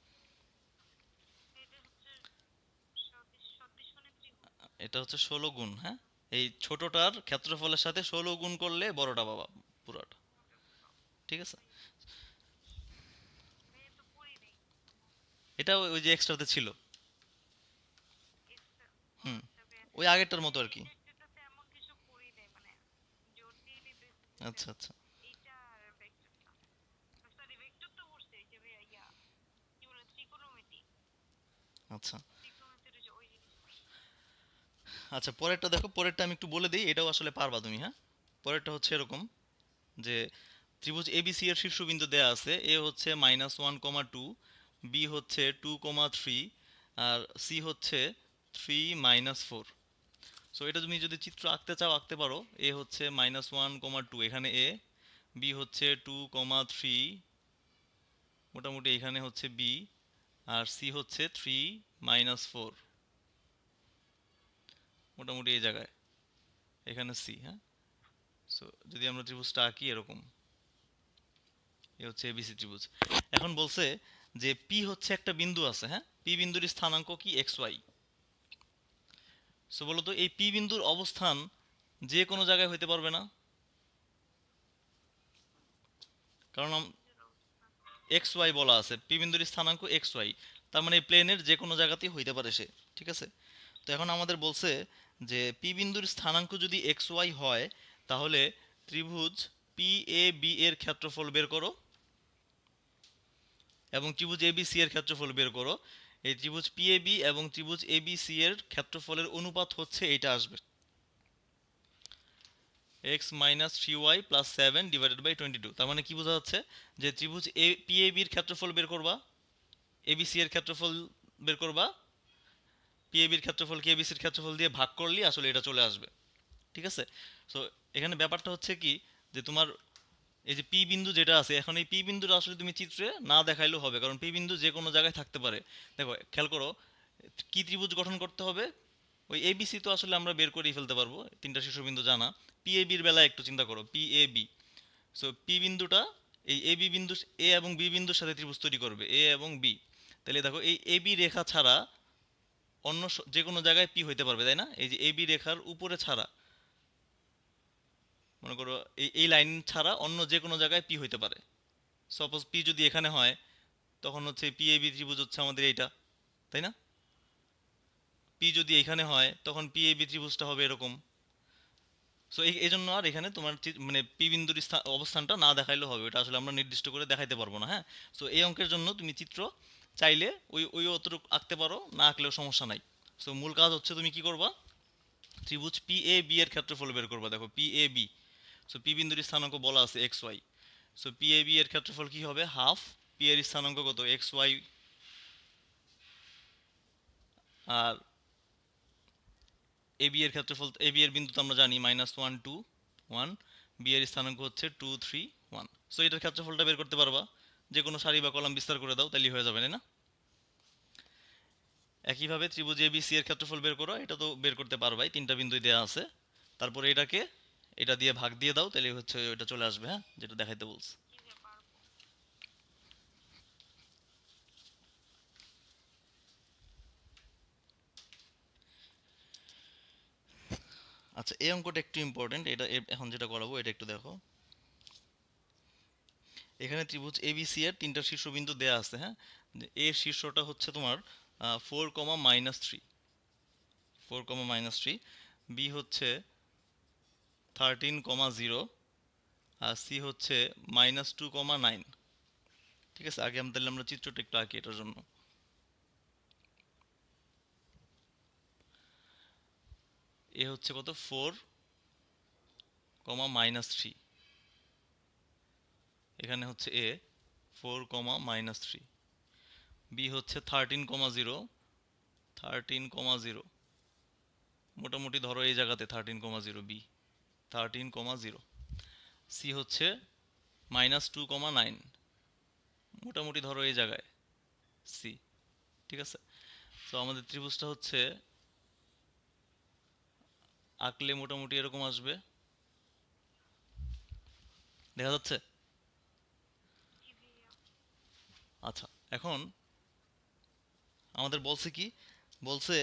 Speaker 1: এটা হচ্ছে 16 গুণ, হ্যাঁ। এই ছোটটার ক্ষেত্রফলের সাথে 16 গুণ করলে বড়টা পাবা, পুরোটা, ঠিক আছে। এটা ওই যে এক্সট্রাতে ছিল। হুম, ওই আগেরটার মতো আর কি। আচ্ছা আচ্ছা আচ্ছা আচ্ছা, পরেরটা দেখো, পরেরটা আমি একটু বলে দিই, এটাও আসলে পারবা তুমি, হ্যাঁ। পরেরটা হচ্ছে এরকম যে ত্রিভুজ এবিসি এর শীর্ষবিন্দু দেয়া আছে, এ হচ্ছে -1,2, বি হচ্ছে 2,3, আর সি হচ্ছে 3 - 4। সো এটা তুমি যদি চিত্র আঁকতে চাও আঁকতে পারো। এ হচ্ছে -1,2, এখানে এ, বি হচ্ছে 2,3, মোটামুটি এখানে হচ্ছে বি, আর সি হচ্ছে 3 - 4, মোটামুটি এই জায়গায়, এখানে সি, হ্যাঁ। সো যদি আমরা ত্রিভুজটা আঁকি এরকম, এ হচ্ছে এবিসি ত্রিভুজ। এখন বলছে যে পি হচ্ছে একটা বিন্দু আছে, হ্যাঁ। পি বিন্দুর স্থানাঙ্ক কি এক্স ওয়াই। সো বলতো এই পি বিন্দুর অবস্থান যে কোনো জায়গায় হইতে পারবে না, কারণ এক্স ওয়াই বলা আছে, পি বিন্দুর স্থানাঙ্ক এক্স ওয়াই। তার মানে এই প্লেনের যে কোনো জায়গাতেই হইতে পারে সে, ঠিক আছে। তো এখন আমাদের বলছে যে পি বিন্দুর স্থানাঙ্ক যদি এক্স ওয়াই হয় তাহলে ত্রিভুজ পি এ বি এর ক্ষেত্রফল বের করো এবং ত্রিভুজ এ বি সি এর ক্ষেত্রফল বের করো। এই ত্রিভুজ পি এ বি এবং ত্রিভুজ এ বি সি এর ক্ষেত্রফলের অনুপাত হচ্ছে এইটা আসবে, x - 3y + 7 / 22। তার মানে কি বোঝা যাচ্ছে যে ত্রিভুজ পি এ বির ক্ষেত্রফল বের করবা, এ বি সি এর ক্ষেত্রফল বের করবা, পি এ বির ক্ষেত্রফলকে এ বি সির ক্ষেত্রফল দিয়ে ভাগ করলেই আসলে এটা চলে আসবে, ঠিক আছে। সো এখানে ব্যাপারটা হচ্ছে কি যে তোমার এই যে পি বিন্দু যেটা আছে, এখন এই পি বিন্দুটা আসলে তুমি চিত্রে না দেখাইলেও হবে, কারণ পি বিন্দু যে কোনো জায়গায় থাকতে পারে। দেখো খেয়াল করো, কি ত্রিভুজ গঠন করতে হবে, ওই এবিসি তো আসলে আমরা বের করেই ফেলতে পারবো, তিনটা শীর্ষবিন্দু জানা। পি এ বির বেলায় একটু চিন্তা করো, P A B. So P বিন্দুটা এই এ বি বিন্দু, এ এবং বি বিন্দুর সাথে ত্রিভুজ তৈরি করবে, এ এবং বি। তাহলে দেখো এই এ বি রেখা ছাড়া অন্য যে কোনো জায়গায় পি হইতে পারবে, তাই না? এই যে এ বি রেখার উপরে ছাড়া, মনে করো এই লাইন ছাড়া অন্য যে কোনো জায়গায় পি হইতে পারে। সাপোজ পি যদি এখানে হয় তখন হচ্ছে পি এ বি ত্রিভুজ হচ্ছে আমাদের এইটা, তাই না? পি যদি এখানে হয় তখন পি এ বি ত্রিভুজটা হবে এরকম। সো এই জন্য আর এখানে তোমার মানে পি বিন্দুর অবস্থানটা না দেখাইলেও হবে, ওটা আসলে আমরা নির্দিষ্ট করে দেখাইতে পারবো না। হ্যাঁ, সো এই অঙ্কের জন্য তুমি চিত্র চাইলে ওই অতটুকু আঁকতে পারো, না আঁকলেও সমস্যা নাই। সো মূল কাজ হচ্ছে তুমি কি করবা, ত্রিভুজ পি এ বি এর ক্ষেত্রফল বের করবা। দেখো P A B, so P বিন্দুর স্থানাঙ্ক বলা আছে x y, so P A B এর ক্ষেত্রফল কি হবে, হাফ পি এর স্থানাঙ্ক কত এক্স ওয়াই, আর এ বি এর ক্ষেত্রফল, এ বি এর বিন্দু তো আমরা জানি -1 2 1, বি এর স্থানাঙ্ক হচ্ছে 2 3 1। সো এটার ক্ষেত্রফলটা বের করতে পারবা, যে কোনো সারি বা কলাম বিস্তার করে দাও তাহলেই হয়ে যাবে, তাই না? একইভাবে ত্রিভুজ এ বি সি এর ক্ষেত্রফল বের করো, এটা তো বের করতে পারবাই, তিনটা বিন্দুই দেওয়া আছে। তারপরে এটাকে এটা দিয়ে ভাগ দিয়ে দাও, তাহলে হচ্ছে ওইটা চলে আসবে, হ্যাঁ, যেটা দেখাইতে বলছি। আচ্ছা, এই অঙ্কটা একটু ইম্পর্টেন্ট, এটা এখন যেটা করাবো এটা একটু দেখো। এখানে ত্রিভুজ এবিসি এর তিনটা শীর্ষবিন্দু দেয়া আছে, হ্যাঁ। এর শীর্ষটা হচ্ছে তোমার 4, -3, 4, -3, বি হচ্ছে 13, 0, আর সি হচ্ছে -2, 9। ঠিক আছে, আগে আমরা চিত্রটা একটু আঁকি এটার জন্য। এ হচ্ছে কত 4, -3, এখানে হচ্ছে এ 4, -3, বি হচ্ছে 13, 0, 13, 0, মোটামুটি ধরো এই জায়গাতে 13, 0, বি 13, 0, সি হচ্ছে -2, 9, মোটামুটি ধরো এই জায়গায় সি। ঠিক আছে, তো আমাদের ত্রিভুজটা হচ্ছে আঁকলে মোটামুটি এরকম আসবে, দেখা যাচ্ছে? আচ্ছা, এখন আমাদের বলছে কি, বলছে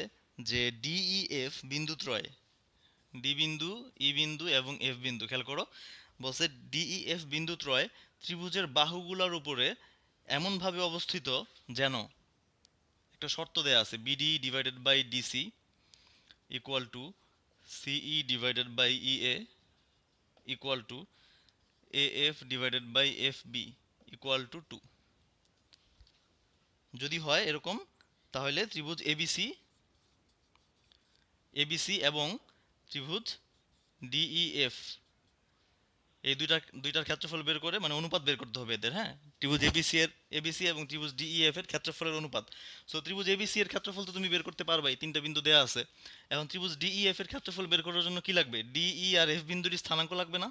Speaker 1: যে ডিইএফ বিন্দুত্রয়, ডি বিন্দু, ই বিন্দু এবং এফ বিন্দু, খেয়াল করো, বলছে ডিইএফ বিন্দুত্রয় ত্রিভুজের বাহুগুলোর উপরে এমনভাবে অবস্থিত যেন, একটা শর্ত দেয়া আছে, BD divided by DC equal to CE divided by EA equal to AF divided by F B equal to 2। যদি হয় এরকম, তাহলে ত্রিভুজ এবিসি, এবিসি এবং ত্রিভুজ ডিইএফ, এই দুইটার ক্ষেত্রফল বের করে, মানে অনুপাত বের করতে হবে এদের, হ্যাঁ। ত্রিভুজ এবিসি এর, এবিসি এবং ত্রিভুজ ডিইএফ এর ক্ষেত্রফলের অনুপাত। সো ত্রিভুজ এবিসি এর ক্ষেত্রফল তো তুমি বের করতে পারবাই, তিনটা বিন্দু দেয়া আছে। এখন ত্রিভুজ ডিইএফ এর ক্ষেত্রফল বের করার জন্য কি লাগবে, ডিই আর এফ বিন্দুর স্থানাঙ্ক লাগবে না?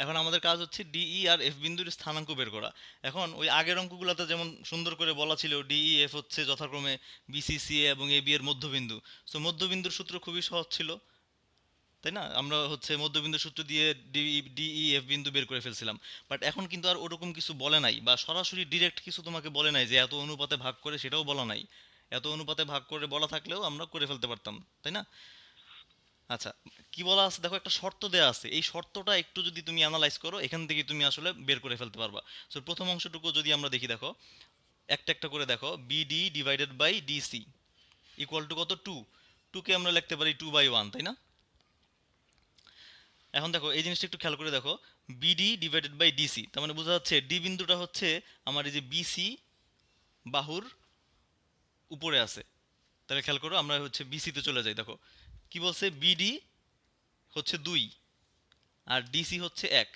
Speaker 1: এখন আমাদের কাজ হচ্ছে ডিই আর এফ বিন্দুর স্থানাঙ্ক বের করা। এখন ওই আগের অঙ্কগুলোতে যেমন সুন্দর করে বলা ছিল ডিই এফ হচ্ছে যথাক্রমে বিসিসিএ এবং এ বি এর মধ্যবিন্দু। সো মধ্যবিন্দুর সূত্র খুবই সহজ ছিল, তাই না? আমরা হচ্ছে মধ্যবিন্দু সূত্র দিয়ে ডিই এফ বিন্দু বের করে ফেলছিলাম। বাট এখন কিন্তু আর ওরকম কিছু বলে নাই, বা সরাসরি ডিরেক্ট কিছু তোমাকে বলে নাই যে এত অনুপাতে ভাগ করে, সেটাও বলা নাই। এত অনুপাতে ভাগ করে বলা থাকলেও আমরা করে ফেলতে পারতাম, তাই না? আচ্ছা, কি বলা আছে দেখো, একটা শর্ত দেয়া আছে, এই শর্তটা একটু যদি তুমি অ্যানালাইজ করো, এখান থেকে তুমি আসলে বের করে ফেলতে পারবা। সো প্রথম অংশটুকু যদি আমরা দেখি, দেখো একটা একটা করে দেখো, BD divided by DC equal to কত, 2। 2 কে আমরা লিখতে পারি 2/1, তাই না? এখন দেখো এই জিনিসটা একটু খেয়াল করে দেখো, বিডি ডিভাইডেড বাই ডিসি, তার মানে বোঝা যাচ্ছে ডি বিন্দুটা হচ্ছে আমার এই যে বিসি বাহুর উপরে আছে। তাহলে খেয়াল করো, আমরা হচ্ছে বিসি তে চলে যাই, দেখো কি বলছে, বিডি হচ্ছে 2 আর ডিসি হচ্ছে 1।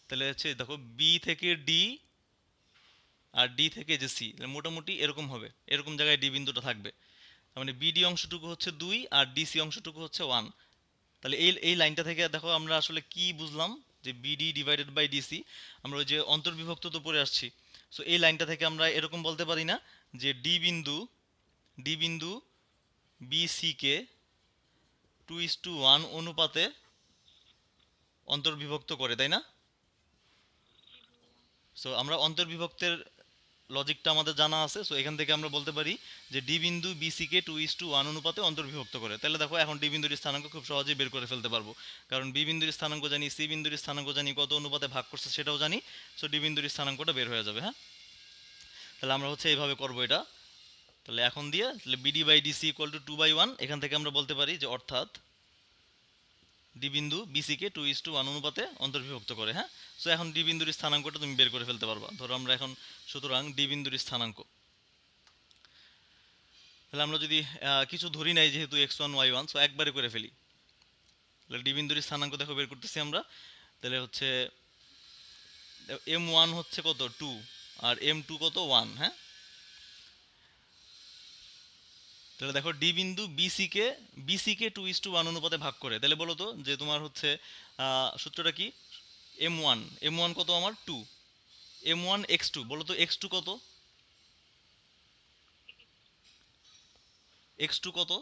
Speaker 1: তাহলে হচ্ছে দেখো বি থেকে ডি আর ডি থেকে যে সি, মোটামুটি এরকম হবে, এরকম জায়গায় ডি বিন্দুটা থাকবে। তার মানে বিডি অংশটুকু হচ্ছে 2 আর ডিসি অংশটুকু হচ্ছে 1। তাহলে এই এই লাইনটা থেকে দেখো আমরা আসলে কি বুঝলাম, যে বিডি ডিভাইডেড বাই ডিসি, আমরা ওই যে অন্তর্বিভক্ত তো পড়ে আসছি। সো এই লাইনটা থেকে আমরা এরকম বলতে পারি না, যে ডি বিন্দু বিসি কে 2:1 অনুপাতে অন্তর্বিভক্ত করে, তাই না? সো আমরা অন্তর্বিভক্তের লজিকটা আমাদের জানা আছে, সো এখান থেকে আমরা বলতে পারি যে ডি বিন্দু বিসি কে 2:1 অনুপাতে অন্তর্বিভক্ত করে। তাহলে দেখো এখন ডি বিন্দুর স্থানাঙ্ক খুব সহজেই বের করে ফেলতে পারবো, কারণ বি বিন্দুর স্থানাঙ্ক জানি, সি বিন্দুর স্থানাঙ্ক জানি, কত অনুপাতে ভাগ করছে সেটাও জানি। সো ডি বিন্দুর স্থানাঙ্কটা বের হয়ে যাবে, হ্যাঁ। তাহলে আমরা হচ্ছে এইভাবে করবো এটা। তাহলে এখন দিয়ে, তাহলে BD by DC equal to 2/1, এখান থেকে আমরা বলতে পারি যে অর্থাৎ ডি বিন্দু বিসি কে 2:1 অনুপাতে অন্তর্বিভক্ত করে। হ্যাঁ, সো এখন ডি বিন্দুর স্থানাঙ্কটা তুমি বের করে ফেলতে পারবা। ধরো আমরা এখন সুতরাং ডি বিন্দুর স্থানাঙ্ক, তাহলে আমরা যদি কিছু ধরি নাই যেহেতু x1 y1, সো একবারে করে ফেলি। তাহলে ডি বিন্দুর স্থানাঙ্ক দেখো বের করতেছি আমরা। তাহলে হচ্ছে m1 হচ্ছে কত 2 আর m2 কত 1। হ্যাঁ, তাহলে দেখো ডি বিন্দু বিসি কে 2:1 অনুপাতে ভাগ করে। তাহলে বলো তো যে তোমার হচ্ছে সূত্রটা কি? এম ওয়ান কত আমার 2, m1 x2, বলো তো x2 কত? x2 কত?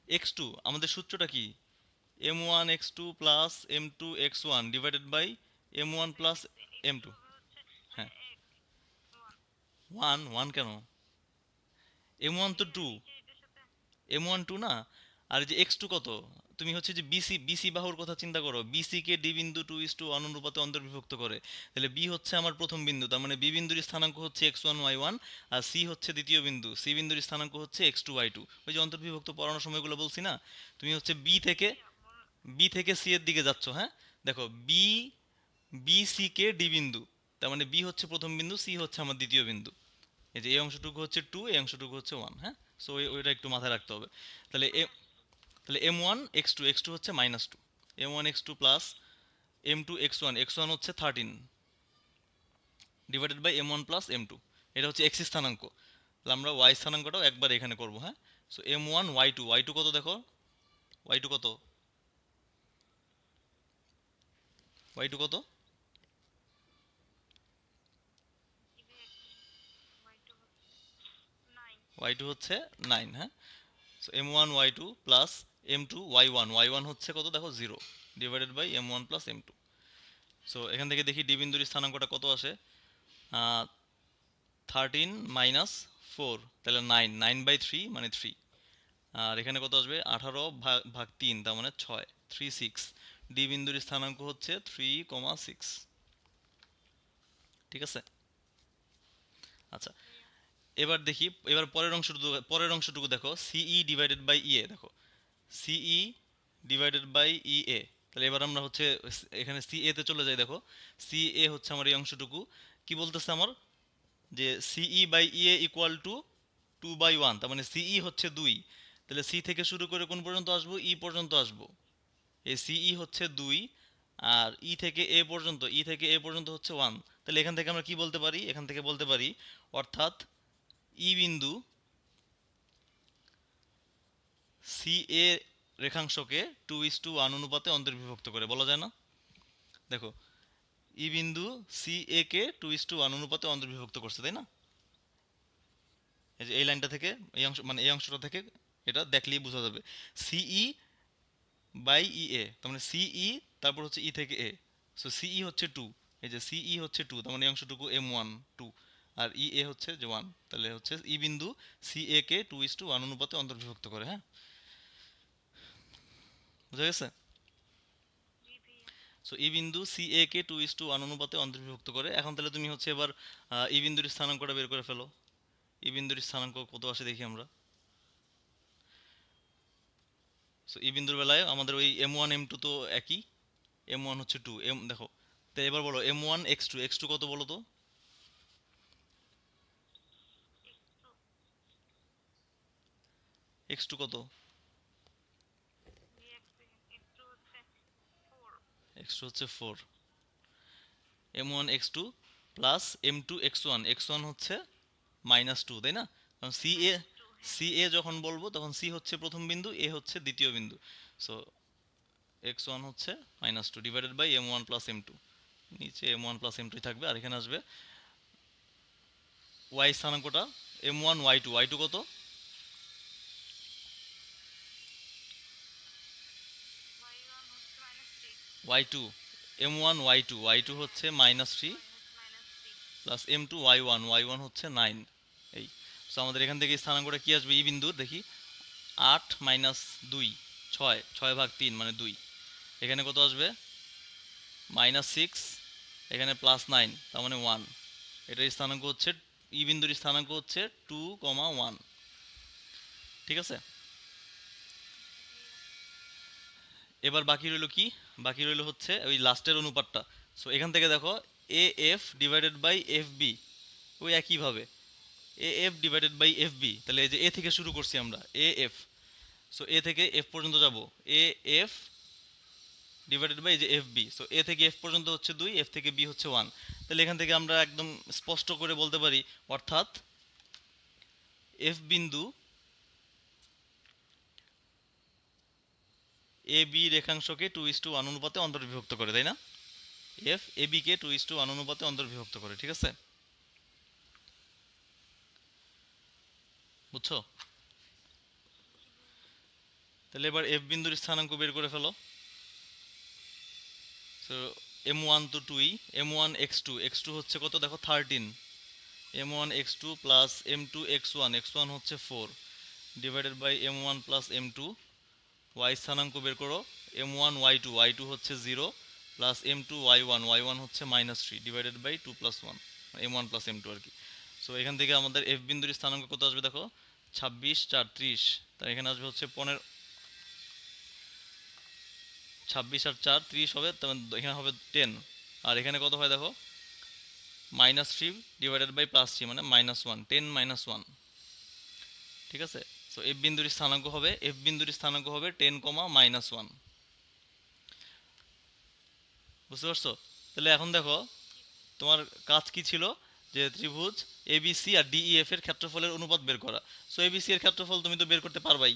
Speaker 1: x2 আমাদের সূত্রটা কি? m1 x2 plus m2 x1 divided by m1 plus m2। হ্যাঁ, 1 কেন? m1 তো 2, m1 2 না। আর এই যে x2 কত? তুমি হচ্ছে যে বিসি বাহুর কথা চিন্তা করো, বিসি কে ডি বিন্দু 2:1 অনুপাতে অন্তর্বিভক্ত করে। তাহলে বি হচ্ছে আমার প্রথম বিন্দু, তার মানে বি বিন্দুর স্থানাঙ্ক হচ্ছে x1 y1, আর সি হচ্ছে দ্বিতীয় বিন্দু, সি বিন্দুর স্থানাঙ্ক হচ্ছে x2 y2। ওই যে অন্তর্বিভক্ত পড়ানোর সময়গুলো বলছি না, তুমি হচ্ছে বি থেকে সি এর দিকে যাচ্ছ। হ্যাঁ, দেখো বি সি কে ডি বিন্দু, তার মানে বি হচ্ছে প্রথম বিন্দু, সি হচ্ছে আমার দ্বিতীয় বিন্দু। এই যে এই অংশটুকু হচ্ছে 2, এই অংশটুকু হচ্ছে 1। হ্যাঁ, সো ওইটা একটু মাথায় রাখতে হবে। তাহলে m1 x2 হচ্ছে -2, m1 x2 plus m2 x1 হচ্ছে 13 divided by m1 plus m2। এটা হচ্ছে x স্থানাঙ্ক। তাহলে আমরা y স্থানাঙ্কটাও একবার এখানে করব। হ্যাঁ, সো m1 y2 কত দেখো? y2 কত? y2 কত? y2 হচ্ছে 9। হ্যাঁ, so m1 y2 plus m2 y1 হচ্ছে কত দেখো 0 divided by m1 plus m2। So এখান থেকে দেখি ডি বিন্দুর স্থানাঙ্কটা কত আসে। 13 - 4, তাহলে 9 মানে 3। আর এখানে কত আসবে? 18 ভাগ 3, তার মানে 6, 36। ডি বিন্দুর স্থানাঙ্ক হচ্ছে 3,6। ঠিক আছে, আচ্ছা। এবার দেখি, এবার পরের অংশটুকু দেখো, সিই ডিভাইডেড বাই ইএ। দেখো সিই ডিভাইডেড বাই ইএ। তাহলে এবার আমরা হচ্ছে এখানে সিএ তে চলে যাই। দেখো সিএ হচ্ছে আমার এই অংশটুকু। কি বলতেছে আমার? যে সিই বাই ইএ ইকুয়াল টু 2/1, তার মানে সিই হচ্ছে 2। তাহলে সি থেকে শুরু করে কোন পর্যন্ত আসবো? ই পর্যন্ত আসবো। এই সিই হচ্ছে 2, আর ই থেকে এ পর্যন্ত হচ্ছে 1। তাহলে এখান থেকে আমরা কি বলতে পারি? এখান থেকে বলতে পারি অর্থাৎ ই বিন্দু সি এ রেখাংশকে 2:1 অনুপাতে অন্তর্বিভক্ত করে, বলা যায় না? দেখো ই বিন্দু সি এ কে 2:1 অনুপাতে অন্তর্বিভক্ত করছে, তাই না? এই যে এই লাইনটা থেকে, এই অংশ মানে এই অংশটা থেকে এটা দেখলেই বোঝা যাবে। সিই বাই ই এ, তার মানে সিই, তারপর হচ্ছে ই থেকে এ। সো সিই হচ্ছে 2, এই যে সিই হচ্ছে 2, তার মানে এই অংশটুকু m1 2, আর ই এ হচ্ছে যে 1। তাহলে হচ্ছে ই বিন্দু সি এ কে 2:1 অনুপাতে অন্তর্বিভক্ত করে। হ্যাঁ, বুঝা গেছে? সো ই বিন্দু সি এ কে 2:1 অনুপাতে অন্তর্বিভক্ত করে। এখন তাহলে তুমি হচ্ছে এবার ই বিন্দুর স্থানাঙ্কটা বের করে ফেলো। ই বিন্দুর স্থানাঙ্ক কত আসে দেখি আমরা। সো ই বিন্দুর বেলায় আমাদের ওই m1 m2 তো একই। m1 হচ্ছে 2, দেখো। তো এবার বলো m1 x2 কত বলো তো? x2 কত? x2 হচ্ছে 4, m1 x2 plus m2 x1 হচ্ছে -2, তাই না? কারণ সি এ যখন বলবো তখন সি হচ্ছে প্রথম বিন্দু, এ হচ্ছে দ্বিতীয় বিন্দু। সো x1 হচ্ছে -2 divided by m1 plus m2। নিচে m1 প্লাস m2 থাকবে, আর এখানে আসবে y স্থানাঙ্কটা m1 y2 কত? y2, m1 y2 হচ্ছে -3 প্লাস m2 y1 হচ্ছে 9। এই, সো আমাদের এখান থেকে স্থানাঙ্কটা কি আসবে ই বিন্দুর দেখি? 8 - 2, 6, 6/3 মানে 2। এখানে কত আসবে? -6, এখানে +9, তার মানে 1। এটার স্থানাঙ্ক হচ্ছে, ই বিন্দুর স্থানাঙ্ক হচ্ছে 2,1। ঠিক আছে, এবার বাকি রইলো কি? বাকি রইলো হচ্ছে ওই লাস্টের অনুপাতটা। সো এখান থেকে দেখো A F divided by F B, ওই একইভাবে A F divided by F B, তাহলে এই যে এ থেকে শুরু করছি আমরা এ এফ, সো এ থেকে এফ পর্যন্ত যাব এ এফ ডিভাইডেড বাই যে এফ বি, সো এ থেকে এফ পর্যন্ত হচ্ছে 2, এফ থেকে বি হচ্ছে 1। তাহলে এখান থেকে আমরা একদম স্পষ্ট করে বলতে পারি, অর্থাৎ এফ বিন্দু এ বি রেখাংশকে 2:1 অনুপাতে অন্তর্বিভক্ত করে, তাই না? এফ এ বি কে 2:1 অনুপাতে অন্তর্বিভক্ত করে, ঠিক আছে? বুঝছো? তাহলে এবার এফ বিন্দুর স্থানাঙ্ক বের করে ফেলো। সো এম ওয়ান তো 2, এম ওয়ান এক্স টু হচ্ছে কত দেখো 13, M one x two plus M two X one হচ্ছে 4 divided by M one plus M two, Y স্থানাঙ্ক বের করো, এম ওয়ান ওয়াই টু হচ্ছে 0 plus M two Y one হচ্ছে -3 ডিভাইডেড বাই 2 প্লাস 1, M one plus M two আর কি। So এখান থেকে আমাদের এফ বিন্দুর স্থানাঙ্ক কত আসবে দেখো, 26 4 30, তাই এখানে আসবে হচ্ছে 15, 26 আর 4 30 হবে, তখন এখানে হবে 10, আর এখানে কত হয় দেখো -3 ডিভাইডেড বাই +3 মানে -1, 10 -1, ঠিক আছে? সো এফ বিন্দুর স্থানাঙ্ক হবে, এফ বিন্দুর স্থানাঙ্ক হবে 10, -1। বুঝতে পারছো? তাহলে এখন দেখো তোমার কাজ কি ছিল, যে ত্রিভুজ এবিসি আর ডিইএফ এর ক্ষেত্রফলের অনুপাত বের করা। সো এবিসি এর ক্ষেত্রফল তুমি তো বের করতে পারবাই,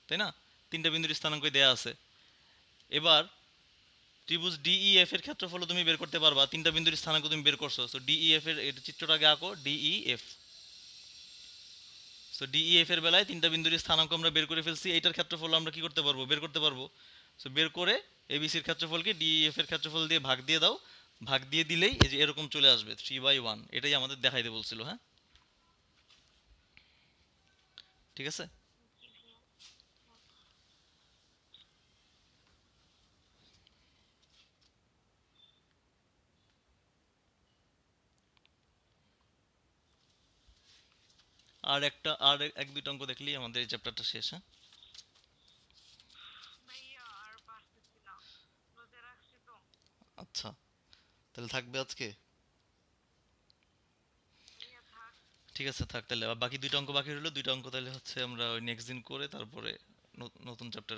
Speaker 1: তাই না? তিনটা বিন্দুর স্থানাঙ্কই দেয়া আছে। এবার ত্রিভুজ ডিইএফ এর ক্ষেত্রফল তুমি বের করতে পারবা, তিনটা বিন্দুর স্থানাঙ্ক তুমি বের করছো। সো ডিইএফ এর এটা চিত্রটা আগে আঁকো, ডিইএফ। সো ডিইএফ এর বেলায় তিনটা বিন্দুর স্থানাঙ্ক আমরা বের করে ফেলছি, এইটার ক্ষেত্রফল আমরা কি করতে পারবো, বের করতে পারবো। সো বের করে এবিসির ক্ষেত্রফলকে ডিইএফ এর ক্ষেত্রফল দিয়ে ভাগ দিয়ে দাও, ভাগ দিয়ে দিলেই এই যে এরকম চলে আসবে 3/1, এটাই আমাদের দেখাইতে বলছিল, হ্যাঁ? ঠিক আছে। আর একটা আর এক দুইটা অঙ্ক দেখলেই আমাদের এই চ্যাপ্টারটা শেষ, হ্যাঁ? আচ্ছা, তাহলে থাকবে আজকে। ঠিক আছে, থাক তাহলে। আর বাকি দুইটা অঙ্ক বাকি রইলো, দুইটা অঙ্ক তাহলে হচ্ছে আমরা ওই নেক্সট দিন করে তারপরে নতুন চ্যাপ্টারে